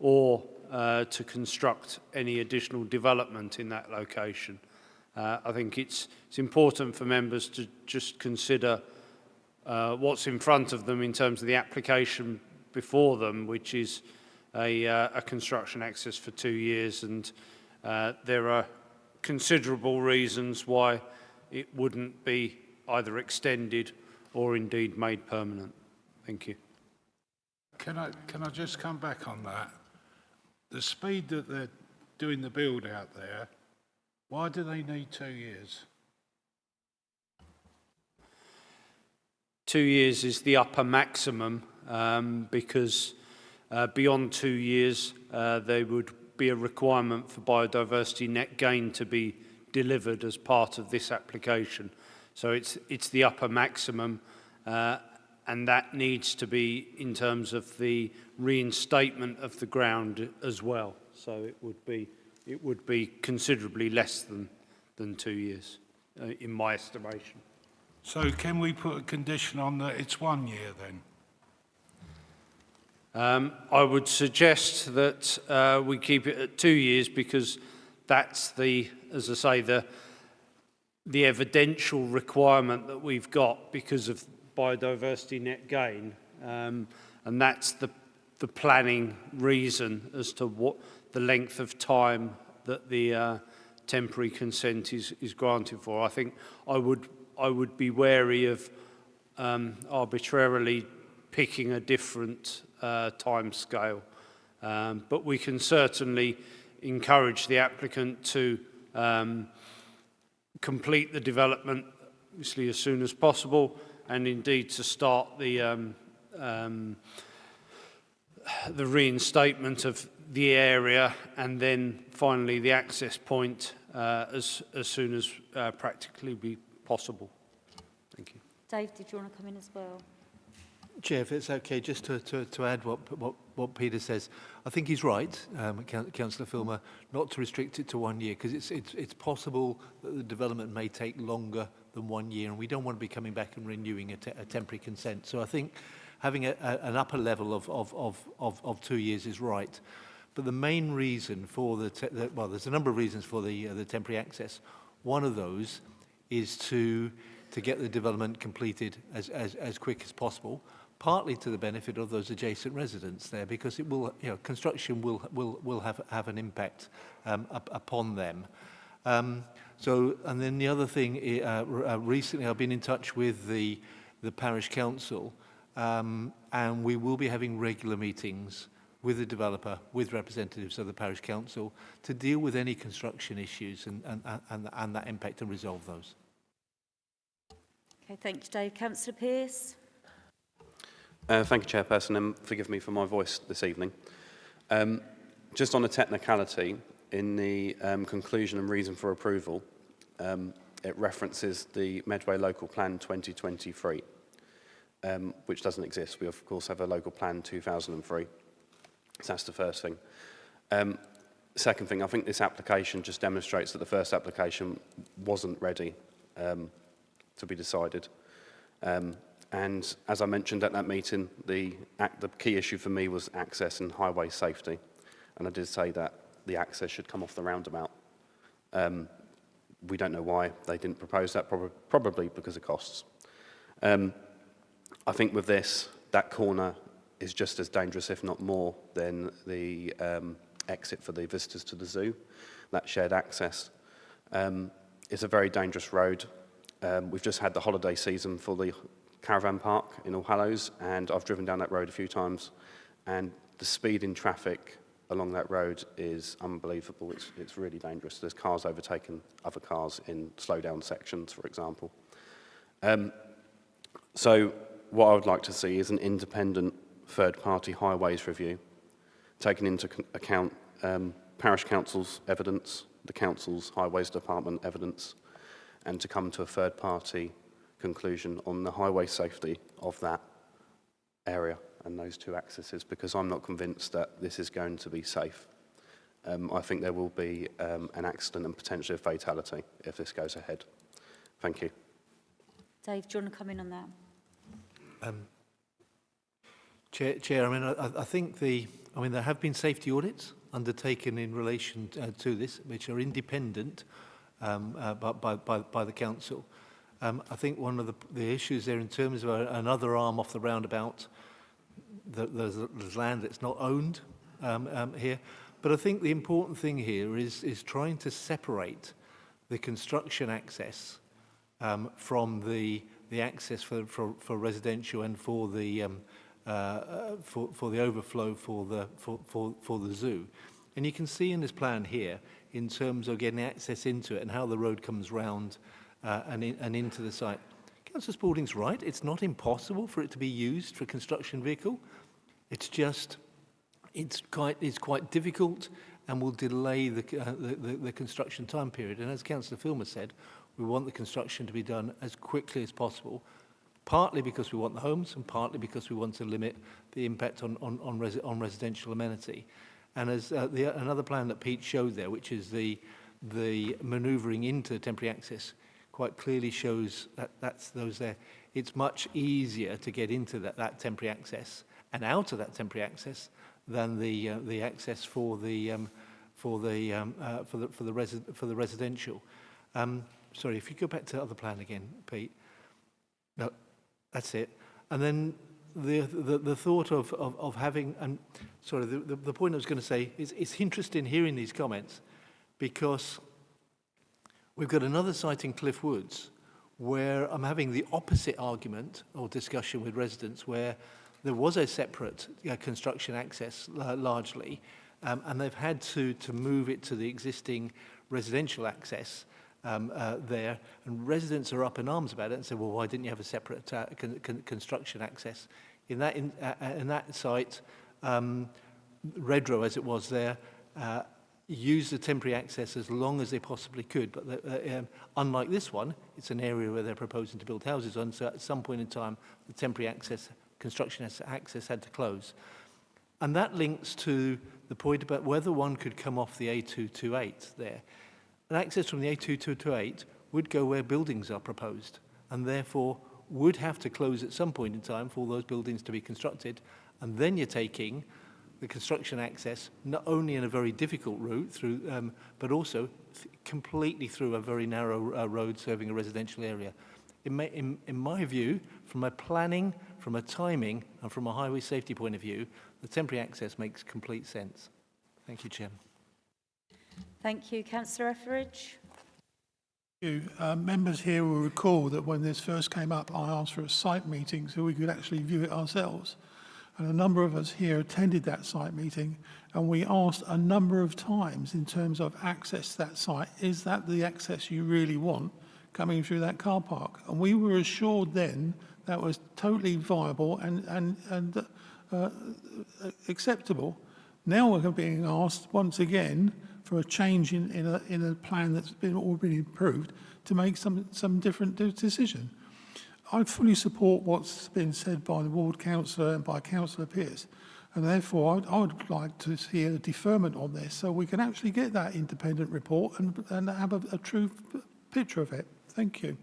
or to construct any additional development in that location. I think it's important for members to just consider what's in front of them in terms of the application before them, which is a construction access for 2 years, and there are considerable reasons why it wouldn't be either extended or indeed made permanent. Thank you. Can I just come back on that? The speed that they're doing the build out there, why do they need 2 years? 2 years is the upper maximum because beyond 2 years there would be a requirement for biodiversity net gain to be delivered as part of this application. So it's the upper maximum, and that needs to be in terms of the reinstatement of the ground as well. So it would be considerably less than 2 years, in my estimation. So can we put a condition on that it's 1 year then? I would suggest that we keep it at 2 years, because that's as I say, the evidential requirement that we've got because of biodiversity net gain, and that's the planning reason as to what the length of time that the temporary consent is granted for. I think I would be wary of arbitrarily picking a different time scale, but we can certainly encourage the applicant to complete the development obviously as soon as possible, and indeed to start the reinstatement of the area, and then finally the access point as soon as practically be possible. Thank you. Dave, did you want to come in as well? Chair, if it's okay, just to add what Peter says, I think he's right, Councillor Filmer, not to restrict it to 1 year, because it's possible that the development may take longer than 1 year, and we don't want to be coming back and renewing a temporary consent. So I think having an upper level of 2 years is right. But the main reason for well, there's a number of reasons for the temporary access. One of those is to get the development completed as quick as possible, partly to the benefit of those adjacent residents there, because it will, construction will have an impact upon them. And then the other thing, recently I've been in touch with the parish council, and we will be having regular meetings with the developer, with representatives of the parish council, to deal with any construction issues and that impact and resolve those. Okay, thank you, Dave. Councillor Pearce. Thank you, Chairperson, and forgive me for my voice this evening. Just on a technicality, in the conclusion and reason for approval, it references the Medway Local Plan 2023, which doesn't exist. We, of course, have a Local Plan 2003. So that's the first thing. Second thing, I think this application just demonstrates that the first application wasn't ready to be decided. And as I mentioned at that meeting, the key issue for me was access and highway safety. And I did say that the access should come off the roundabout. We don't know why they didn't propose that, probably because of costs. I think with this, that corner is just as dangerous, if not more, than the exit for the visitors to the zoo, that shared access. It's a very dangerous road. We've just had the holiday season for the caravan park in All Hallows, and I've driven down that road a few times, and the speed in traffic along that road is unbelievable. It's really dangerous. There's cars overtaking other cars in slow-down sections, for example. So what I would like to see is an independent third-party highways review, taking into account parish council's evidence, the council's highways department evidence, and to come to a third-party conclusion on the highway safety of that area and those two accesses, because I'm not convinced that this is going to be safe. I think there will be an accident and potentially a fatality if this goes ahead. Thank you. Dave, do you want to come in on that? Chair, I think there have been safety audits undertaken in relation to this, which are independent by the council. I think one of the issues there in terms of another arm off the roundabout, there's land that's not owned here. But I think the important thing here is trying to separate the construction access from the access for residential and for the overflow for the zoo. And you can see in this plan here, in terms of getting access into it and how the road comes round and into the site. Councillor Spalding's right. It's not impossible for it to be used for a construction vehicle. It's just it's quite difficult and will delay the construction time period. And as Councillor Filmer said, we want the construction to be done as quickly as possible, partly because we want the homes and partly because we want to limit the impact on residential amenity. And as another plan that Pete showed there, which is the manoeuvring into temporary access, quite clearly shows that that's those there. It's much easier to get into that temporary access and out of that temporary access than the access for the residential. Sorry, if you go back to the other plan again, Pete. No, that's it. And then the thought of having, and sorry, the point I was going to say is it's interesting hearing these comments, because we've got another site in Cliff Woods where I'm having the opposite argument or discussion with residents, where there was a separate construction access largely, and they've had to move it to the existing residential access there, and residents are up in arms about it and say, well, why didn't you have a separate construction access? In that site, Redrow, as it was there, used the temporary access as long as they possibly could, but unlike this one, it's an area where they're proposing to build houses on, so at some point in time, the temporary access, construction access had to close. And that links to the point about whether one could come off the A228 there. An access from the A2228 would go where buildings are proposed, and therefore would have to close at some point in time for all those buildings to be constructed, and then you're taking the construction access not only in a very difficult route through, but also completely through a very narrow road serving a residential area. In my view, from a planning, from a timing, and from a highway safety point of view, the temporary access makes complete sense. Thank you, Chairman. Thank you. Councillor Etheridge. Members here will recall that when this first came up, I asked for a site meeting so we could actually view it ourselves. And a number of us here attended that site meeting, and we asked a number of times in terms of access to that site, is that the access you really want coming through that car park? And we were assured then that was totally viable and acceptable. Now we're being asked once again for a change in a plan that's already approved to make some different decision. I fully support what's been said by the ward councillor and by Councillor Pearce, and therefore I would like to see a deferment on this so we can actually get that independent report and have a true picture of it. Thank you.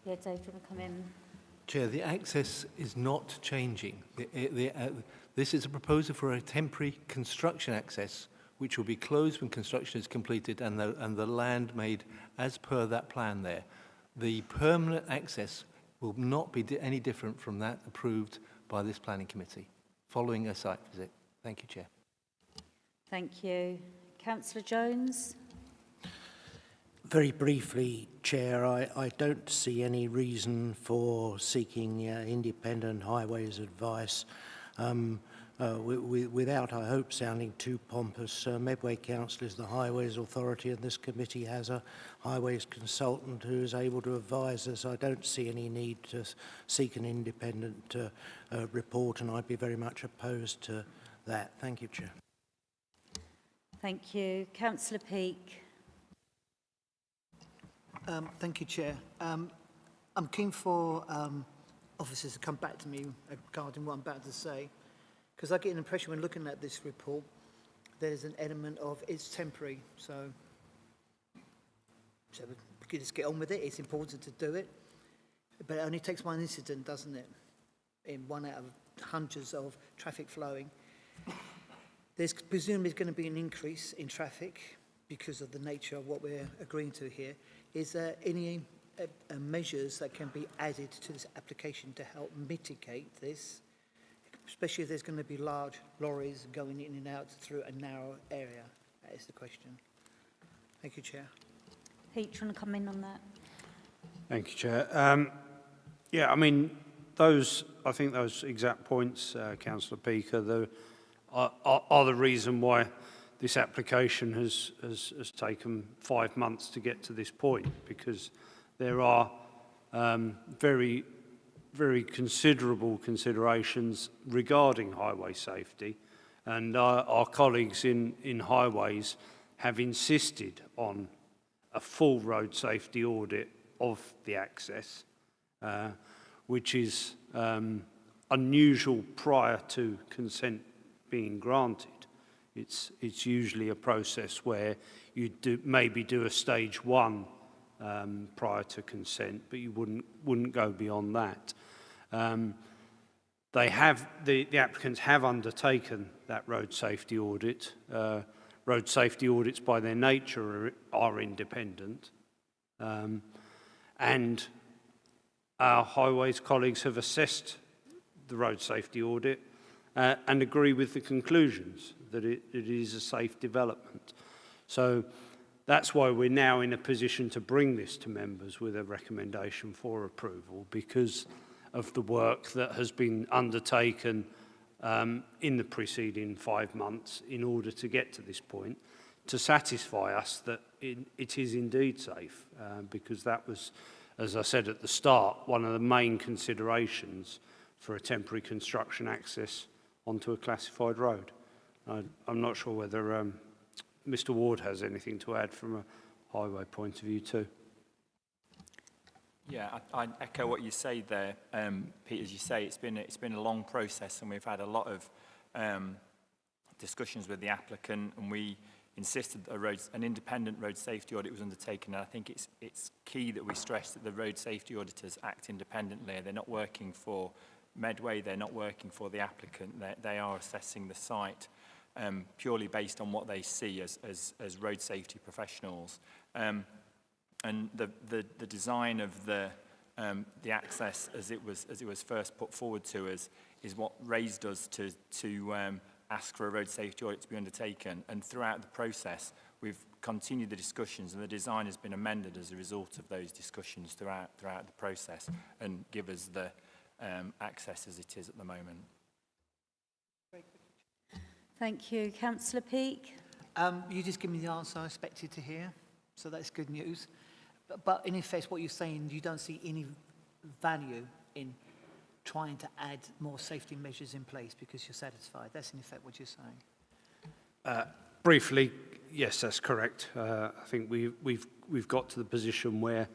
Yeah, Dave, do you want to come in? Chair, the access is not changing. This is a proposal for a temporary construction access which will be closed when construction is completed and the land made as per that plan there. The permanent access will not be any different from that approved by this planning committee following a site visit. Thank you, Chair. Thank you. Councillor Jones? Very briefly, Chair, I don't see any reason for seeking independent highways advice without, I hope, sounding too pompous. Medway Council is the Highways Authority, and this committee has a highways consultant who is able to advise us. I don't see any need to seek an independent report, and I'd be very much opposed to that. Thank you, Chair. Thank you. Councillor Peake? Thank you, Chair. I'm keen for officers to come back to me regarding what I'm about to say, because I get an impression when looking at this report, there's an element of it's temporary, so we could just get on with it. It's important to do it, but it only takes one incident, doesn't it? In one out of hundreds of traffic flowing. There's presumably going to be an increase in traffic because of the nature of what we're agreeing to here. Is there any measures that can be added to this application to help mitigate this, especially if there's going to be large lorries going in and out through a narrow area? That is the question. Thank you, Chair. Pete, do you want to come in on that? Thank you, Chair. Yeah, I mean, I think those exact points, Councillor Peake, are the reason why this application has taken 5 months to get to this point, because there are very, very considerable considerations regarding highway safety, and our colleagues in highways have insisted on a full road safety audit of the access, which is unusual prior to consent being granted. It's usually a process where you maybe do a stage 1 prior to consent, but you wouldn't go beyond that. The applicants have undertaken that road safety audit. Road safety audits by their nature are independent, and our highways colleagues have assessed the road safety audit and agree with the conclusions that it is a safe development. So that's why we're now in a position to bring this to members with a recommendation for approval, because of the work that has been undertaken in the preceding 5 months in order to get to this point, to satisfy us that it is indeed safe, because that was, as I said at the start, one of the main considerations for a temporary construction access onto a classified road. I'm not sure whether Mr. Ward has anything to add from a highway point of view too. Yeah, I echo what you say there, Pete. As you say, it's been a long process, and we've had a lot of discussions with the applicant, and we insisted that an independent road safety audit was undertaken. And I think it's key that we stress that the road safety auditors act independently. They're not working for Medway, they're not working for the applicant. They are assessing the site purely based on what they see as road safety professionals. And the design of the access as it was first put forward to us is what raised us to ask for a road safety audit to be undertaken. And throughout the process, we've continued the discussions, and the design has been amended as a result of those discussions throughout the process, and give us the access as it is at the moment. Thank you. Councillor Peake. You just give me the answer I expected to hear, so that's good news. But in effect, what you're saying, you don't see any value in trying to add more safety measures in place because you're satisfied. That's in effect what you're saying. Briefly, yes, that's correct. I think we've got to the position where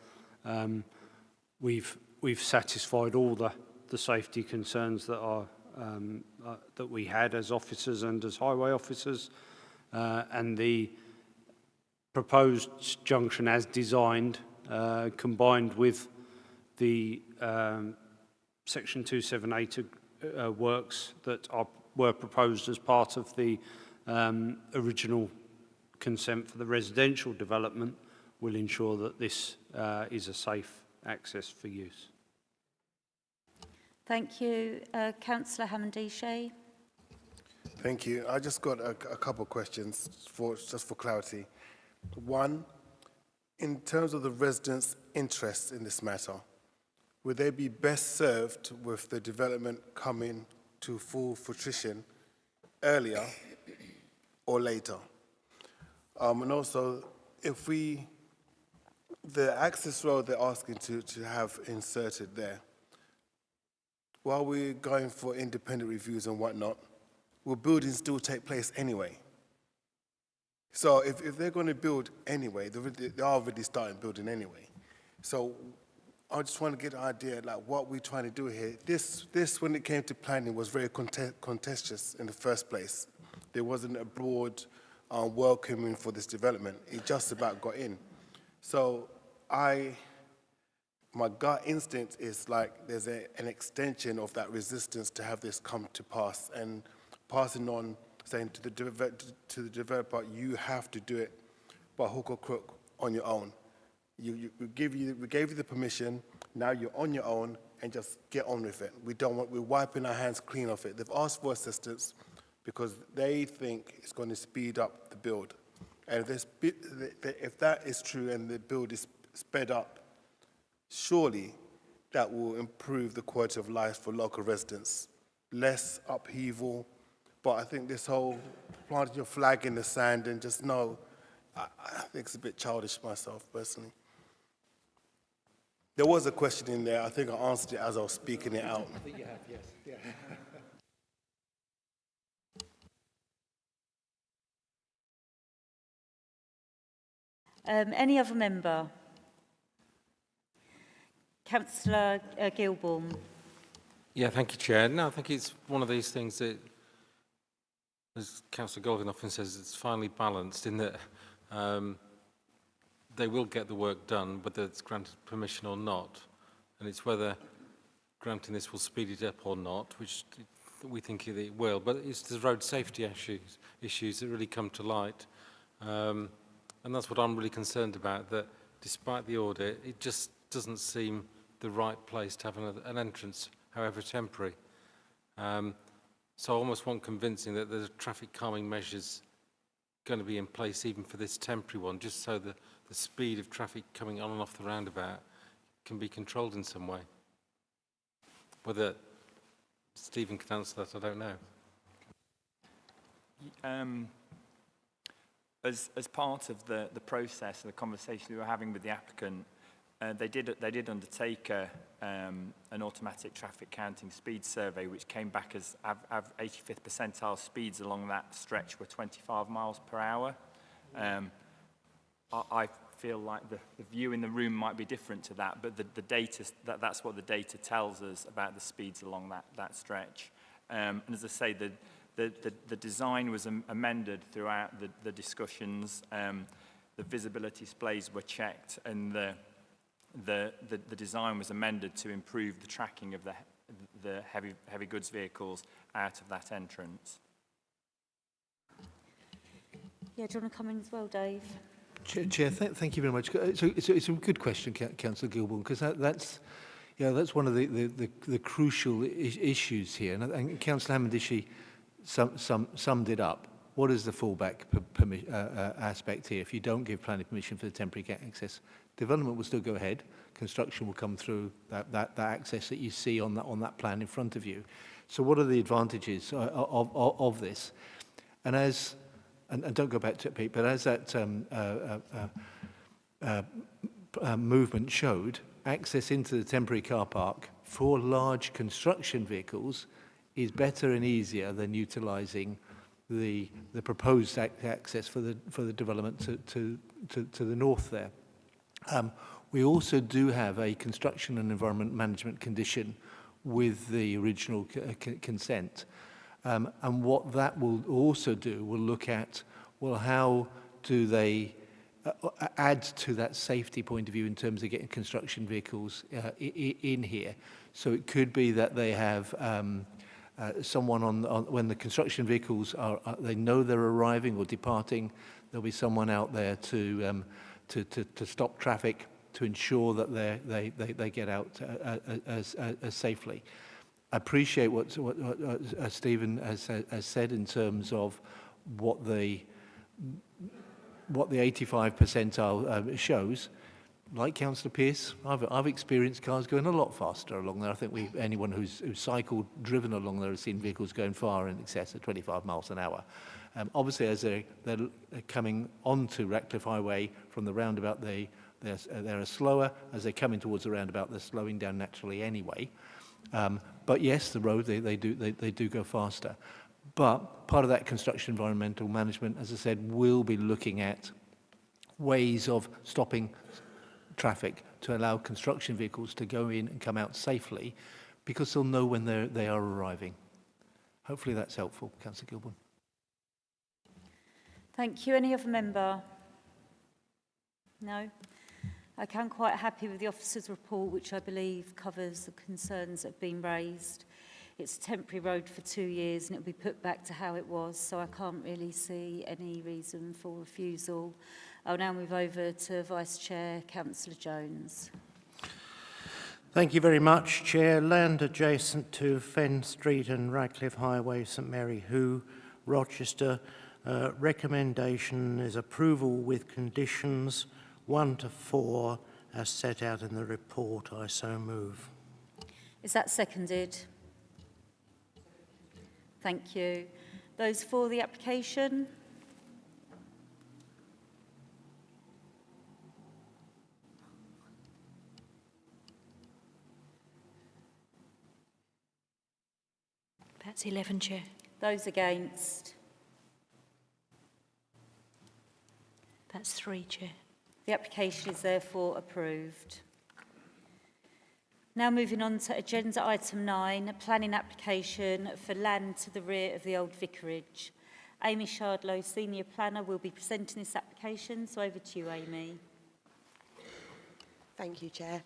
we've satisfied all the safety concerns that are that we had as officers and as highway officers, and the proposed junction as designed, combined with the Section 278 works that were proposed as part of the original consent for the residential development, will ensure that this is a safe access for use. Thank you. Councillor Hammond-Shea. Thank you. I just got a couple of questions just for clarity. One, in terms of the residents' interest in this matter, would they be best served with the development coming to full fruition earlier or later? And also, if the access road they're asking to have inserted there, while we're going for independent reviews and whatnot, will building still take place anyway? So if they're going to build anyway, they are already starting building anyway. So I just want to get an idea, like, what we're trying to do here. This when it came to planning, was very contentious in the first place. There wasn't a broad welcoming for this development. It just about got in. So my gut instinct is like there's an extension of that resistance to have this come to pass, and passing on, saying to the developer, you have to do it by hook or crook on your own. We gave you the permission, now you're on your own, and just get on with it. We're wiping our hands clean of it. They've asked for assistance because they think it's going to speed up the build. And if that is true and the build is sped up, surely that will improve the quality of life for local residents. Less upheaval, but I think this whole planting your flag in the sand and just know, I think it's a bit childish myself, personally. There was a question in there. I think I answered it as I was speaking it out. I think you have, yes. Yeah. Any other member? Councillor Gilbourne. Yeah, thank you, Chair. No, I think it's one of these things that, as Councillor Golding often says, it's finely balanced in that they will get the work done, whether it's granted permission or not. And it's whether granting this will speed it up or not, which we think it will. But it's the road safety issues that really come to light. And that's what I'm really concerned about, that despite the audit, it just doesn't seem the right place to have an entrance, however temporary. So I almost want convincing that there's traffic calming measures going to be in place even for this temporary one, just so the speed of traffic coming on and off the roundabout can be controlled in some way. Whether Stephen can answer that, I don't know. As part of the process, the conversation we were having with the applicant, they did undertake an automatic traffic counting speed survey, which came back as 85th percentile speeds along that stretch were 25 miles per hour. I feel like the view in the room might be different to that, but the data, that's what the data tells us about the speeds along that stretch. And as I say, the design was amended throughout the discussions. The visibility displays were checked, and the design was amended to improve the tracking of the heavy goods vehicles out of that entrance. Yeah, do you want to come in as well, Dave? Chair, thank you very much. So it's a good question, Councillor Gilbourne, because that's one of the crucial issues here, and Councillor Hammond-Shea summed it up. what is the fallback aspect here? If you don't give planning permission for the temporary access, development will still go ahead. Construction will come through that access that you see on that plan in front of you. So what are the advantages of this? And don't go back to it, Pete, but as that movement showed, access into the temporary car park for large construction vehicles is better and easier than utilising the proposed access for the development to the north there. We also do have a construction and environment management condition with the original consent. And what that will also do, will look at, well, how do they add to that safety point of view in terms of getting construction vehicles in here. So it could be that they have someone on when the construction vehicles are, they know they're arriving or departing, there'll be someone out there to stop traffic, to ensure that they get out as safely. I appreciate what Stephen has said in terms of what the 85 percentile shows. Like Councillor Pearce, I've experienced cars going a lot faster along there. I think anyone who's cycled, driven along there has seen vehicles going far in excess of 25 miles an hour. Obviously, as they're coming onto Ratcliffe Highway from the roundabout, they're slower. As they're coming towards the roundabout, they're slowing down naturally anyway. But yes, the road, they do go faster. But part of that construction environmental management, as I said, will be looking at ways of stopping traffic to allow construction vehicles to go in and come out safely, because they'll know when they are arriving. Hopefully that's helpful, Councillor Gilbourne. Thank you. Any other member? No? Okay, I'm quite happy with the officer's report, which I believe covers the concerns that have been raised. It's a temporary road for 2 years and it'll be put back to how it was, so I can't really see any reason for refusal. I'll now move over to Vice Chair, Councillor Jones. Thank you very much, Chair. Land adjacent to Fen Street and Ratcliffe Highway, St Mary Hoo, Rochester. Recommendation is approval with conditions 1 to 4 as set out in the report. I so move. Is that seconded? Thank you. Those for the application? That's 11, Chair. Those against? That's 3, Chair. The application is therefore approved. Now moving on to agenda item 9, a planning application for land to the rear of the old vicarage. Amy Shardlow, Senior Planner, will be presenting this application, so over to you, Amy. Thank you, Chair.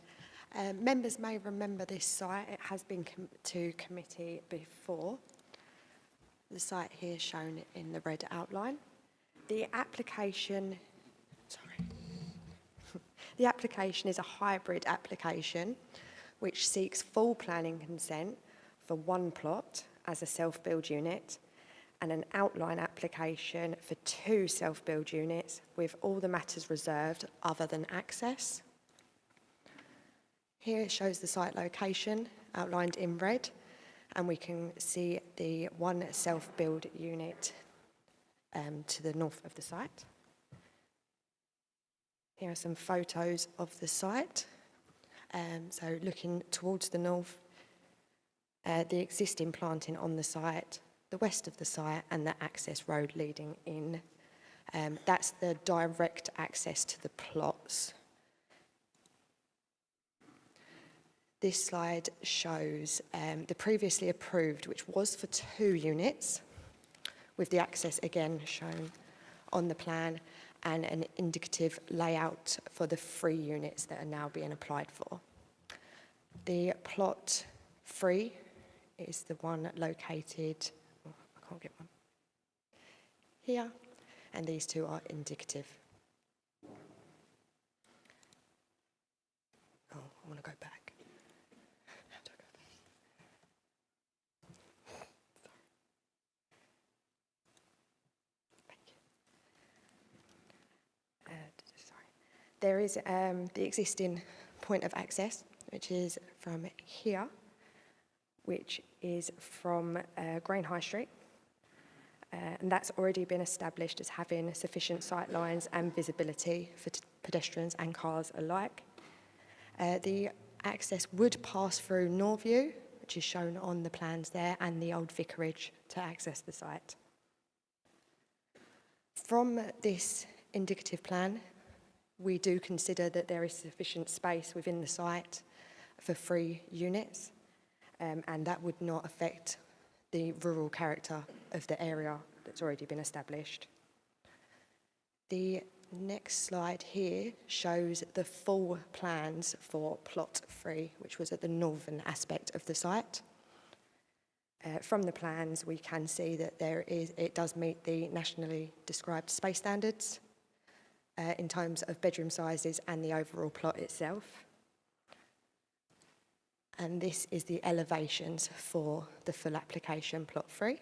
Members may remember this site. It has been to committee before. The site here is shown in the red outline. The application is a hybrid application which seeks full planning consent for one plot as a self-build unit and an outline application for 2 self-build units with all the matters reserved other than access. Here it shows the site location outlined in red, and we can see the 1 self-build unit to the north of the site. Here are some photos of the site. So looking towards the north, the existing planting on the site, the west of the site, and the access road leading in. That's the direct access to the plots. This slide shows the previously approved, which was for 2 units, with the access again shown on the plan, and an indicative layout for the 3 units that are now being applied for. The plot 3 is the one located, oh, I can't get one, here, and these 2 are indicative. Oh, I want to go back. How do I go back? There is the existing point of access, which is from here, which is from Grain High Street. And that's already been established as having sufficient sight lines and visibility for pedestrians and cars alike. The access would pass through Norview, which is shown on the plans there, and the old vicarage to access the site. From this indicative plan, we do consider that there is sufficient space within the site for 3 units, and that would not affect the rural character of the area that's already been established. The next slide here shows the full plans for plot 3, which was at the northern aspect of the site. From the plans, we can see that it does meet the nationally described space standards in terms of bedroom sizes and the overall plot itself. And this is the elevations for the full application, plot 3.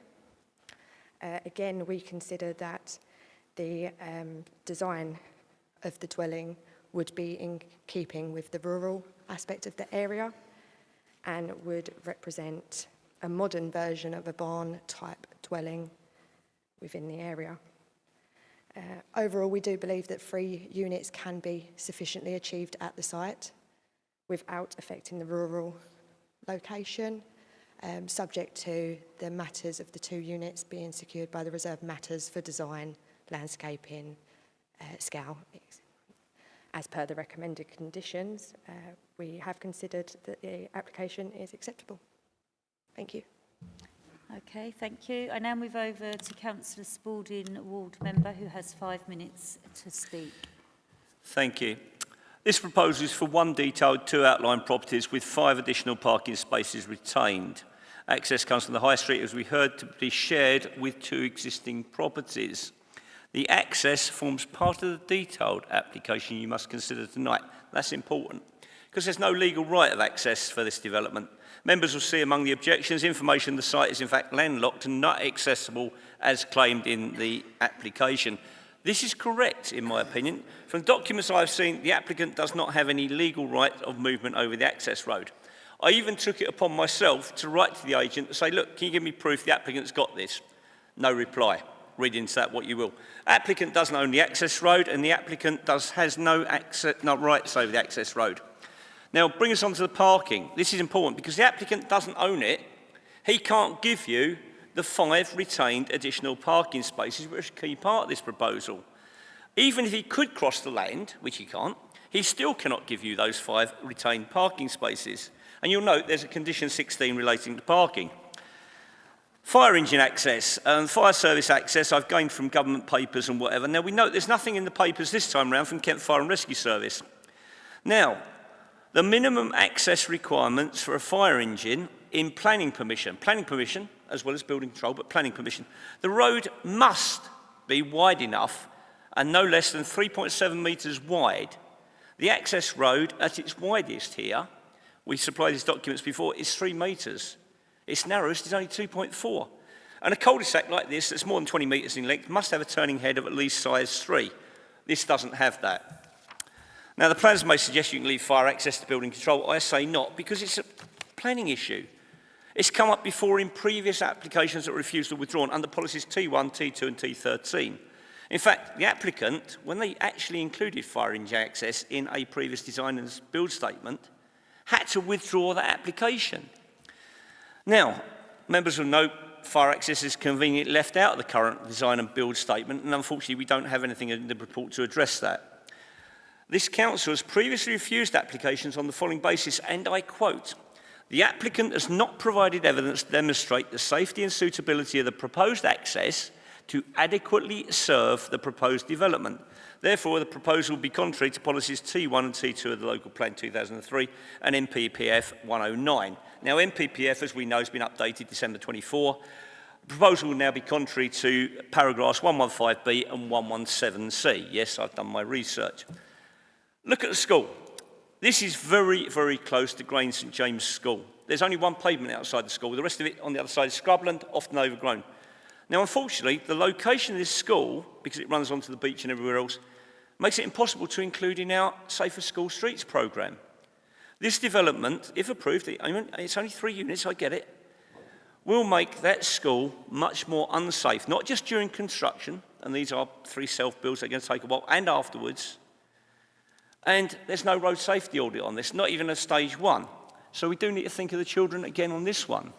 Again, we consider that the design of the dwelling would be in keeping with the rural aspect of the area and would represent a modern version of a barn-type dwelling within the area. Overall, we do believe that 3 units can be sufficiently achieved at the site without affecting the rural location, subject to the matters of the 2 units being secured by the reserved matters for design, landscaping, scale. As per the recommended conditions, we have considered that the application is acceptable. Thank you. Okay, thank you. I now move over to Councillor Spalding, Ward Member, who has 5 minutes to speak. Thank you. This proposal is for 1 detailed, 2 outline properties with 5 additional parking spaces retained. Access comes from the High Street, as we heard, to be shared with 2 existing properties. The access forms part of the detailed application you must consider tonight. That's important, because there's no legal right of access for this development. Members will see among the objections information the site is in fact landlocked and not accessible as claimed in the application. This is correct, in my opinion. From documents I've seen, the applicant does not have any legal right of movement over the access road. I even took it upon myself to write to the agent to say, look, can you give me proof the applicant's got this? No reply. Read into that what you will. Applicant doesn't own the access road, and the applicant has no rights over the access road. Now, bring us on to the parking. This is important because the applicant doesn't own it. He can't give you the 5 retained additional parking spaces, which is a key part of this proposal. Even if he could cross the land, which he can't, he still cannot give you those 5 retained parking spaces. And you'll note there's a condition 16 relating to parking. Fire engine access and fire service access, I've gained from government papers and whatever. Now, we note there's nothing in the papers this time around from Kent Fire and Rescue Service. Now, the minimum access requirements for a fire engine in planning permission, as well as building control, but planning permission, the road must be wide enough and no less than 3.7 metres wide. The access road at its widest here, we supplied these documents before, is 3 metres. Its narrowest is only 2.4. And a cul-de-sac like this, that's more than 20 metres in length, must have a turning head of at least size 3. This doesn't have that. Now, the plans may suggest you can leave fire access to building control. I say not, because it's a planning issue. It's come up before in previous applications that were refused or withdrawn under policies T1, T2 and T13. In fact, the applicant, when they actually included fire engine access in a previous design and build statement, had to withdraw that application. Now, members will note fire access is conveniently left out of the current design and build statement, and unfortunately we don't have anything in the report to address that. This council has previously refused applications on the following basis, and I quote, "The applicant has not provided evidence to demonstrate the safety and suitability of the proposed access to adequately serve the proposed development. Therefore, the proposal will be contrary to policies T1 and T2 of the Local Plan 2003 and NPPF 109. Now, NPPF, as we know, has been updated December 24. The proposal will now be contrary to paragraphs 115B and 117C. Yes, I've done my research. Look at the school. This is very, very close to Grange St James School. There's only 1 pavement outside the school. The rest of it on the other side is scrubland, often overgrown. Now, unfortunately, the location of this school, because it runs onto the beach and everywhere else, makes it impossible to include in our Safer School Streets programme. This development, if approved, it's only 3 units, I get it, will make that school much more unsafe, not just during construction, and these are 3 self-builds, they're going to take a while, and afterwards. And there's no road safety audit on this, not even a stage 1. So we do need to think of the children again on this one,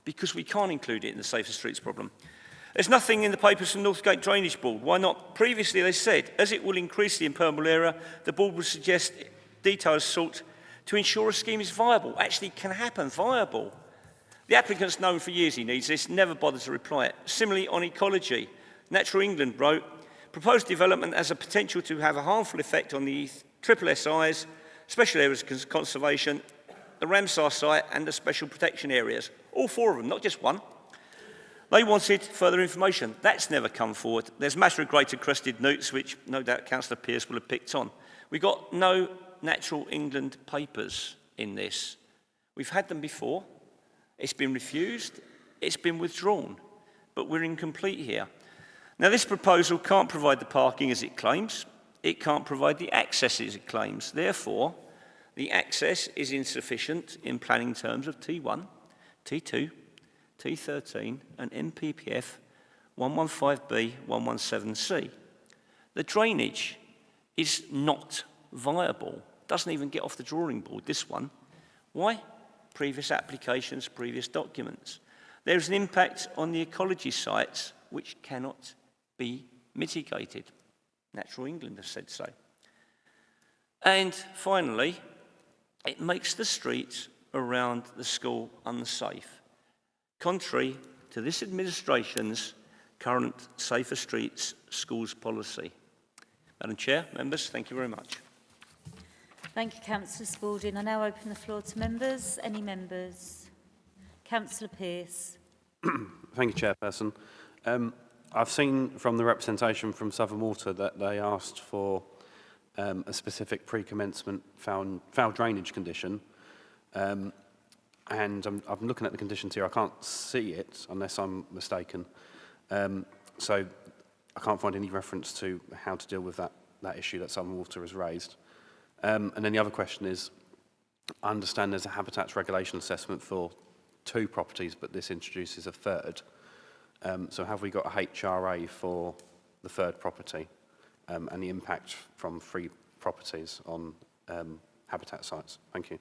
because we can't include it in the Safer Streets problem. There's nothing in the papers from Northgate Drainage Board. Why not? Previously they said, as it will increase the impermeable area, the board would suggest details sought to ensure a scheme is viable, actually can happen, viable. The applicant's known for years he needs this, never bothered to reply it. Similarly, on ecology, Natural England wrote, proposed development has a potential to have a harmful effect on the triple SIs, special areas of conservation, the Ramsar site and the special protection areas. All 4 of them, not just one. They wanted further information. That's never come forward. There's a matter of greater crested newts, which no doubt Councillor Pearce will have picked on. We got no Natural England papers in this. We've had them before. It's been refused. It's been withdrawn. But we're incomplete here. Now, this proposal can't provide the parking as it claims. It can't provide the access as it claims. Therefore, the access is insufficient in planning terms of T1, T2, T13 and MPPF 115B, 117C. The drainage is not viable. Doesn't even get off the drawing board, this one. Why? Previous applications, previous documents. There's an impact on the ecology sites which cannot be mitigated. Natural England has said so. And finally, it makes the streets around the school unsafe, contrary to this administration's current Safer Streets Schools policy. Madam Chair, members, thank you very much. Thank you, Councillor Spalding. I now open the floor to members. Any members? Councillor Pearce. Thank you, Chairperson. I've seen from the representation from Southern Water that they asked for a specific pre-commencement foul drainage condition. And I'm looking at the conditions here. I can't see it unless I'm mistaken. So I can't find any reference to how to deal with that issue that Southern Water has raised. And then the other question is, I understand there's a habitats regulation assessment for 2 properties, but this introduces a 3rd. So have we got a HRA for the 3rd property and the impact from 3 properties on habitat sites? Thank you.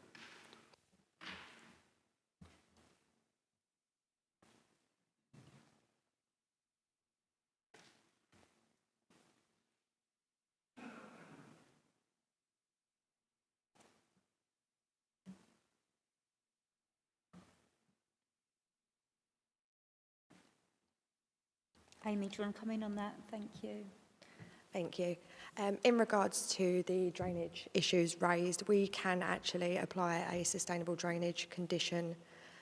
Amy, do you want to come in on that? Thank you. Thank you. In regards to the drainage issues raised, we can actually apply a sustainable drainage condition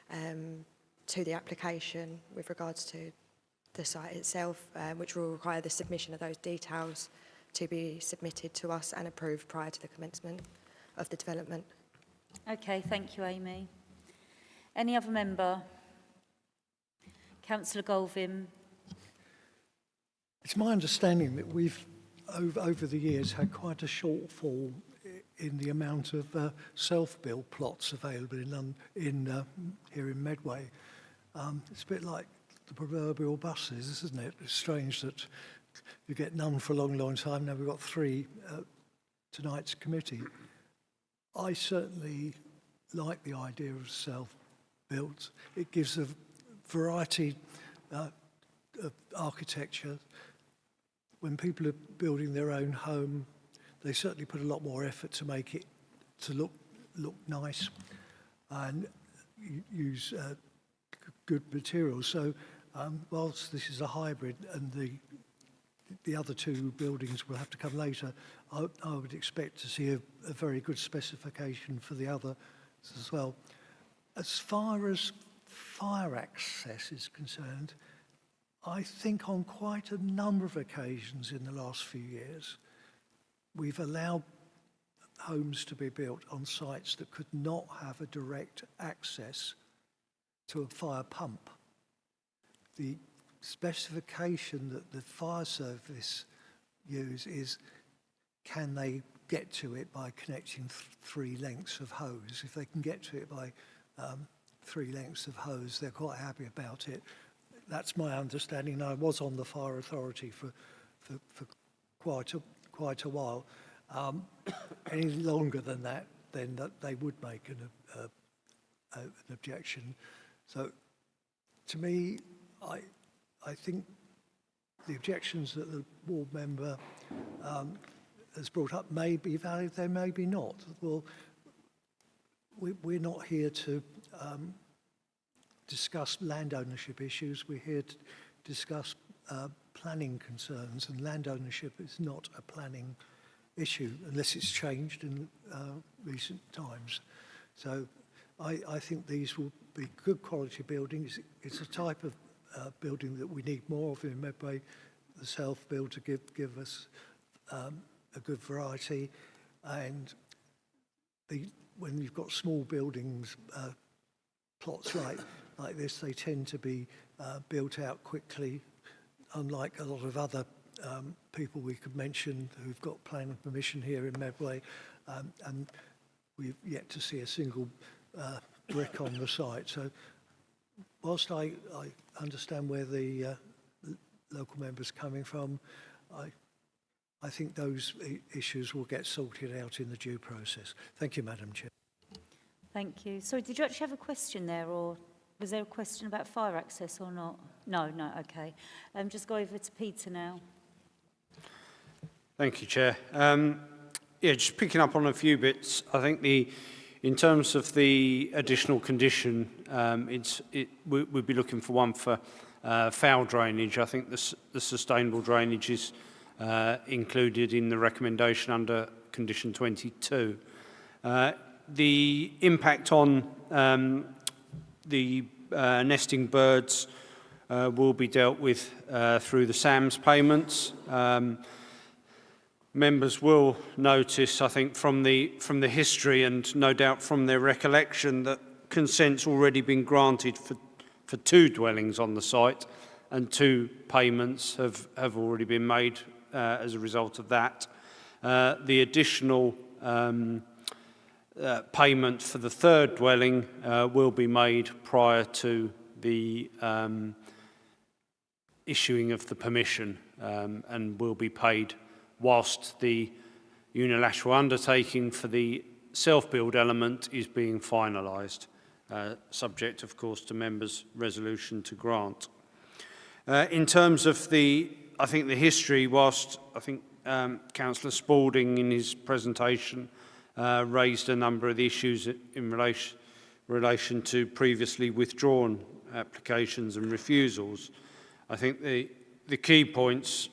to the application with regards to the site itself, which will require the submission of those details to be submitted to us and approved prior to the commencement of the development. Okay, thank you, Amy. Any other member? Councillor Golvin. It's my understanding that we've, over the years, had quite a shortfall in the amount of self-built plots available here in Medway. It's a bit like the proverbial buses, isn't it? It's strange that you get none for a long, long time. Now we've got 3 tonight's committee. I certainly like the idea of self-built. It gives a variety of architecture. When people are building their own home, they certainly put a lot more effort to make it to look nice and use good materials. So whilst this is a hybrid and the other 2 buildings will have to come later, I would expect to see a very good specification for the others as well. As far as fire access is concerned, I think on quite a number of occasions in the last few years, we've allowed homes to be built on sites that could not have a direct access to a fire pump. The specification that the fire service use is can they get to it by connecting 3 lengths of hose? If they can get to it by 3 lengths of hose, they're quite happy about it. That's my understanding. I was on the fire authority for quite a while. Any longer than that, then that they would make an objection. So, to me, I think the objections that the ward member has brought up may be valid, they may be not. Well, we're not here to discuss land ownership issues. We're here to discuss planning concerns, and land ownership is not a planning issue unless it's changed in recent times. So I think these will be good quality buildings. It's a type of building that we need more of in Medway, the self-build, to give us a good variety. And when you've got small buildings, plots like this, they tend to be built out quickly, unlike a lot of other people we could mention who've got planning permission here in Medway, and we've yet to see a single brick on the site. So whilst I understand where the local member's coming from, I think those issues will get sorted out in the due process. Thank you, Madam Chair. Thank you. Sorry, did you actually have a question there, or was there a question about fire access or not? No, okay. Just go over to Peter now. Thank you, Chair. Yeah, just picking up on a few bits. I think in terms of the additional condition, we'd be looking for one for foul drainage. I think the sustainable drainage is included in the recommendation under condition 22. The impact on the nesting birds will be dealt with through the SAMS payments. Members will notice, I think, from the history and no doubt from their recollection, that consent's already been granted for 2 dwellings on the site, and 2 payments have already been made as a result of that. The additional payment for the 3rd dwelling will be made prior to the issuing of the permission, and will be paid whilst the unilateral undertaking for the self-build element is being finalised, subject, of course, to members' resolution to grant. In terms of I think the history, whilst I think Councillor Spalding in his presentation raised a number of the issues in relation to previously withdrawn applications and refusals, I think the key points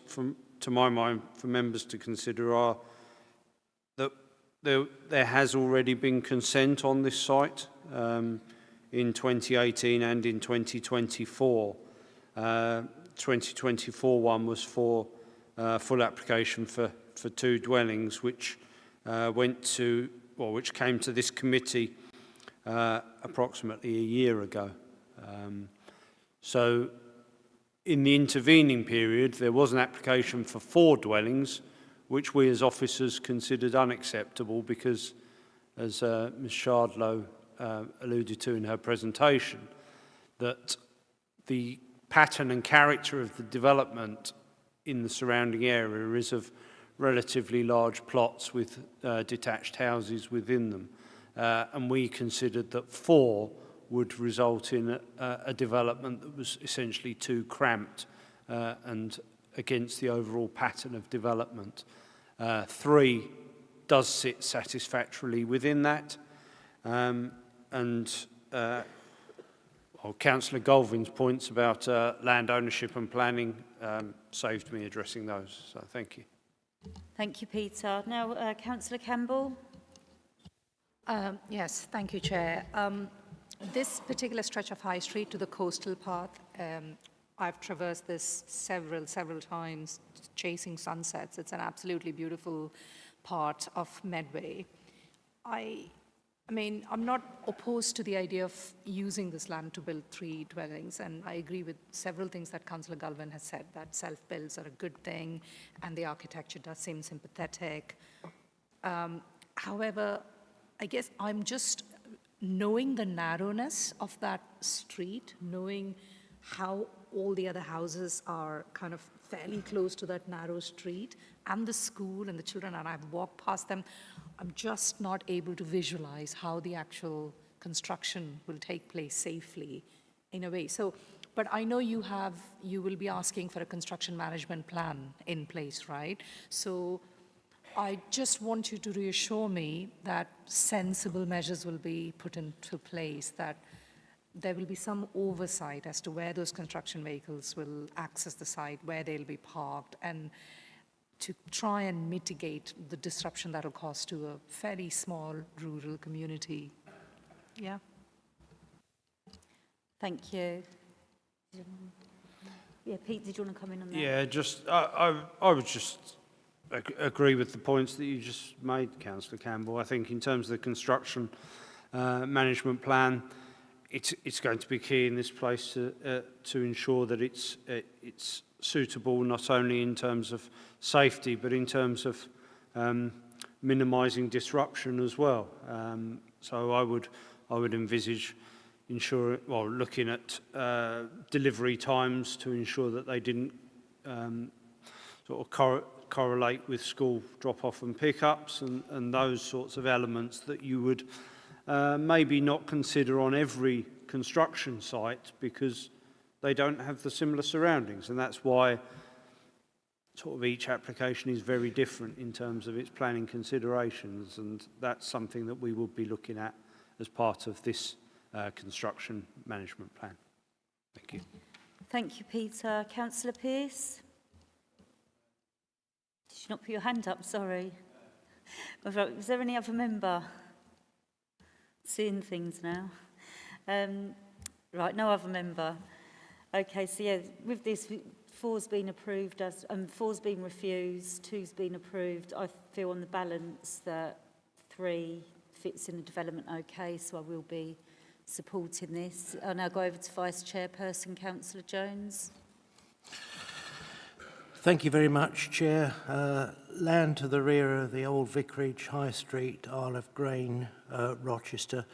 to my mind for members to consider are that there has already been consent on this site in 2018 and in 2024. 2024 one was for full application for 2 dwellings, which which came to this committee approximately a year ago. So in the intervening period, there was an application for 4 dwellings, which we as officers considered unacceptable because, as Ms Shardlow alluded to in her presentation, that the pattern and character of the development in the surrounding area is of relatively large plots with detached houses within them. And we considered that 4 would result in a development that was essentially too cramped and against the overall pattern of development. 3 does sit satisfactorily within that. Councillor Golvin's points about land ownership and planning saved me addressing those, so thank you. Thank you, Peter. Now, Councillor Campbell. Yes, thank you, Chair. This particular stretch of High Street to the coastal path, I've traversed this several times, chasing sunsets. It's an absolutely beautiful part of Medway. I I mean, I'm not opposed to the idea of using this land to build 3 dwellings, and I agree with several things that Councillor Galvin has said, that self-builds are a good thing, and the architecture does seem sympathetic. However, I guess I'm just knowing the narrowness of that street, knowing how all the other houses are kind of fairly close to that narrow street, and the school and the children, and I've walked past them, I'm just not able to visualize how the actual construction will take place safely in a way. So, but I know you will be asking for a construction management plan in place, right? So I just want you to reassure me that sensible measures will be put into place, that there will be some oversight as to where those construction vehicles will access the site, where they'll be parked, and to try and mitigate the disruption that will cause to a fairly small rural community. Yeah. Thank you. Yeah, Pete, did you want to come in on that? Yeah, just I would just agree with the points that you just made, Councillor Campbell. I think in terms of the construction management plan, it's going to be key in this place to ensure that it's suitable not only in terms of safety but in terms of minimising disruption as well. So I would envisage looking at delivery times to ensure that they didn't sort of correlate with school drop-off and pickups and those sorts of elements that you would maybe not consider on every construction site because they don't have the similar surroundings, and that's why sort of each application is very different in terms of its planning considerations, and that's something that we will be looking at as part of this construction management plan. Thank you. Thank you, Peter. Councillor Pearce? Did you not put your hand up? Sorry. Was there any other member? Seeing things now. Right, no other member. Okay, so yeah, with this, 4's been approved, 4's been refused, 2's been approved. I feel on the balance that 3 fits in the development okay, so I will be supporting this. I'll now go over to Vice Chairperson, Councillor Jones. Thank you very much, Chair. Land to the rear of the Old Vicarage, High Street, Isle of Grain, Rochester.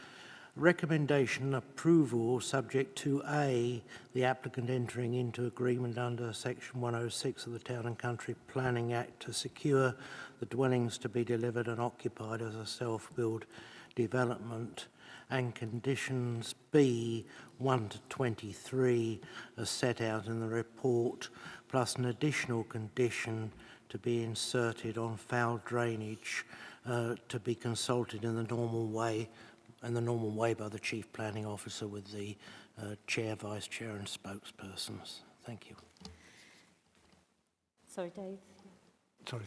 Recommendation approval subject to A, the applicant entering into agreement under Section 106 of the Town and Country Planning Act to secure the dwellings to be delivered and occupied as a self-build development, and conditions B, 1 to 23, as set out in the report, plus an additional condition to be inserted on foul drainage to be consulted in the normal way by the Chief Planning Officer with the Chair, Vice Chair and spokespersons. Thank you. Sorry, Dave. Sorry,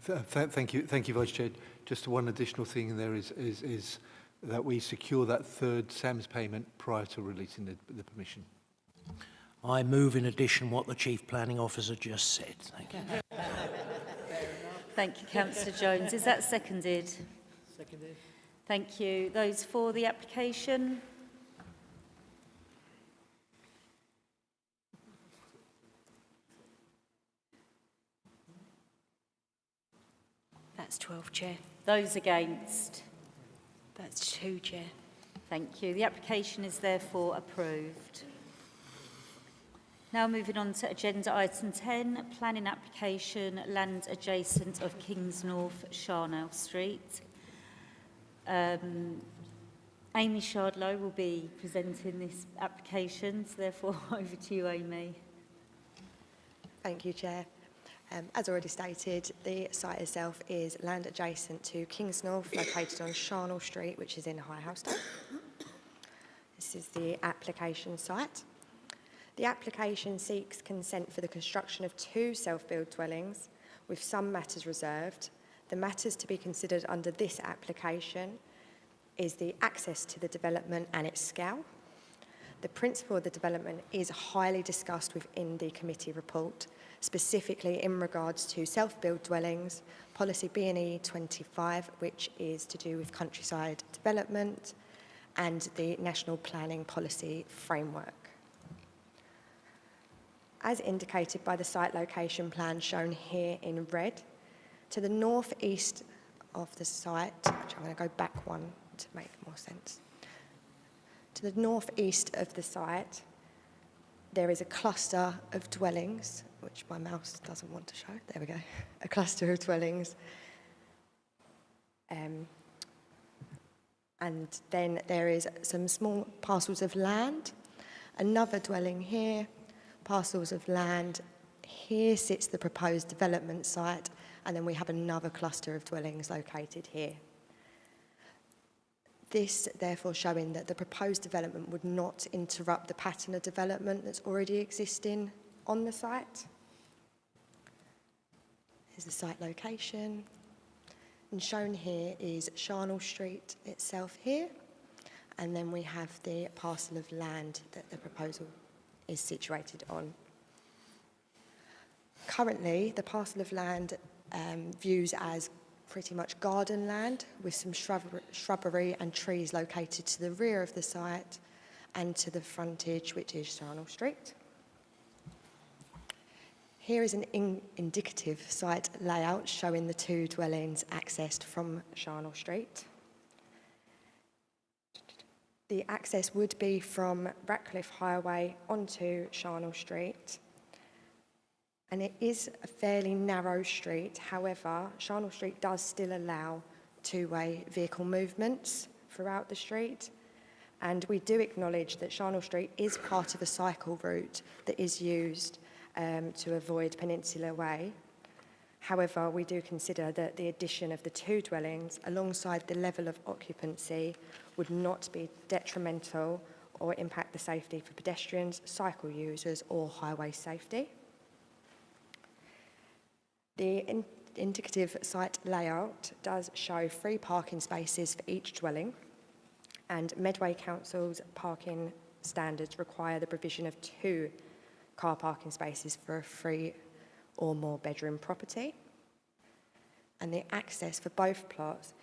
thank you, Vice Chair. Just one additional thing in there is that we secure that third SAMS payment prior to releasing the permission. I move in addition what the Chief Planning Officer just said. Thank you. Thank you, Councillor Jones. Is that seconded? Seconded. Thank you. Those for the application? That's 12, Chair. Those against? That's 2, Chair. Thank you. The application is therefore approved. Now moving on to agenda item 10, planning application, land adjacent of Kings North, Charnel Street. Amy Shardlow will be presenting this application, so therefore over to you, Amy. Thank you, Chair. As already stated, the site itself is land adjacent to Kings North, located on Charnel Street, which is in High Houston. This is the application site. The application seeks consent for the construction of 2 self-build dwellings, with some matters reserved. The matters to be considered under this application is the access to the development and its scale. The principle of the development is highly discussed within the committee report, specifically in regards to self-build dwellings, policy B&E 25, which is to do with countryside development, and the National Planning Policy Framework. As indicated by the site location plan shown here in red, to the northeast of the site, which I'm going to go back one to make more sense. To the northeast of the site, there is a cluster of dwellings, which my mouse doesn't want to show. There we go. A cluster of dwellings. And then there is some small parcels of land, another dwelling here, parcels of land. Here sits the proposed development site, and then we have another cluster of dwellings located here. This, therefore, showing that the proposed development would not interrupt the pattern of development that's already existing on the site. Here's the site location. And shown here is Charnel Street itself here. And then we have the parcel of land that the proposal is situated on. Currently, the parcel of land views as pretty much garden land with some shrubbery and trees located to the rear of the site and to the frontage, which is Charnel Street. Here is an indicative site layout showing the two dwellings accessed from Charnel Street. The access would be from Ratcliffe Highway onto Charnel Street. And it is a fairly narrow street. However, Charnel Street does still allow two-way vehicle movements throughout the street. And we do acknowledge that Charnel Street is part of a cycle route that is used to avoid Peninsula Way. However, we do consider that the addition of the two dwellings alongside the level of occupancy would not be detrimental or impact the safety for pedestrians, cycle users, or highway safety. The indicative site layout does show 3 parking spaces for each dwelling, and Medway Council's parking standards require the provision of 2 car parking spaces for a 3 or more bedroom property. And the access for both plots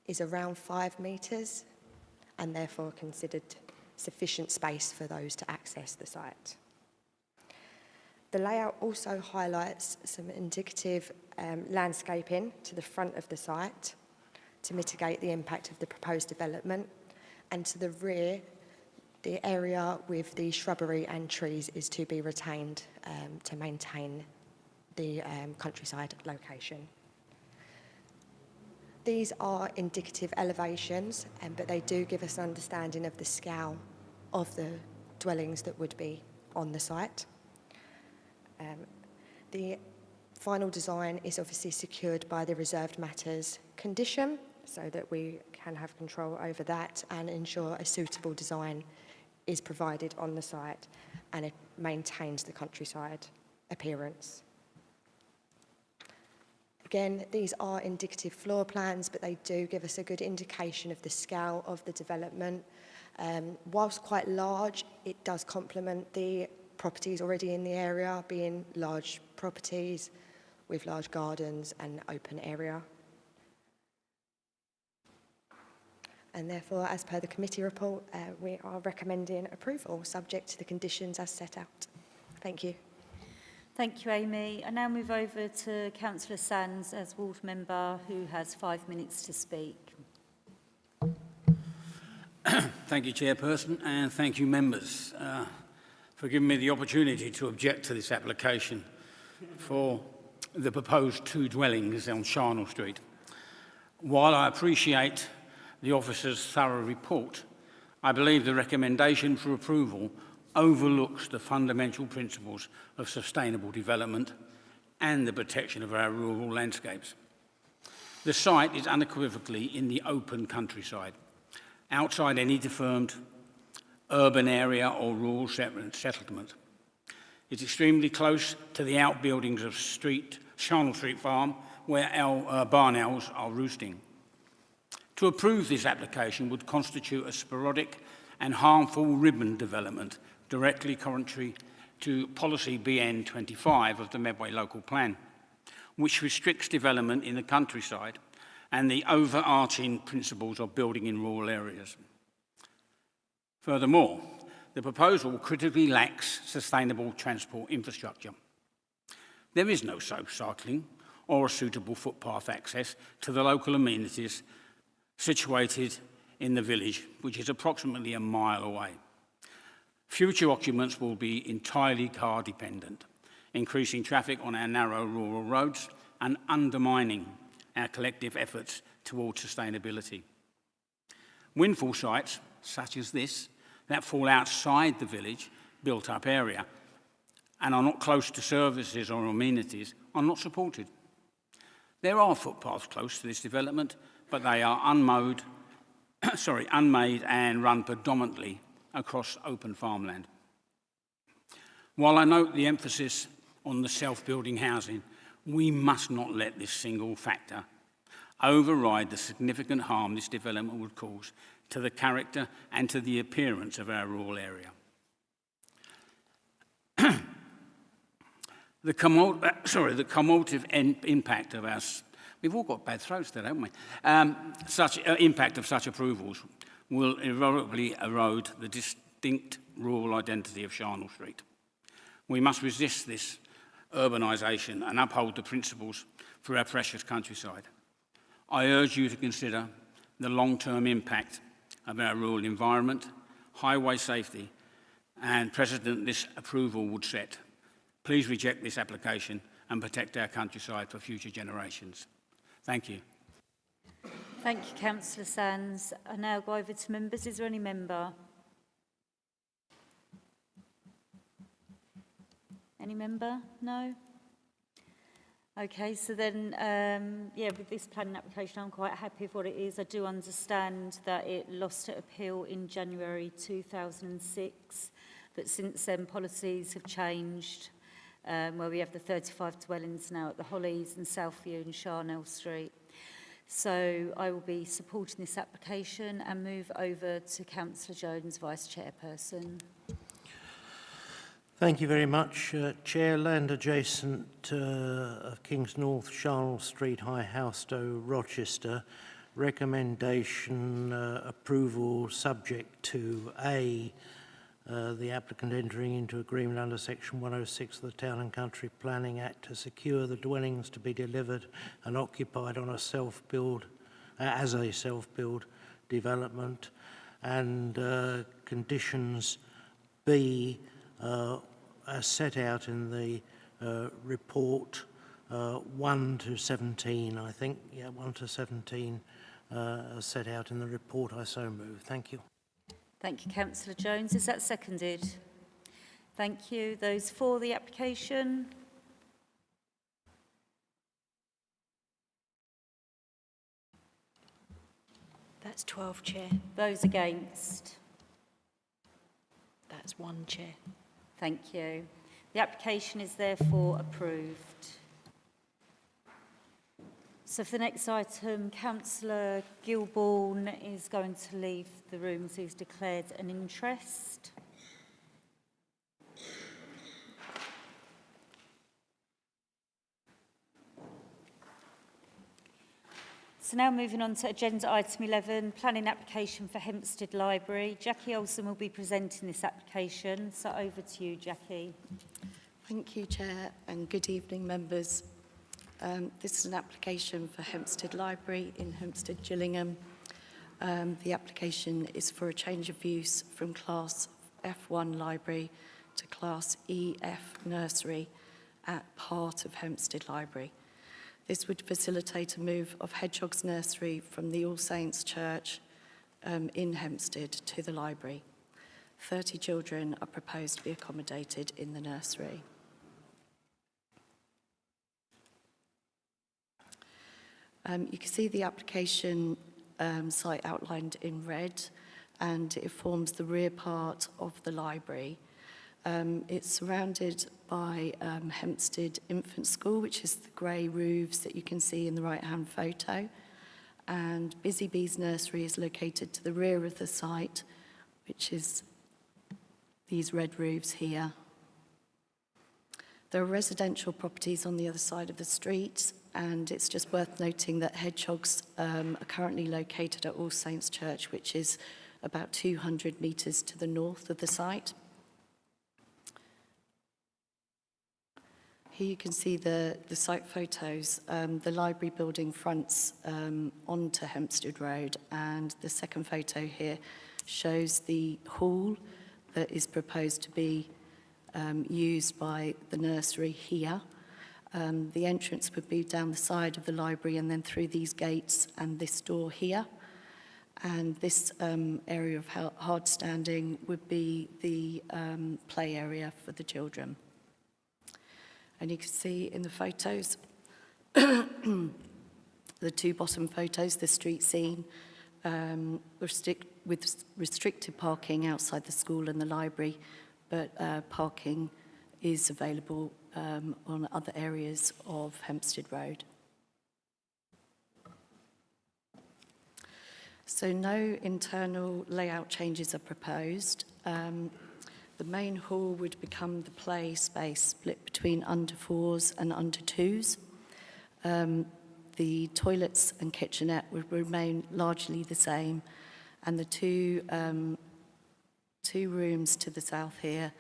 is around 5 metres and therefore considered sufficient space for those to access the site. The layout also highlights some indicative landscaping to the front of the site to mitigate the impact of the proposed development, and to the rear, the area with the shrubbery and trees is to be retained to maintain the countryside location. These are indicative elevations, but they do give us an understanding of the scale of the dwellings that would be on the site. The final design is obviously secured by the reserved matters condition, so that we can have control over that and ensure a suitable design is provided on the site and it maintains the countryside appearance. Again, these are indicative floor plans, but they do give us a good indication of the scale of the development. Whilst quite large, it does complement the properties already in the area, being large properties with large gardens and open area. And therefore, as per the committee report, we are recommending approval subject to the conditions as set out. Thank you. Thank you, Amy. I now move over to Councillor Sands as ward member, who has 5 minutes to speak. Thank you, Chairperson, and thank you, members, for giving me the opportunity to object to this application for the proposed 2 dwellings on Charnel Street. While I appreciate the officer's thorough report, I believe the recommendation for approval overlooks the fundamental principles of sustainable development and the protection of our rural landscapes. The site is unequivocally in the open countryside, outside any defined urban area or rural settlement. It's extremely close to the outbuildings of Charnel Street Farm, where barn owls are roosting. To approve this application would constitute a sporadic and harmful ribbon development directly contrary to policy BN 25 of the Medway local plan, which restricts development in the countryside and the overarching principles of building in rural areas. Furthermore, the proposal critically lacks sustainable transport infrastructure. There is no safe cycling or a suitable footpath access to the local amenities situated in the village, which is approximately a mile away. Future occupants will be entirely car dependent, increasing traffic on our narrow rural roads and undermining our collective efforts towards sustainability. Windfall sites, such as this, that fall outside the village built-up area and are not close to services or amenities, are not supported. There are footpaths close to this development, but they are unmade and run predominantly across open farmland. While I note the emphasis on the self-building housing, we must not let this single factor override the significant harm this development would cause to the character and to the appearance of our rural area. The cumulative impact of our, we've all got bad throats there, haven't we? Impact of such approvals will irrevocably erode the distinct rural identity of Charnel Street. We must resist this urbanisation and uphold the principles for our precious countryside. I urge you to consider the long-term impact of our rural environment, highway safety, and precedent this approval would set. Please reject this application and protect our countryside for future generations. Thank you. Thank you, Councillor Sands. I now go over to members. Is there any member? Any member? No? Okay, so then, yeah, with this planning application, I'm quite happy with what it is. I do understand that it lost at appeal in January 2006, but since then policies have changed, where we have the 35 dwellings now at the Hollies and Southview and Charnel Street. So I will be supporting this application and move over to Councillor Jones, Vice Chairperson. Thank you very much. Chair, land adjacent of Kings North, Charnel Street, High Houstow, Rochester. Recommendation approval subject to A, the applicant entering into agreement under Section 106 of the Town and Country Planning Act to secure the dwellings to be delivered and occupied on a self-build, as a self-build development, and conditions B, as set out in the report, 1 to 17, I think. Yeah, 1 to 17 as set out in the report. I so move. Thank you. Thank you, Councillor Jones. Is that seconded? Thank you. Those for the application? That's 12, Chair. Those against? That's 1, Chair. Thank you. The application is therefore approved. So for the next item, Councillor Gilbourne is going to leave the room, so he's declared an interest. So now moving on to agenda item 11, planning application for Hempstead Library. Jackie Olsen will be presenting this application. So over to you, Jackie. Thank you, Chair, and good evening, members. This is an application for Hempstead Library in Hempstead, Gillingham. The application is for a change of use from Class F1 Library to Class EF Nursery at part of Hempstead Library. This would facilitate a move of Hedgehog's Nursery from the All Saints Church in Hempstead to the library. 30 children are proposed to be accommodated in the nursery. You can see the application site outlined in red, and it forms the rear part of the library. It's surrounded by Hempstead Infant School, which is the grey roofs that you can see in the right-hand photo. And Busy Bees Nursery is located to the rear of the site, which is these red roofs here. There are residential properties on the other side of the street, and it's just worth noting that Hedgehogs are currently located at All Saints Church, which is about 200 metres to the north of the site. Here you can see the site photos. The library building fronts onto Hempstead Road, and the second photo here shows the hall that is proposed to be used by the nursery here. The entrance would be down the side of the library and then through these gates and this door here. And this area of hard standing would be the play area for the children. And you can see in the photos, the two bottom photos, the street scene, with restricted parking outside the school and the library, but parking is available on other areas of Hempstead Road. So no internal layout changes are proposed. The main hall would become the play space split between under 4s and under 2s. The toilets and kitchenette would remain largely the same, and the two rooms to the south here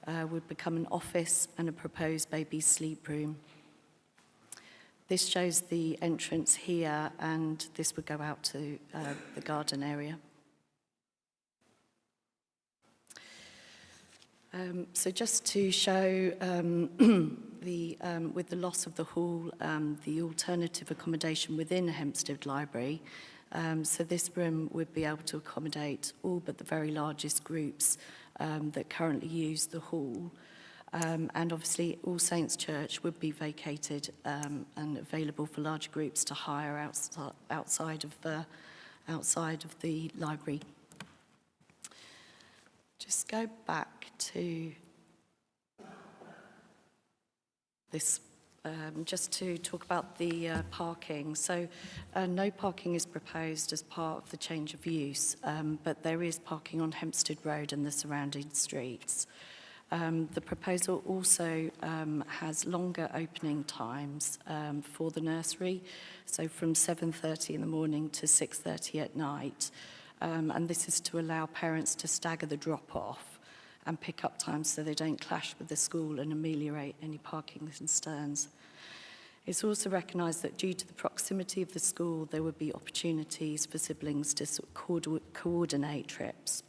would become an office and a proposed baby sleep room. This shows the entrance here, and this would go out to the garden area. So just to show with the loss of the hall, the alternative accommodation within Hempstead Library, so this room would be able to accommodate all but the very largest groups that currently use the hall. And obviously All Saints Church would be vacated and available for large groups to hire outside of the library. Just go back to this, just to talk about the parking. So no parking is proposed as part of the change of use, but there is parking on Hempstead Road and the surrounding streets. The proposal also has longer opening times for the nursery, so from 7:30 in the morning to 6:30 at night. And this is to allow parents to stagger the drop-off and pick up times so they don't clash with the school and ameliorate any parking concerns. It's also recognised that due to the proximity of the school, there would be opportunities for siblings to coordinate trips.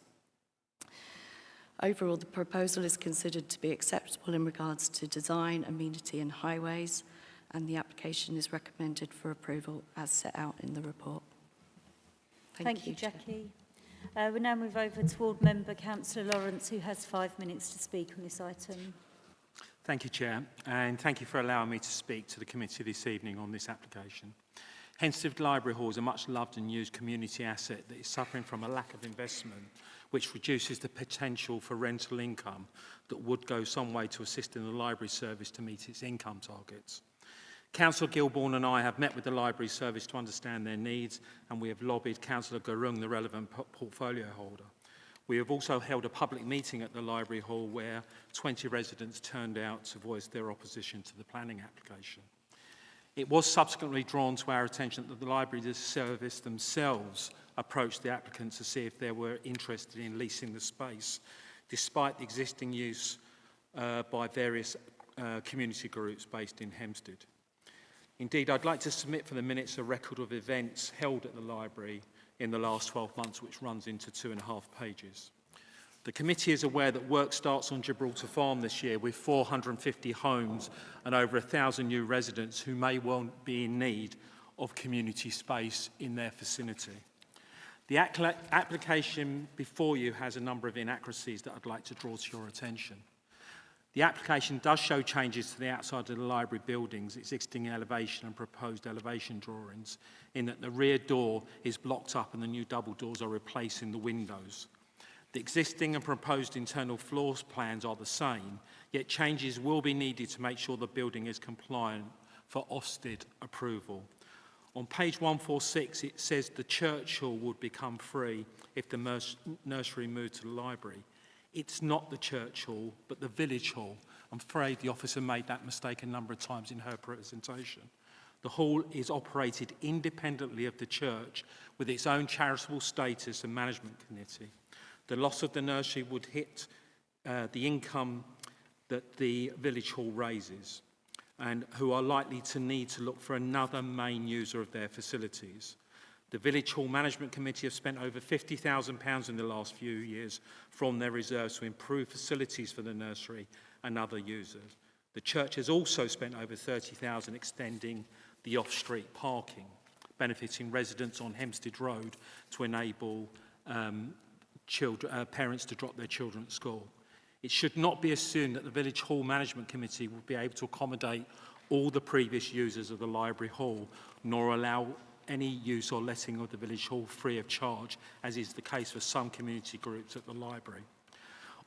Overall, the proposal is considered to be acceptable in regards to design, amenity and highways, and the application is recommended for approval as set out in the report. Thank you, Jackie. We'll now move over to Ward Member Councillor Lawrence, who has 5 minutes to speak on this item. Thank you, Chair, and thank you for allowing me to speak to the committee this evening on this application. Hempstead Library Hall is a much loved and used community asset that is suffering from a lack of investment, which reduces the potential for rental income that would go some way to assisting the library service to meet its income targets. Councillor Gilbourne and I have met with the library service to understand their needs, and we have lobbied Councillor Gurung, the relevant portfolio holder. We have also held a public meeting at the library hall where 20 residents turned out to voice their opposition to the planning application. It was subsequently drawn to our attention that the library service themselves approached the applicant to see if they were interested in leasing the space, despite the existing use by various community groups based in Hempstead. Indeed, I'd like to submit for the minutes a record of events held at the library in the last 12 months, which runs into 2.5 pages. The committee is aware that work starts on Gibraltar Farm this year with 450 homes and over 1,000 new residents who may well be in need of community space in their vicinity. The application before you has a number of inaccuracies that I'd like to draw to your attention. The application does show changes to the outside of the library buildings, existing elevation and proposed elevation drawings, in that the rear door is blocked up and the new double doors are replacing the windows. The existing and proposed internal floor plans are the same, yet changes will be needed to make sure the building is compliant for Ofsted approval. On page 146, it says the church hall would become free if the nursery moved to the library. It's not the church hall, but the village hall. I'm afraid the officer made that mistake a number of times in her presentation. The hall is operated independently of the church with its own charitable status and management committee. The loss of the nursery would hit the income that the village hall raises, and who are likely to need to look for another main user of their facilities. The Village Hall Management Committee have spent over £50,000 in the last few years from their reserves to improve facilities for the nursery and other users. The church has also spent over £30,000 extending the off-street parking, benefiting residents on Hempstead Road to enable parents to drop their children at school. It should not be assumed that the Village Hall Management Committee will be able to accommodate all the previous users of the library hall, nor allow any use or letting of the village hall free of charge, as is the case for some community groups at the library.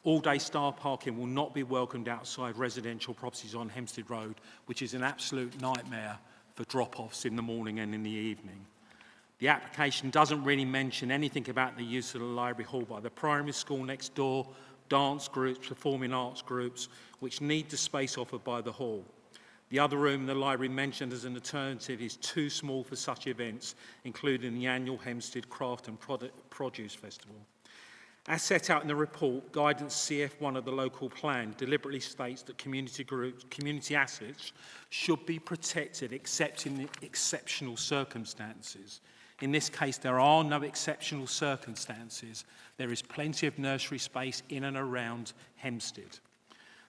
All-day star parking will not be welcomed outside residential properties on Hempstead Road, which is an absolute nightmare for drop-offs in the morning and in the evening. The application doesn't really mention anything about the use of the library hall by the primary school next door, dance groups, performing arts groups, which need the space offered by the hall. The other room in the library mentioned as an alternative is too small for such events, including the annual Hempstead Craft and Produce Festival. As set out in the report, guidance CF1 of the local plan deliberately states that community assets should be protected except in exceptional circumstances. In this case, there are no exceptional circumstances. There is plenty of nursery space in and around Hempstead.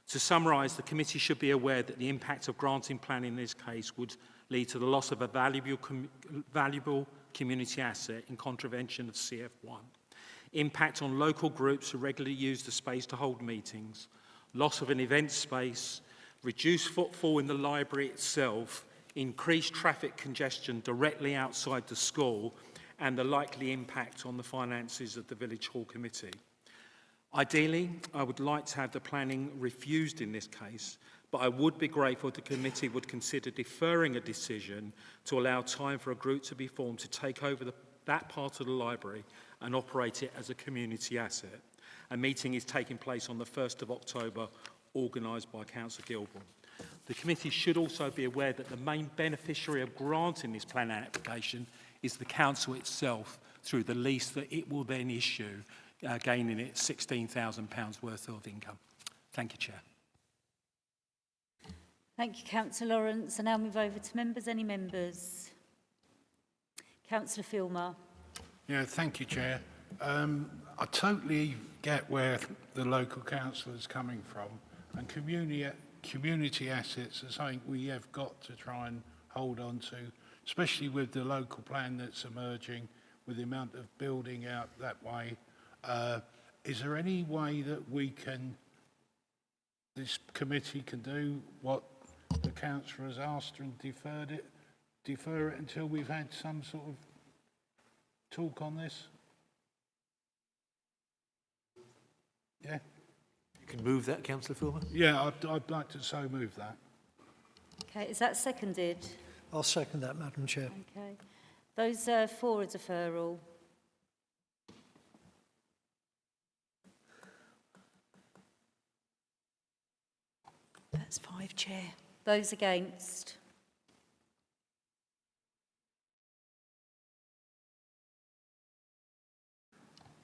To summarise, the committee should be aware that the impact of granting planning in this case would lead to the loss of a valuable community asset in contravention of CF1. Impact on local groups who regularly use the space to hold meetings, loss of an event space, reduced footfall in the library itself, increased traffic congestion directly outside the school, and the likely impact on the finances of the Village Hall Committee. Ideally, I would like to have the planning refused in this case, but I would be grateful if the committee would consider deferring a decision to allow time for a group to be formed to take over that part of the library and operate it as a community asset. A meeting is taking place on the 1st of October, organised by Councillor Gilborn. The committee should also be aware that the main beneficiary of granting this planning application is the council itself through the lease that it will then issue, gaining it £16,000 worth of income. Thank you, Chair. Thank you, Councillor Lawrence. I now move over to members. Any members? Councillor Filmer. Yeah, thank you, Chair. I totally get where the local council is coming from, and community assets are something we have got to try and hold on to, especially with the local plan that's emerging, with the amount of building out that way. Is there any way that this committee can do what the councillor has asked and defer it until we've had some sort of talk on this? Yeah? You can move that, Councillor Filmer? Yeah, I'd like to so move that. Okay, is that seconded? I'll second that, Madam Chair. Okay. Those for a deferral? That's 5, Chair. Those against?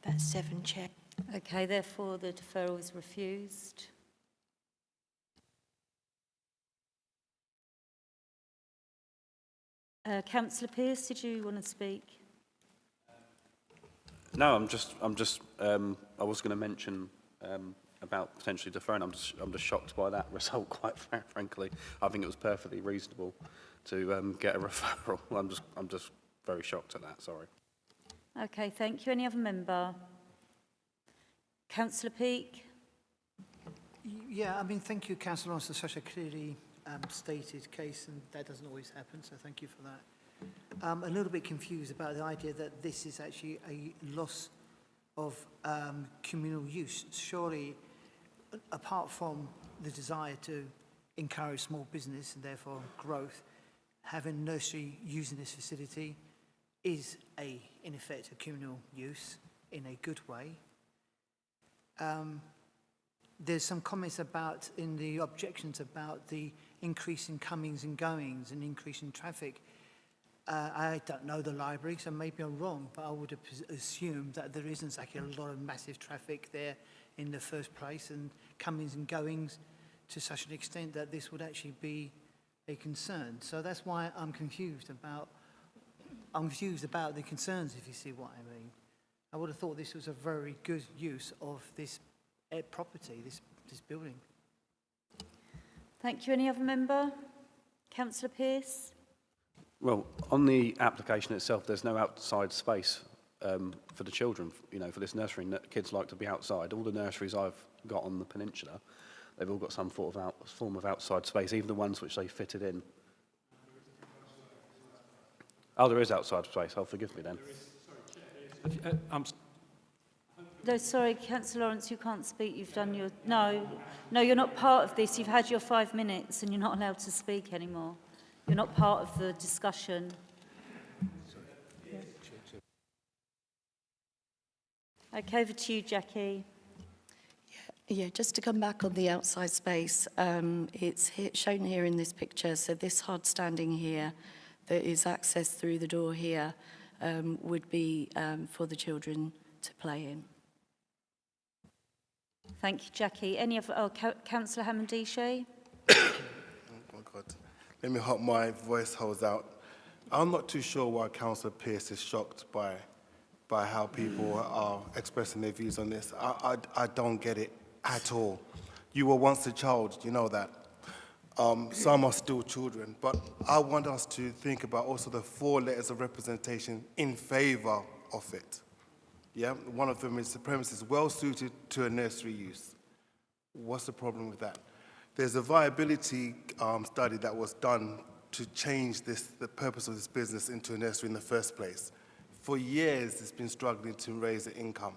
That's 7, Chair. Okay, therefore the deferral is refused. Councillor Pearce, did you want to speak? No, I was going to mention about potentially deferring. I'm just shocked by that result, quite frankly. I think it was perfectly reasonable to get a referral. I'm just very shocked at that, sorry. Okay, thank you. Any other member? Councillor Peake? Yeah, I mean, thank you, Councillor Lawrence, for such a clearly stated case, and that doesn't always happen, so thank you for that. I'm a little bit confused about the idea that this is actually a loss of communal use. Surely, apart from the desire to encourage small business and therefore growth, having nursery using this facility is in effect a communal use in a good way. There's some comments in the objections about the increase in comings and goings and increase in traffic. I don't know the library, so maybe I'm wrong, but I would have assumed that there isn't actually a lot of massive traffic there in the first place and comings and goings to such an extent that this would actually be a concern. So that's why I'm confused about the concerns, if you see what I mean. I would have thought this was a very good use of this property, this building. Thank you. Any other member? Councillor Pearce? Well, on the application itself, there's no outside space for the children, you know, for this nursery. Kids like to be outside. All the nurseries I've got on the peninsula, they've all got some form of outside space, even the ones which they fitted in. Oh, there is outside space. Oh, forgive me then. No, sorry, Councillor Lawrence, you can't speak. You've done your... No, you're not part of this. You've had your 5 minutes and you're not allowed to speak anymore. You're not part of the discussion. Okay, over to you, Jackie. Yeah, just to come back on the outside space, it's shown here in this picture. So this hard standing here that is accessed through the door here would be for the children to play in. Thank you, Jackie. Any other... Oh, Councillor Hammond-Dishay? Oh, my God. Let me hope my voice holds out. I'm not too sure why Councillor Pearce is shocked by how people are expressing their views on this. I don't get it at all. You were once a child, you know that. Some are still children, but I want us to think about also the 4 letters of representation in favour of it. Yeah, one of them is the premises well suited to a nursery use. What's the problem with that? There's a viability study that was done to change the purpose of this business into a nursery in the first place. For years, it's been struggling to raise the income,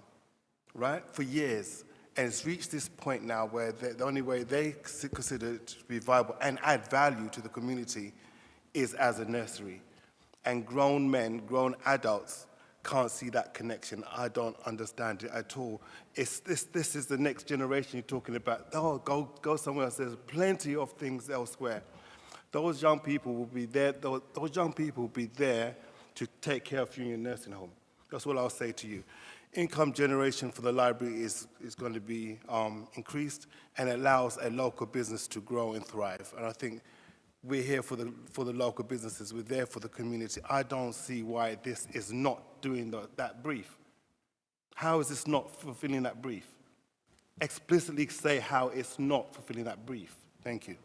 right? For years. And it's reached this point now where the only way they consider it to be viable and add value to the community is as a nursery. And grown men, grown adults, can't see that connection. I don't understand it at all. This is the next generation you're talking about. Oh, go somewhere else. There's plenty of things elsewhere. Those young people will be there. Those young people will be there to take care of you in your nursing home. That's what I'll say to you. Income generation for the library is going to be increased and allows a local business to grow and thrive. And I think we're here for the local businesses. We're there for the community. I don't see why this is not doing that brief. How is this not fulfilling that brief? Explicitly say how it's not fulfilling that brief. Thank you.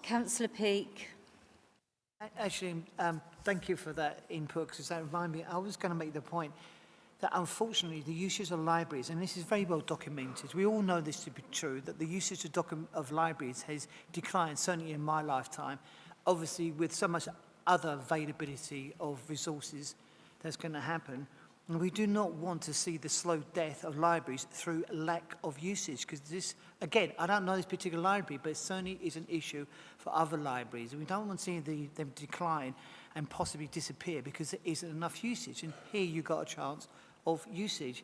Councillor Peake. Actually, thank you for that input, because that reminded me, I was going to make the point that unfortunately the usage of libraries, and this is very well documented, we all know this to be true, that the usage of libraries has declined, certainly in my lifetime, obviously with so much other availability of resources that's going to happen. And we do not want to see the slow death of libraries through lack of usage, because this, again, I don't know this particular library, but it certainly is an issue for other libraries. And we don't want to see them decline and possibly disappear because there isn't enough usage. And here you've got a chance of usage.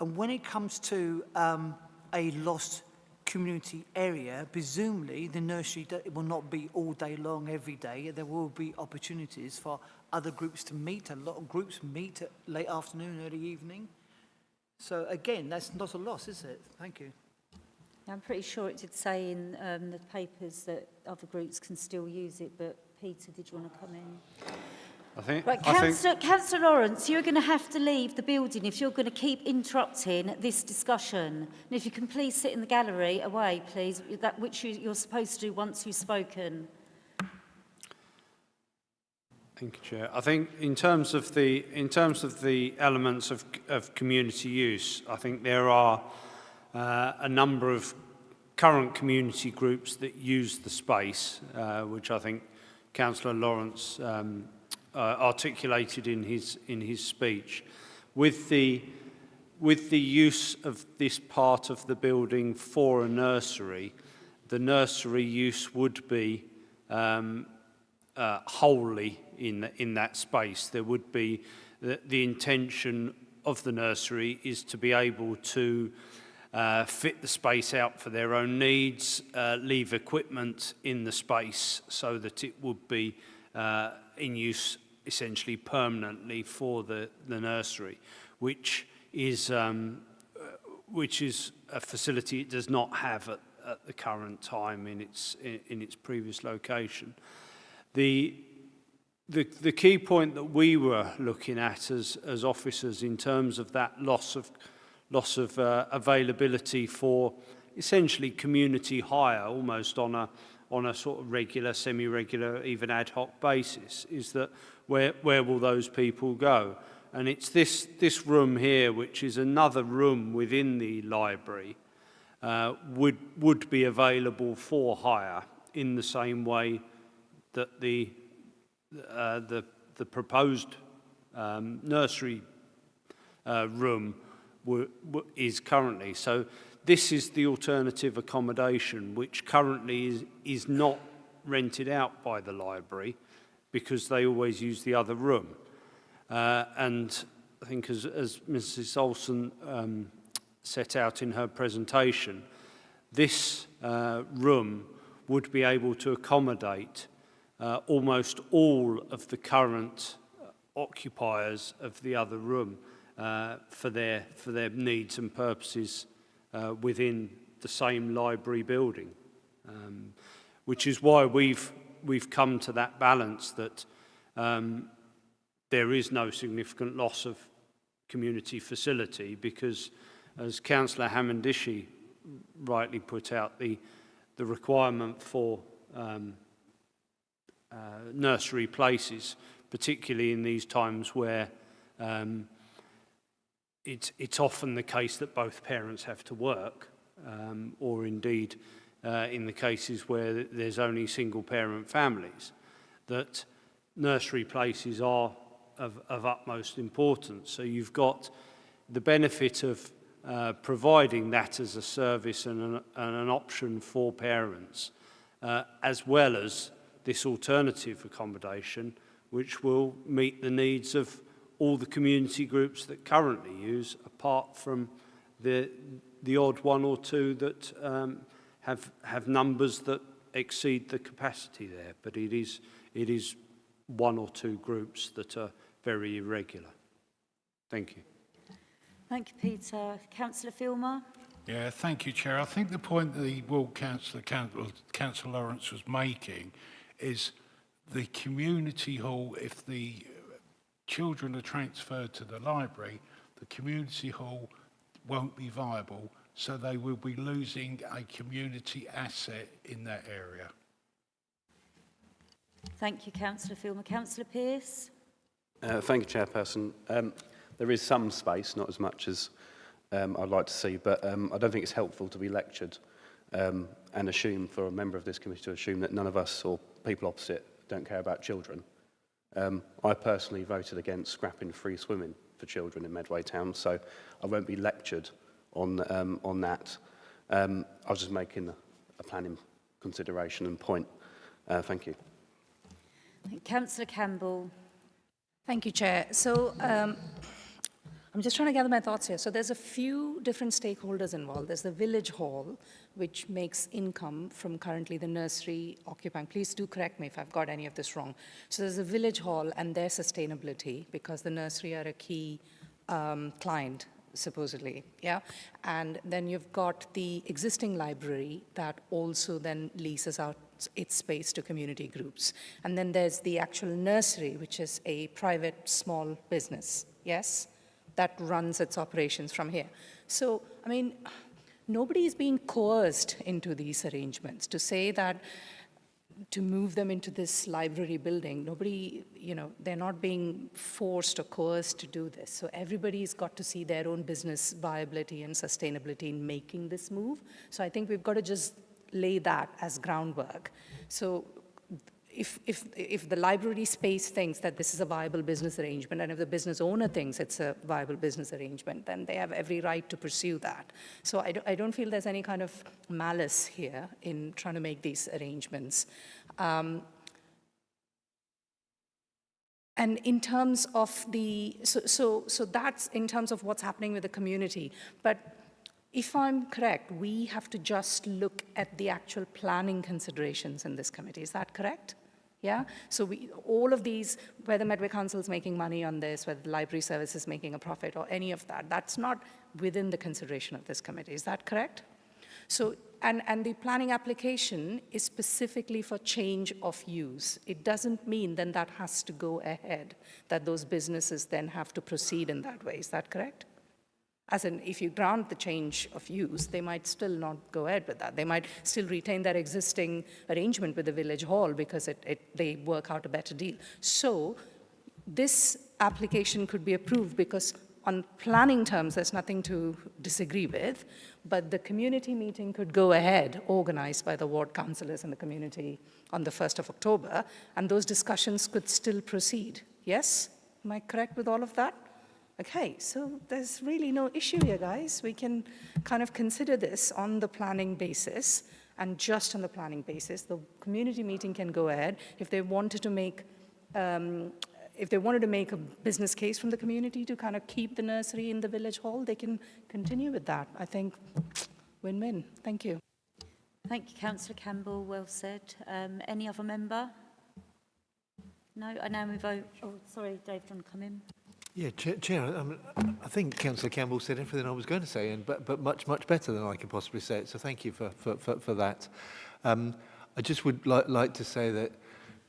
And when it comes to a lost community area, presumably the nursery will not be all day long every day. There will be opportunities for other groups to meet. A lot of groups meet at late afternoon, early evening. So again, that's not a loss, is it? Thank you. I'm pretty sure it did say in the papers that other groups can still use it, but Peter, did you want to come in? Right, Councillor Lawrence, you're going to have to leave the building if you're going to keep interrupting this discussion. And if you can please sit in the gallery away, please, that which you're supposed to do once you've spoken. Thank you, Chair. I think in terms of the elements of community use, I think there are a number of current community groups that use the space, which I think Councillor Lawrence articulated in his speech. With the use of this part of the building for a nursery, the nursery use would be wholly in that space. There would be the intention the nursery is to be able to fit the space out for their own needs, leave equipment in the space so that it would be in use essentially permanently for the nursery, which is a facility it does not have at the current time in its previous location. The key point that we were looking at as officers in terms of that loss of availability for essentially community hire, almost on a sort of regular, semi-regular, even ad hoc basis, is that where will those people go? And it's this room here, which is another room within the library, would be available for hire in the same way that the proposed nursery room is currently. So this is the alternative accommodation, which currently is not rented out by the library because they always use the other room. And I think as Mrs. Olsen set out in her presentation, this room would be able to accommodate almost all of the current occupiers of the other room for their needs and purposes within the same library building, which is why we've come to that balance that there is no significant loss of community facility because, as Councillor Hamandishi rightly put out, the requirement for nursery places, particularly in these times where it's often the case that both parents have to work, or indeed in the cases where there's only single-parent families, that nursery places are of utmost importance. So you've got the benefit of providing that as a service and an option for parents, as well as this alternative accommodation, which will meet the needs of all the community groups that currently use, apart from the odd one or two that have numbers that exceed the capacity there. But it is one or two groups that are very irregular. Thank you. Thank you, Peter. Councillor Filmer? Yeah, thank you, Chair. I think the point the Ward Councillor, Councillor Lawrence was making is the community hall, if the children are transferred to the library, the community hall won't be viable, so they will be losing a community asset in that area. Thank you, Councillor Filmer. Councillor Pearce? Thank you, Chairperson. There is some space, not as much as I'd like to see, but I don't think it's helpful to be lectured and assume for a member of this committee to assume that none of us or people opposite don't care about children. I personally voted against scrapping free swimming for children in Medway Town, so I won't be lectured on that. I was just making a planning consideration and point. Thank you. Councillor Campbell. Thank you, Chair. So I'm just trying to gather my thoughts here. So there's a few different stakeholders involved. There's the village hall, which makes income from currently the nursery occupying. Please do correct me if I've got any of this wrong. So there's the village hall and their sustainability, because the nursery are a key client, supposedly, yeah? And then you've got the existing library that also then leases out its space to community groups. And then there's the actual nursery, which is a private small business, yes? That runs its operations from here. So, I mean, nobody is being coerced into these arrangements. To say that to move them into this library building, nobody, you know, they're not being forced or coerced to do this. So everybody's got to see their own business viability and sustainability in making this move. So I think we've got to just lay that as groundwork. So if the library space thinks that this is a viable business arrangement, and if the business owner thinks it's a viable business arrangement, then they have every right to pursue that. So I don't feel there's any kind of malice here in trying to make these arrangements. And And in terms of the, so that's in terms of what's happening with the community. But if I'm correct, we have to just look at the actual planning considerations in this committee. Is that correct? Yeah? So all of these, whether Medway Council is making money on this, whether the library service is making a profit or any of that, that's not within the consideration of this committee. Is that correct? So, and the planning application is specifically for change of use. It doesn't mean then that has to go ahead, that those businesses then have to proceed in that way. Is that correct? As in, if you grant the change of use, they might still not go ahead with that. They might still retain their existing arrangement with the village hall because they work out a better deal. So this application could be approved because on planning terms, there's nothing to disagree with, but the community meeting could go ahead, organized by the ward councillors in the community on the 1st of October, and those discussions could still proceed. Yes? Am I correct with all of that? Okay, so there's really no issue here, guys. We can kind of consider this on the planning basis, and just on the planning basis, the community meeting can go ahead. If they wanted to make a business case from the community to kind of keep the nursery in the village hall, they can continue with that. I think win-win. Thank you. Thank you, Councillor Campbell. Well said. Any other member? No? I now move over. Oh, sorry, Dave, do you want to come in? Yeah, Chair, I think Councillor Campbell said everything I was going to say, but much better than I can possibly say it, so thank you for that. I just would like to say that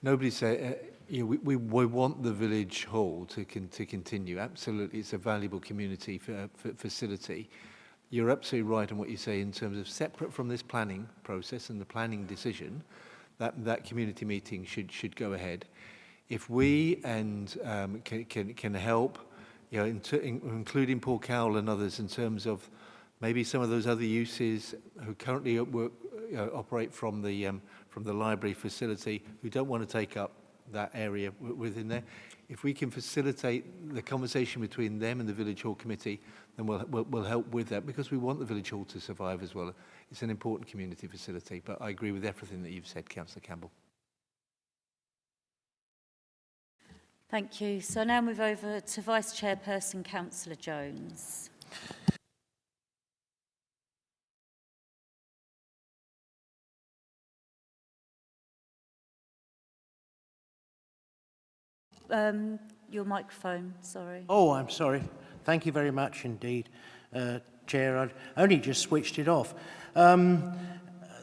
nobody said, we want the village hall to continue. Absolutely, it's a valuable community facility. You're absolutely right on what you say in terms of separate from this planning process and the planning decision, that community meeting should go ahead. If we can help, including Paul Cowell and others, in terms of maybe some of those other uses who currently operate from the library facility, who don't want to take up that area within there, if we can facilitate the conversation between them and the village hall committee, then we'll help with that, because we want the village hall to survive as well. It's an important community facility. But I agree with everything that you've said, Councillor Campbell. Thank you. So I now move over to Vice Chairperson, Councillor Jones. Your microphone, sorry. Oh, I'm sorry. Thank you very much indeed, Chair. I'd only just switched it off. The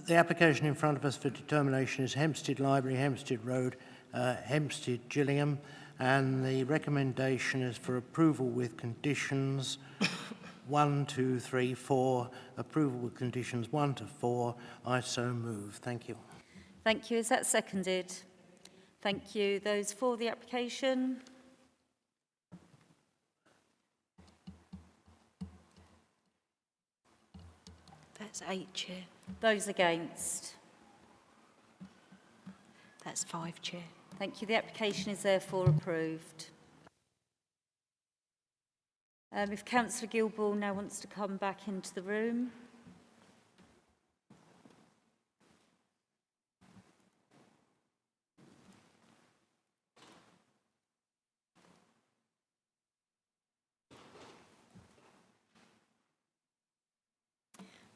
application in front of us for determination is Hempstead Library, Hempstead Road, Hempstead, Gillingham, and the recommendation is for approval with conditions 1, 2, 3, 4. Approval with conditions 1 to 4. I so move. Thank you. Thank you. Is that seconded? Thank you. Those for the application? That's 8, Chair. Those against? That's 5, Chair. Thank you. The application is therefore approved. If Councillor Gilball now wants to come back into the room.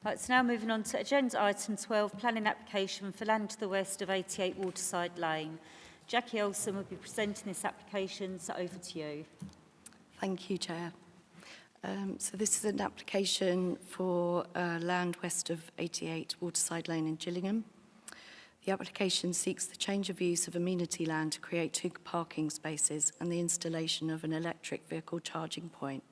Right, so now moving on to agenda item 12, planning application for land to the west of 88 Waterside Lane. Jackie Olsen will be presenting this application, so over to you. Thank you, Chair. So this is an application for land west of 88 Waterside Lane in Gillingham. The application seeks the change of use of amenity land to create 2 parking spaces and the installation of an electric vehicle charging point.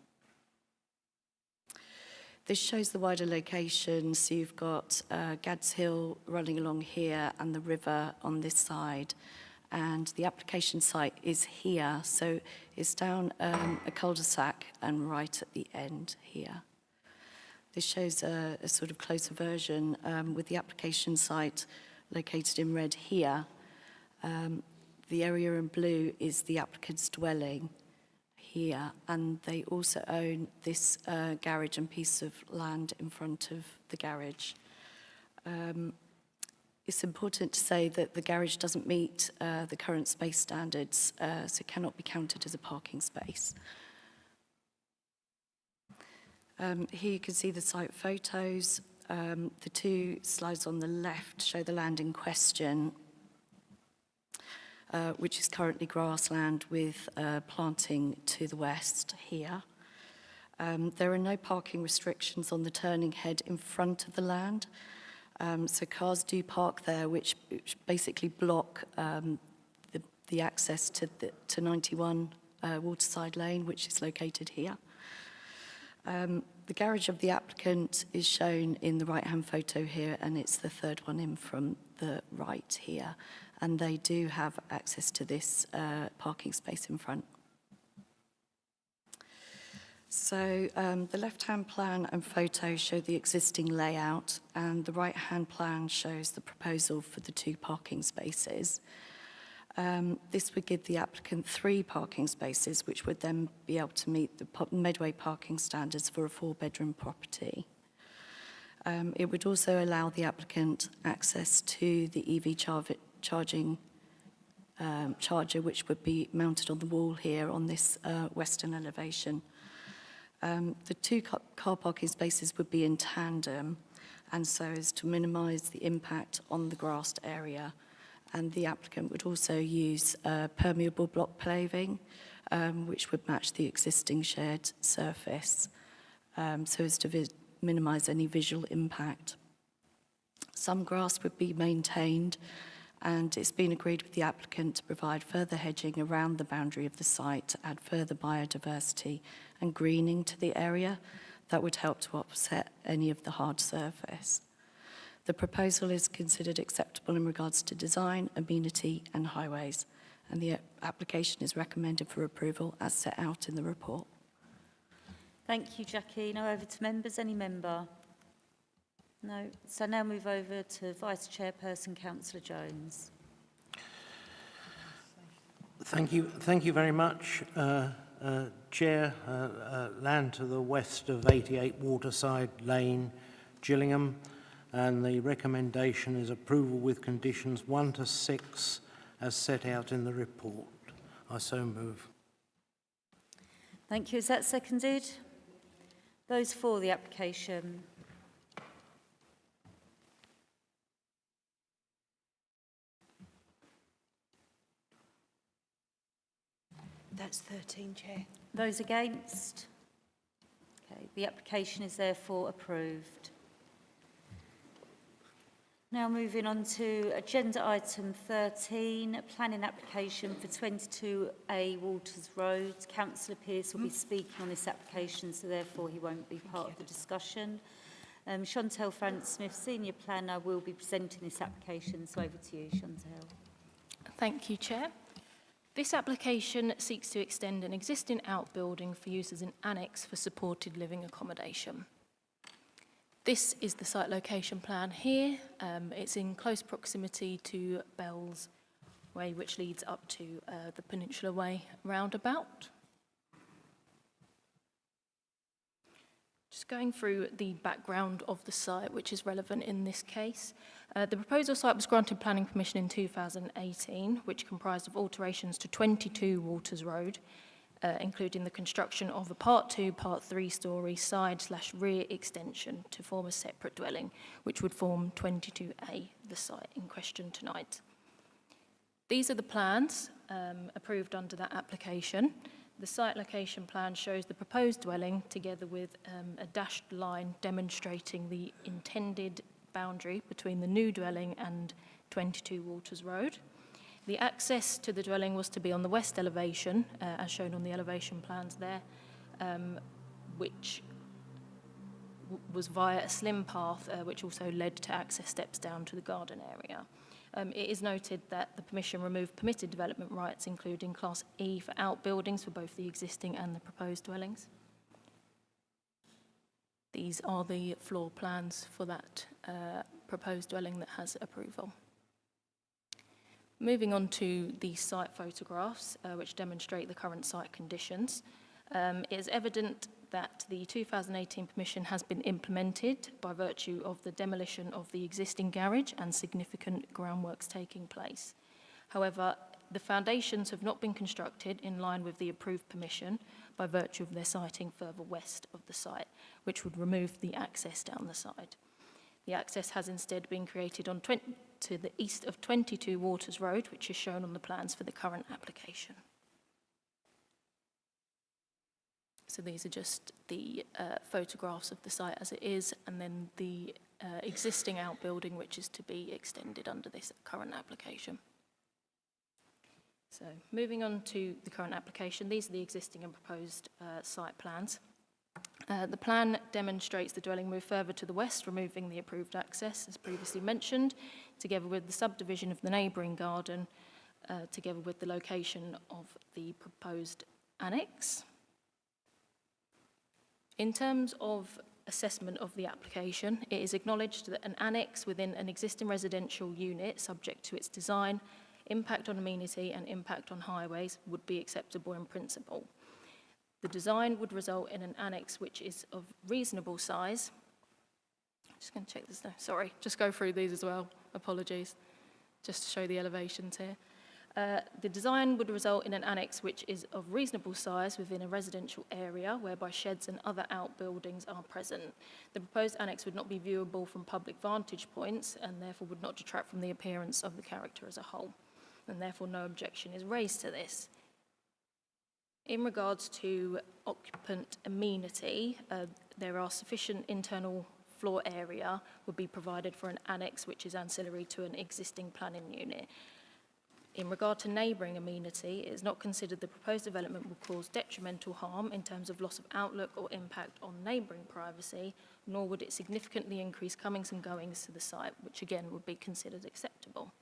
This shows the wider location, so you've got Gads Hill running along here and the river on this side. And the application site is here, so it's down a cul-de-sac and right at the end here. This shows a sort of closer version with the application site located in red here. The area in blue is the applicant's dwelling here, and they also own this garage and piece of land in front of the garage. It's important to say that the garage doesn't meet the current space standards, so it cannot be counted as a parking space. Here you can see the site photos. The two slides on the left show the land in question, which is currently grassland with planting to the west here. There are no parking restrictions on the turning head in front of the land. So cars do park there, which basically block the access to 91 Waterside Lane, which is located here. The garage of the applicant is shown in the right-hand photo here, and it's the third one in from the right here. And they do have access to this parking space in front. So the left-hand plan and photo show the existing layout, and the right-hand plan shows the proposal for the 2 parking spaces. This would give the applicant 3 parking spaces, which would then be able to meet the Medway parking standards for a 4-bedroom property. It would also allow the applicant access to the EV charging charger, which would be mounted on the wall here on this western elevation. The 2 car parking spaces would be in tandem, and so as to minimise the impact on the grassed area. And the applicant would also use permeable block paving, which would match the existing shared surface, so as to minimise any visual impact. Some grass would be maintained, and it's been agreed with the applicant to provide further hedging around the boundary of the site to add further biodiversity and greening to the area that would help to offset any of the hard surface. The proposal is considered acceptable in regards to design, amenity and highways, and the application is recommended for approval as set out in the report. Thank you, Jackie. Now over to members. Any member? No. So now move over to Vice Chairperson, Councillor Jones. Thank you very much, Chair. Land to the west of 88 Waterside Lane, Gillingham, and the recommendation is approval with conditions 1 to 6 as set out in the report. I so move. Thank you. Is that seconded? Those for the application? That's 13, Chair. Those against? Okay, the application is therefore approved. Now moving on to agenda item 13, planning application for 22A Walters Road. Councillor Pearce will be speaking on this application, so therefore he won't be part of the discussion. Chantel Frantz-Smith, Senior Planner, will be presenting this application, so over to you, Chantel. Thank you, Chair. This application seeks to extend an existing outbuilding for use as an annex for supported living accommodation. This is the site location plan here. It's in close proximity to Bells Way, which leads up to the Peninsula Way roundabout. Just going through the background of the site, which is relevant in this case. The proposal site was granted planning permission in 2018, which comprised of alterations to 22 Waters Road, including the construction of a Part 2, Part 3-storey side/rear extension to form a separate dwelling, which would form 22A, the site in question tonight. These are the plans approved under that application. The site location plan shows the proposed dwelling together with a dashed line demonstrating the intended boundary between the new dwelling and 22 Waters Road. The access to the dwelling was to be on the west elevation, as shown on the elevation plans there, which was via a slim path, which also led to access steps down to the garden area. It is noted that the permission removed permitted development rights, including Class E for outbuildings for both the existing and the proposed dwellings. These are the floor plans for that proposed dwelling that has approval. Moving on to the site photographs, which demonstrate the current site conditions. It is evident that the 2018 permission has been implemented by virtue of the demolition of the existing garage and significant groundworks taking place. However, the foundations have not been constructed in line with the approved permission by virtue of their siting further west of the site, which would remove the access down the side. The access has instead been created to the east of 22 Waters Road, which is shown on the plans for the current application. So these are just the photographs of the site as it is, and then the existing outbuilding, which is to be extended under this current application. So moving on to the current application, these are the existing and proposed site plans. The plan demonstrates the dwelling move further to the west, removing the approved access, as previously mentioned, together with the subdivision of the neighbouring garden, together with the location of the proposed annex. In terms of assessment of the application, it is acknowledged that an annex within an existing residential unit, subject to its design, impact on amenity and impact on highways, would be acceptable in principle. The design would result in an annex which is of reasonable size. I'm just going to check this now. Sorry, just go through these as well. Apologies. Just to show the elevations here. The design would result in an annex which is of reasonable size within a residential area whereby sheds and other outbuildings are present. The proposed annex would not be viewable from public vantage points and therefore would not detract from the appearance of the character as a whole, and therefore no objection is raised to this. In regards to occupant amenity, there are sufficient internal floor area would be provided for an annex which is ancillary to an existing planning unit. In regard to neighbouring amenity, it is not considered the proposed development will cause detrimental harm in terms of loss of outlook or impact on neighbouring privacy, nor would it significantly increase comings and goings to the site, which again would be considered acceptable.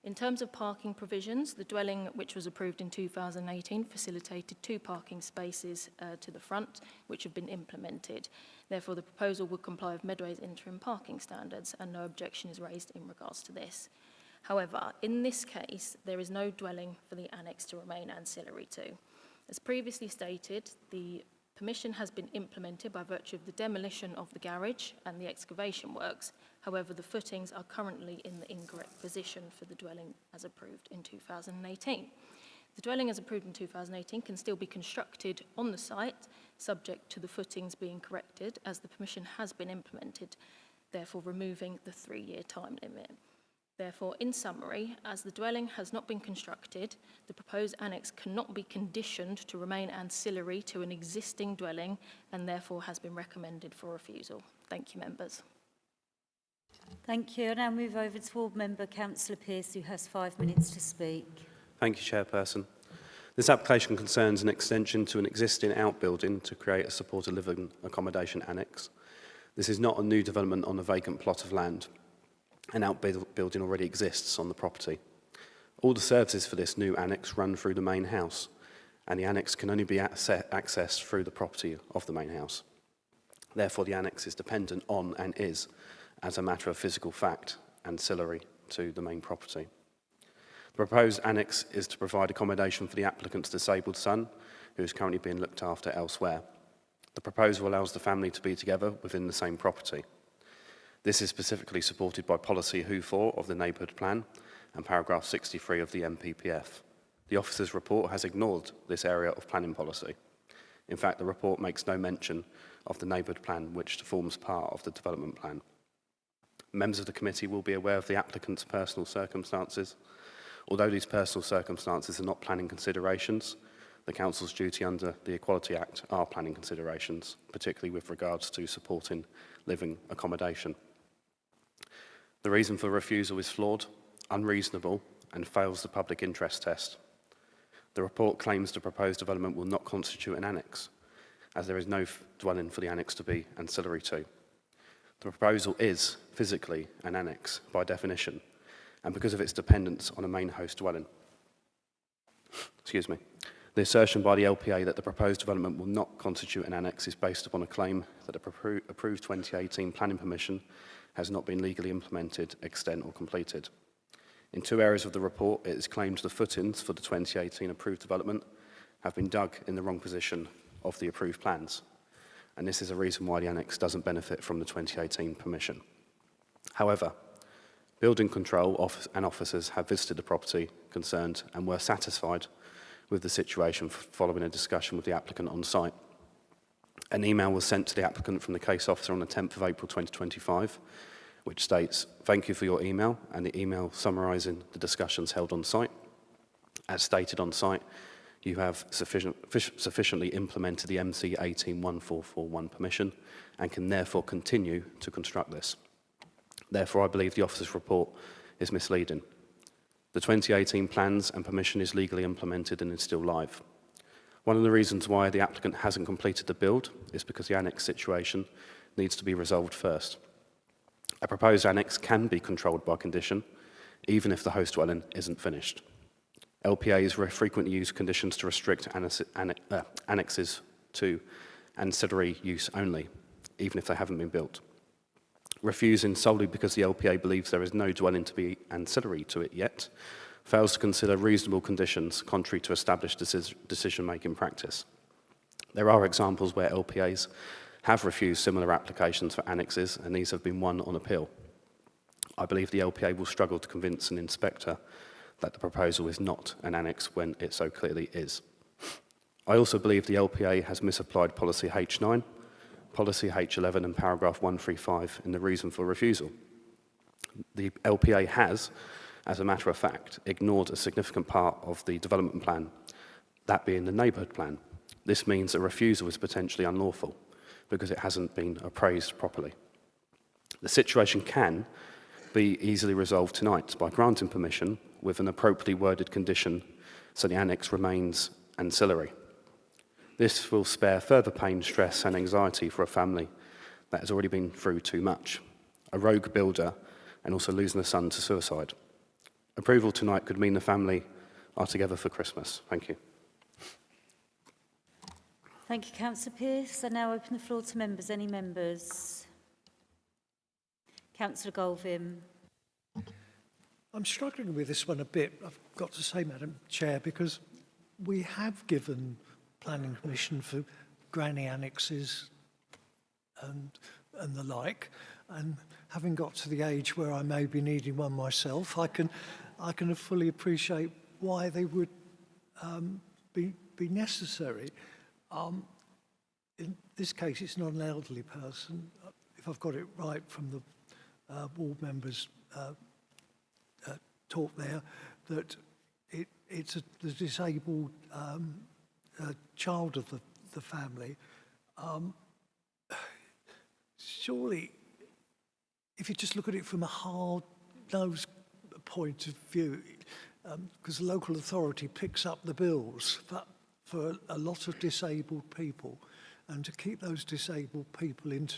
In terms of parking provisions, the dwelling, which was approved in 2018, facilitated 2 parking spaces to the front, which have been implemented. Therefore, the proposal would comply with Medway's interim parking standards, and no objection is raised in regards to this. However, in this case, there is no dwelling for the annex to remain ancillary to. As previously stated, the permission has been implemented by virtue of the demolition of the garage and the excavation works. However, the footings are currently in the incorrect position for the dwelling as approved in 2018. The dwelling as approved in 2018 can still be constructed on the site, subject to the footings being corrected, as the permission has been implemented, therefore removing the 3-year time limit. Therefore, in summary, as the dwelling has not been constructed, the proposed annex cannot be conditioned to remain ancillary to an existing dwelling and therefore has been recommended for refusal. Thank you, members. Thank you. I now move over to Ward Member Councillor Pearce, who has 5 minutes to speak. Thank you, Chairperson. This application concerns an extension to an existing outbuilding to create a supported living accommodation annex. This is not a new development on a vacant plot of land. An outbuilding already exists on the property. All the services for this new annex run through the main house, and the annex can only be accessed through the property of the main house. Therefore, the annex is dependent on and is, as a matter of physical fact, ancillary to the main property. The proposed annex is to provide accommodation for the applicant's disabled son, who is currently being looked after elsewhere. The proposal allows the family to be together within the same property. This is specifically supported by policy WHO4 of the Neighbourhood Plan and paragraph 63 of the NPPF. The officer's report has ignored this area of planning policy. In fact, the report makes no mention of the Neighbourhood Plan, which forms part of the development plan. Members of the committee will be aware of the applicant's personal circumstances. Although these personal circumstances are not planning considerations, the Council's duty under the Equality Act are planning considerations, particularly with regards to supporting living accommodation. The reason for refusal is flawed, unreasonable, and fails the public interest test. The report claims the proposed development will not constitute an annex, as there is no dwelling for the annex to be ancillary to. The proposal is physically an annex by definition, and because of its dependence on a main host dwelling. The assertion by the LPA that the proposed development will not constitute an annex is based upon a claim that the approved 2018 planning permission has not been legally implemented, extant or completed. In 2 areas of the report, it is claimed the footings for the 2018 approved development have been dug in the wrong position of the approved plans, and this is a reason why the annex doesn't benefit from the 2018 permission. However, building control and officers have visited the property concerned and were satisfied with the situation following a discussion with the applicant on site. An email was sent to the applicant from the case officer on the 10th of April 2025, which states, "Thank you for your email," and the email summarising the discussions held on site. As stated on site, you have sufficiently implemented the MC 181441 permission and can therefore continue to construct this. Therefore, I believe the officer's report is misleading. The 2018 plans and permission is legally implemented and is still live. One of the reasons why the applicant hasn't completed the build is because the annex situation needs to be resolved first. A proposed annex can be controlled by condition, even if the host dwelling isn't finished. LPAs frequently use conditions to restrict annexes to ancillary use only, even if they haven't been built. Refusing solely because the LPA believes there is no dwelling to be ancillary to it yet, fails to consider reasonable conditions contrary to established decision-making practice. There are examples where LPAs have refused similar applications for annexes, and these have been won on appeal. I believe the LPA will struggle to convince an inspector that the proposal is not an annex when it so clearly is. I also believe the LPA has misapplied policy H9, policy H11 and paragraph 135 in the reason for refusal. The LPA has, as a matter of fact, ignored a significant part of the development plan, that being the neighbourhood plan. This means a refusal is potentially unlawful because it hasn't been appraised properly. The situation can be easily resolved tonight by granting permission with an appropriately worded condition so the annex remains ancillary. This will spare further pain, stress and anxiety for a family that has already been through too much, a rogue builder and also losing a son to suicide. Approval tonight could mean the family are together for Christmas. Thank you. Thank you, Councillor Pearce. I now open the floor to members. Any members? Councillor Goldwyn. I'm struggling with this one a bit, I've got to say, Madam Chair, because we have given planning permission for granny annexes and the like, and having got to the age where I may be needing one myself, I can fully appreciate why they would be necessary. In this case, it's not an elderly person. If I've got it right from the ward members' talk there, that it's the disabled child of the family. Surely, if you just look at it from a hard-nosed point of view, because the local authority picks up the bills for a lot of disabled people, and to keep those disabled people in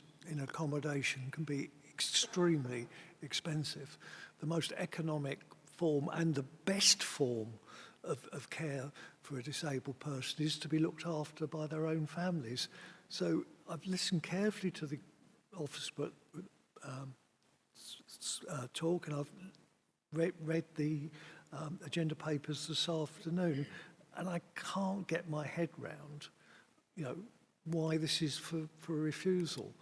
accommodation can be extremely expensive. The most economic form and the best form of care for a disabled person is to be looked after by their own families. So I've listened carefully to the office talk, and I've read the agenda papers this afternoon, and I can't get my head round, why this is for a refusal.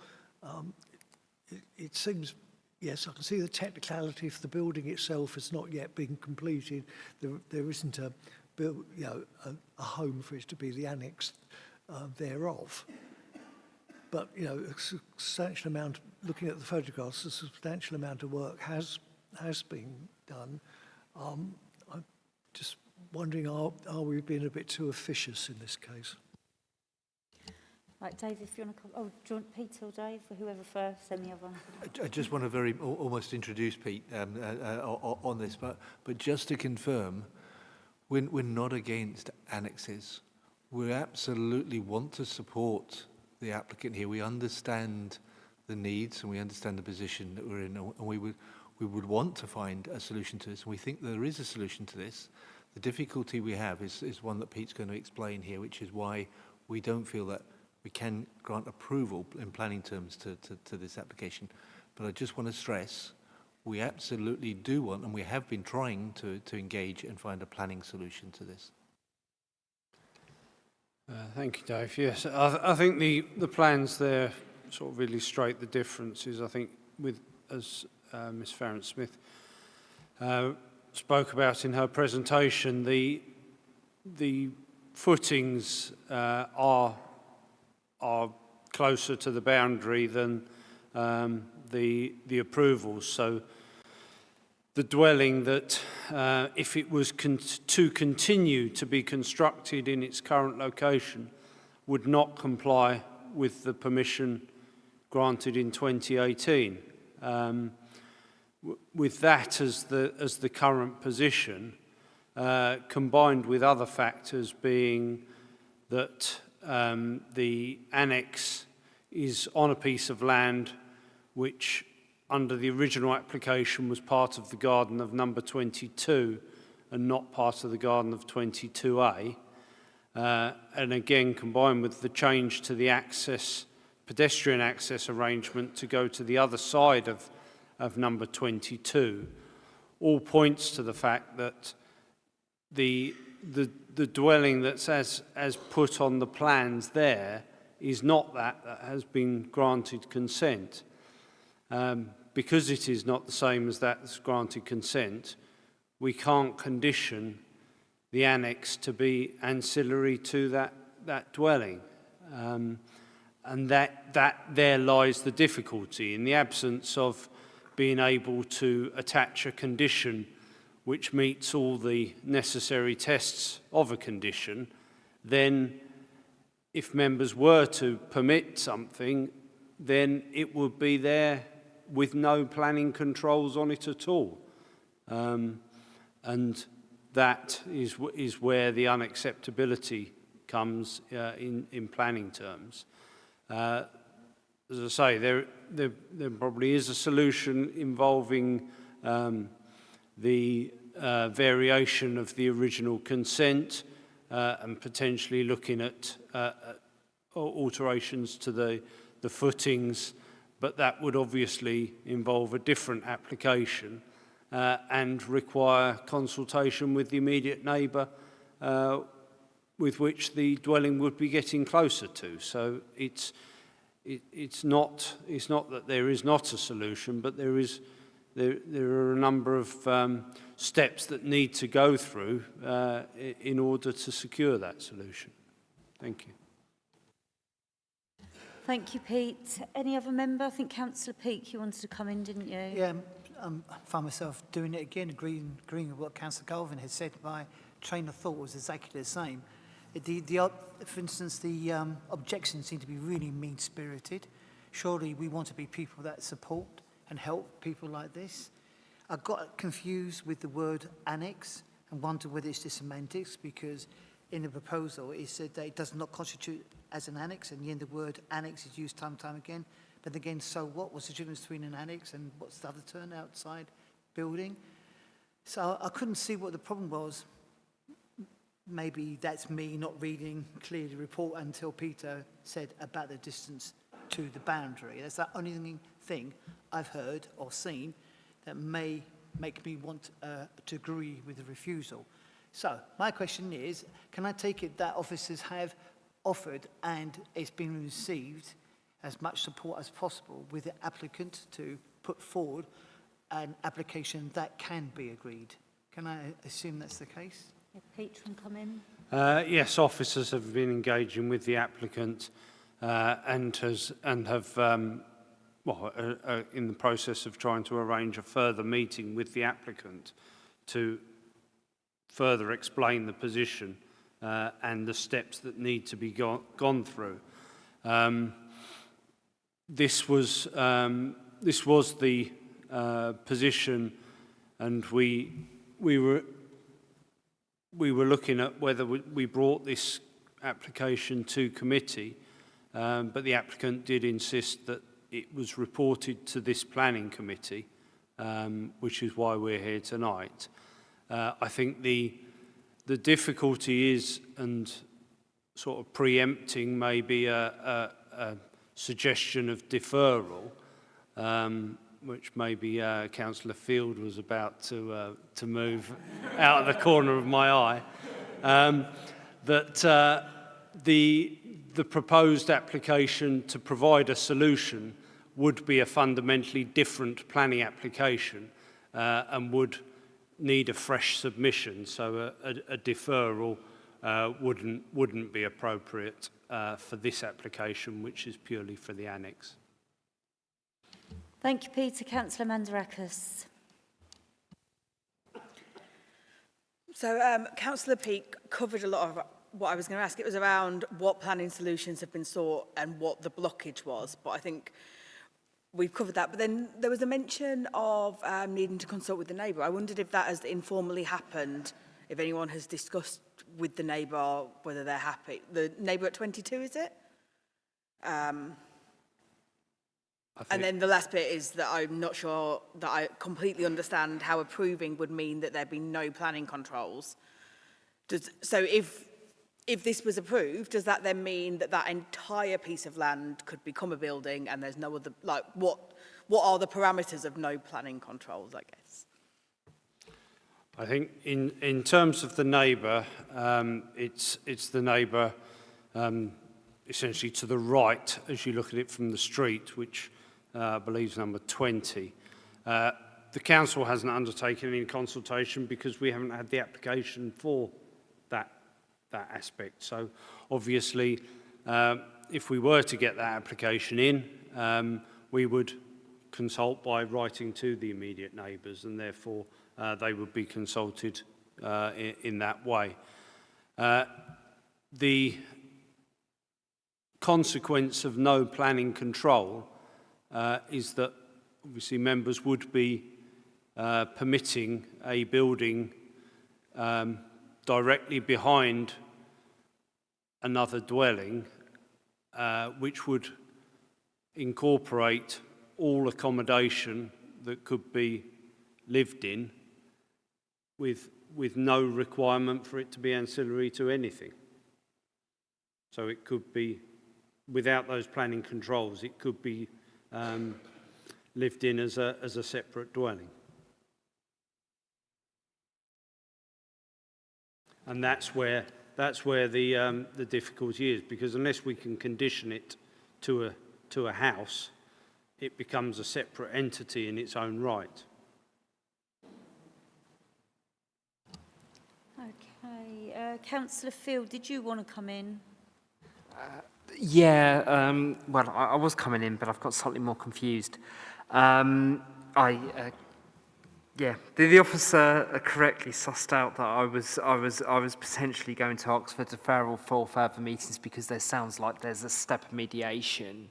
It seems, yes, I can see the technicality if the building itself has not yet been completed. There isn't a home for it to be the annex thereof. But a substantial amount, looking at the photographs, a substantial amount of work has been done. I'm just wondering, are we being a bit too officious in this case? Right, Dave, if you want to come. Oh, do you want Peter or Dave, or whoever first, then the other one? I just want to almost introduce Pete on this, but just to confirm, we're not against annexes. We absolutely want to support the applicant here. We understand the needs and we understand the position that we're in, and we would want to find a solution to this, and we think there is a solution to this. The difficulty we have is one that Pete's going to explain here, which is why we don't feel that we can grant approval in planning terms to this application. But I just want to stress, we absolutely do want, and we have been trying to engage and find a planning solution to this. Thank you, Dave. Yes, I think the plans there sort of illustrate the differences. I think with, as Ms Farrant-Smith spoke about in her presentation, the footings are closer to the boundary than the approvals. So the dwelling that, if it was to continue to be constructed in its current location, would not comply with the permission granted in 2018. With that as the current position, combined with other factors being that the annex is on a piece of land which under the original application was part of the garden of number 22 and not part of the garden of 22A. And again, combined with the change to the pedestrian access arrangement to go to the other side of number 22, all points to the fact that the dwelling that's as put on the plans there is not that has been granted consent. Because it is not the same as that that's granted consent, we can't condition the annex to be ancillary to that dwelling. And that there lies the difficulty. In the absence of being able to attach a condition which meets all the necessary tests of a condition, then if members were to permit something, then it would be there with no planning controls on it at all. And that is where the unacceptability comes in planning terms. As I say, there probably is a solution involving the variation of the original consent and potentially looking at alterations to the footings, but that would obviously involve a different application and require consultation with the immediate neighbour with which the dwelling would be getting closer to. So it's not that there is not a solution, but there are a number of steps that need to go through in order to secure that solution. Thank you. Thank you, Pete. Any other member? I think Councillor Peake, you wanted to come in, didn't you? Yeah, I found myself doing it again, agreeing with what Councillor Galvin had said. My train of thought was exactly the same. For instance, the objections seem to be really mean-spirited. Surely we want to be people that support and help people like this. I got confused with the word annex and wondered whether it's just semantics, because in the proposal it said that it does not constitute as an annex, and in the end the word annex is used time and time again. But again, so what? What's the difference between an annex and what's the other term, outside building? So I couldn't see what the problem was. Maybe that's me not reading clearly the report until Peter said about the distance to the boundary. That's the only thing I've heard or seen that may make me want to agree with the refusal. So my question is, can I take it that officers have offered and it's been received as much support as possible with the applicant to put forward an application that can be agreed? Can I assume that's the case? Pete, can come in? Yes, officers have been engaging with the applicant and have in the process of trying to arrange a further meeting with the applicant to further explain the position and the steps that need to be gone through. This was the position, and we were looking at whether we brought this application to committee, but the applicant did insist that it was reported to this planning committee, which is why we're here tonight. I think the difficulty is, and sort of preempting maybe a suggestion of deferral, which maybe Councillor Field was about to move out of the corner of my eye, that the proposed application to provide a solution would be a fundamentally different planning application and would need a fresh submission, so a deferral wouldn't be appropriate for this application, which is purely for the annex. Thank you, Peter. Councillor Mandarakis. So Councillor Peake covered a lot of what I was going to ask. It was around what planning solutions have been sought and what the blockage was, but I think we've covered that. But then there was a mention of needing to consult with the neighbour. I wondered if that has informally happened, if anyone has discussed with the neighbour whether they're happy. The neighbour at 22, is it? And then the last bit is that I'm not sure that I completely understand how approving would mean that there'd be no planning controls. So if this was approved, does that then mean that that entire piece of land could become a building and there's no other, like, what are the parameters of no planning controls, I guess? I think in terms of the neighbour, it's the neighbour essentially to the right as you look at it from the street, which I believe is number 20. The council hasn't undertaken any consultation because we haven't had the application for that aspect. So obviously, if we were to get that application in, we would consult by writing to the immediate neighbours, and therefore they would be consulted in that way. The consequence of no planning control is that obviously members would be permitting a building directly behind another dwelling, which would incorporate all accommodation that could be lived in with no requirement for it to be ancillary to anything. So it could be, without those planning controls, it could be lived in as a separate dwelling. And that's where the difficulty is, because unless we can condition it to a house, it becomes a separate entity in its own right. Okay, Councillor Field, did you want to come in? Yeah, well, I was coming in, but I've got slightly more confused. Yeah, the officer correctly sussed out that I was potentially going to ask for deferral for further meetings because there sounds like there's a step of mediation.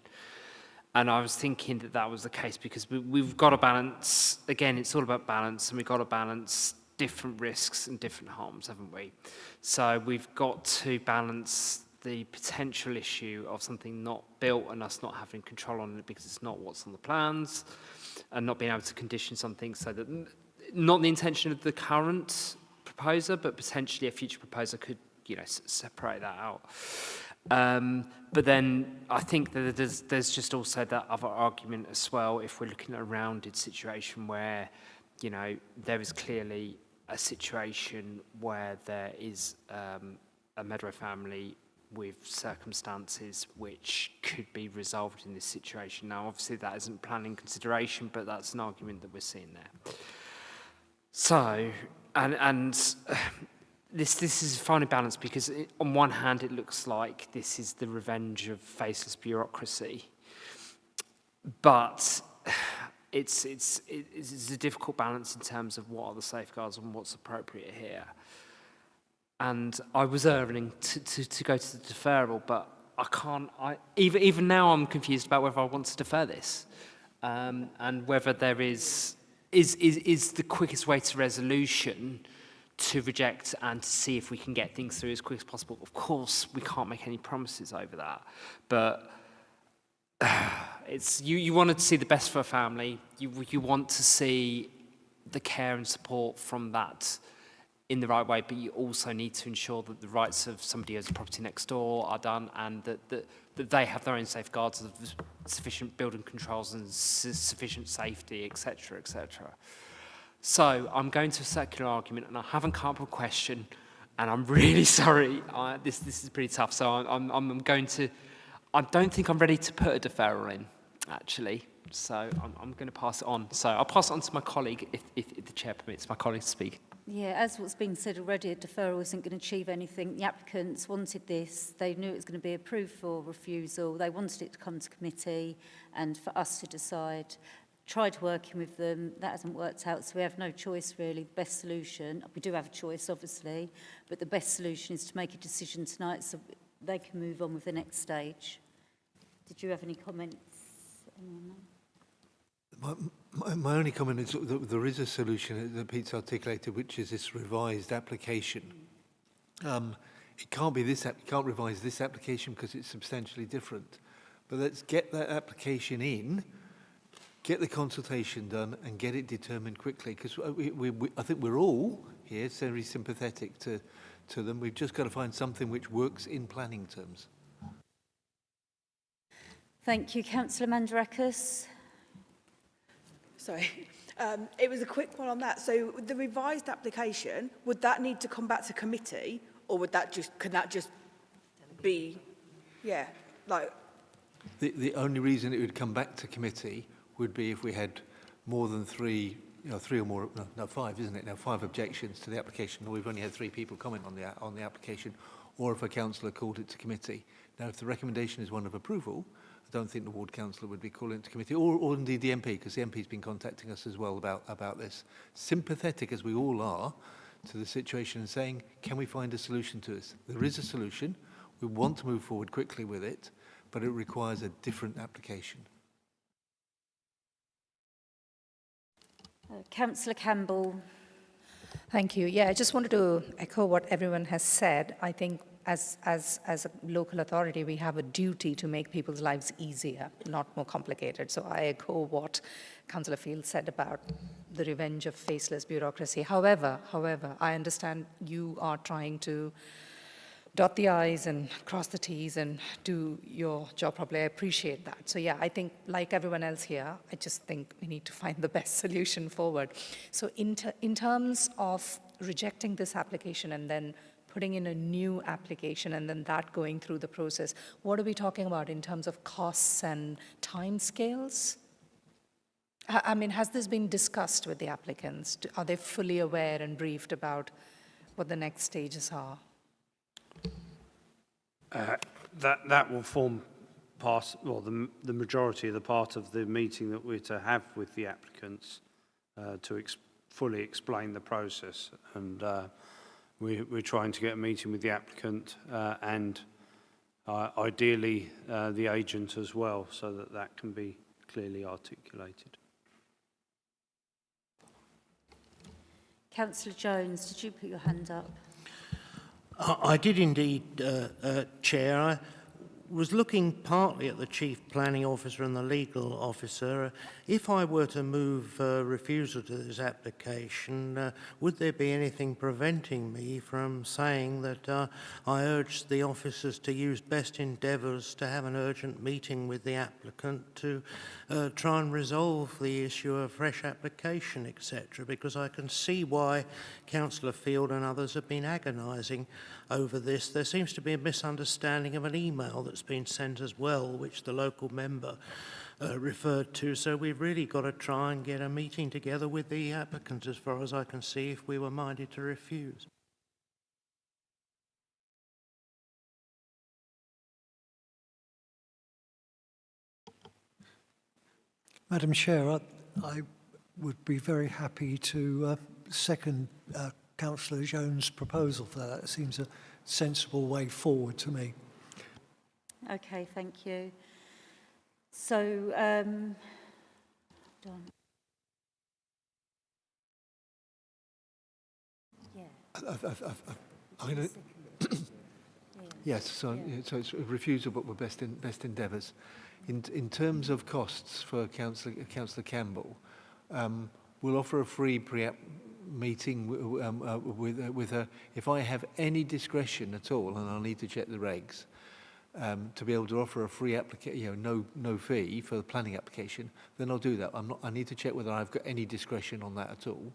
And I was thinking that that was the case because we've got to balance, again, it's all about balance, and we've got to balance different risks and different harms, haven't we? So we've got to balance the potential issue of something not built and us not having control on it because it's not what's on the plans, and not being able to condition something so that, not the intention of the current proposer, but potentially a future proposer could, separate that out. But then I think that there's just also that other argument as well, if we're looking at a rounded situation where, there is clearly a situation where there is a Medway family with circumstances which could be resolved in this situation. Now, obviously, that isn't planning consideration, but that's an argument that we're seeing there. So, and this is a fine balance because on one hand, it looks like this is the revenge of faceless bureaucracy, but it's a difficult balance in terms of what are the safeguards and what's appropriate here. And I was erring to go to the deferral, but I can't. Even now, I'm confused about whether I want to defer this, and whether there is the quickest way to resolution to reject and to see if we can get things through as quick as possible. Of course, we can't make any promises over that, but it's you wanted to see the best for a family. You want to see the care and support from that in the right way, but you also need to ensure that the rights of somebody who has a property next door are done, and that they have their own safeguards of sufficient building controls and sufficient safety, etc., etc. So I'm going to a circular argument, and I haven't come up with a question, and I'm really sorry. This is pretty tough. So I'm going to. I don't think I'm ready to put a deferral in, actually. So I'm going to pass it on. So I'll pass it on to my colleague if the chair permits my colleague to speak. Yeah, as what's been said already, a deferral isn't going to achieve anything. The applicants wanted this. They knew it was going to be approved for refusal. They wanted it to come to committee and for us to decide. Tried working with them. That hasn't worked out, so we have no choice, really. The best solution, we do have a choice, obviously, but the best solution is to make a decision tonight so they can move on with the next stage. Did you have any comments? Anyone? My only comment is that there is a solution that Pete's articulated, which is this revised application. It can't be this. You can't revise this application because it's substantially different. But let's get that application in, get the consultation done, and get it determined quickly. Because I think we're all here very sympathetic to them. We've just got to find something which works in planning terms. Thank you, Councillor Mandarakis. Sorry. It was a quick one on that. So the revised application, would that need to come back to committee, or would that could that just be, yeah, like... The only reason it would come back to committee would be if we had more than three or more, no, five, isn't it? Now 5 objections to the application, or we've only had 3 people comment on the application, or if a councillor called it to committee. Now, if the recommendation is one of approval, I don't think the ward councillor would be calling it to committee, or indeed the MP, because the MP's been contacting us as well about this. Sympathetic as we all are to the situation and saying, can we find a solution to this? There is a solution. We want to move forward quickly with it, but it requires a different application. Councillor Campbell. Thank you. Yeah, I just wanted to echo what everyone has said. I think as a local authority, we have a duty to make people's lives easier, not more complicated. So I echo what Councillor Field said about the revenge of faceless bureaucracy. However, I understand you are trying to dot the I's and cross the T's and do your job properly. I appreciate that. So yeah, I think like everyone else here, I just think we need to find the best solution forward. So in terms of rejecting this application and then putting in a new application and then that going through the process, what are we talking about in terms of costs and timescales? I mean, has this been discussed with the applicants? Are they fully aware and briefed about what the next stages are? That will form part, well, the majority of the part of the meeting that we're to have with the applicants to fully explain the process. And we're trying to get a meeting with the applicant and ideally the agent as well, so that that can be clearly articulated. Councillor Jones, did you put your hand up? I did indeed, Chair. I was looking partly at the Chief Planning Officer and the Legal Officer. If I were to move refusal to this application, would there be anything preventing me from saying that I urge the officers to use best endeavours to have an urgent meeting with the applicant to try and resolve the issue of fresh application, etc., because I can see why Councillor Field and others have been agonising over this. There seems to be a misunderstanding of an email that's been sent as well, which the local member referred to. So we've really got to try and get a meeting together with the applicant, as far as I can see, if we were minded to refuse. Madam Chair, I would be very happy to second Councillor Jones' proposal for that. It seems a sensible way forward to me. Okay, thank you. So, done. Yeah. Yes, so it's a refusal, but we're best endeavours. In terms of costs for Councillor Campbell, we'll offer a free pre-app meeting with her. If I have any discretion at all, and I'll need to check the regs, to be able to offer a free application, no fee for the planning application, then I'll do that. I need to check whether I've got any discretion on that at all.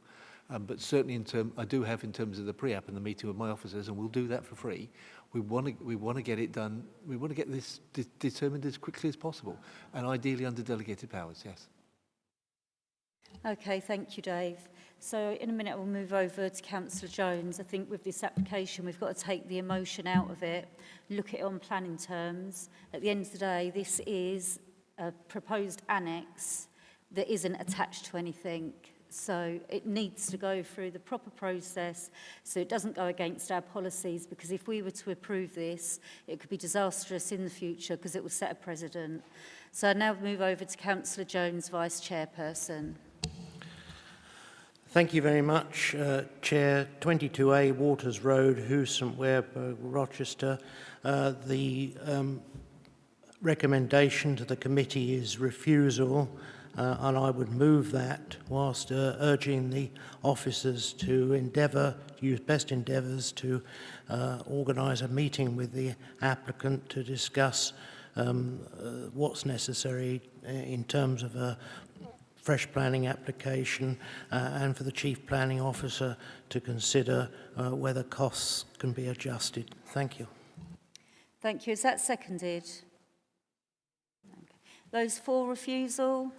But certainly I do have in terms of the pre-app and the meeting with my officers, and we'll do that for free. We want to get it done. We want to get this determined as quickly as possible, and ideally under delegated powers. Yes. Okay, thank you, Dave. So in a minute, we'll move over to Councillor Jones. I think with this application, we've got to take the emotion out of it, look at it on planning terms. At the end of the day, this is a proposed annex that isn't attached to anything. So it needs to go through the proper process so it doesn't go against our policies, because if we were to approve this, it could be disastrous in the future because it will set a precedent. So I now move over to Councillor Jones, Vice Chairperson. Thank you very much, Chair. 22A Waters Road, Houston, Wearburg, Rochester. The recommendation to the committee is refusal, and I would move that whilst urging the officers to use best endeavours to organise a meeting with the applicant to discuss what's necessary in terms of a fresh planning application, and for the Chief Planning Officer to consider whether costs can be adjusted. Thank you. Thank you. Is that seconded? Okay. Those for refusal?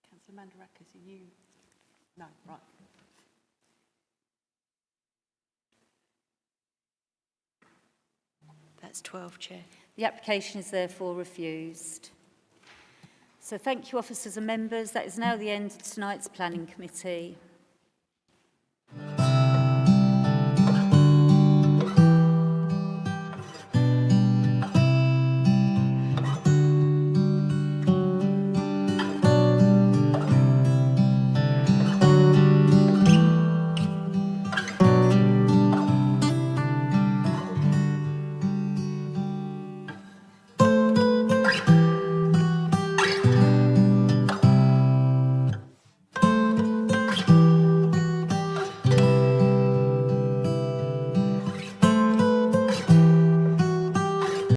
Councillor Mandarakis, are you? No, right. That's 12, Chair. The application is therefore refused. So thank you, officers and members. That is now the end of tonight's Planning Committee.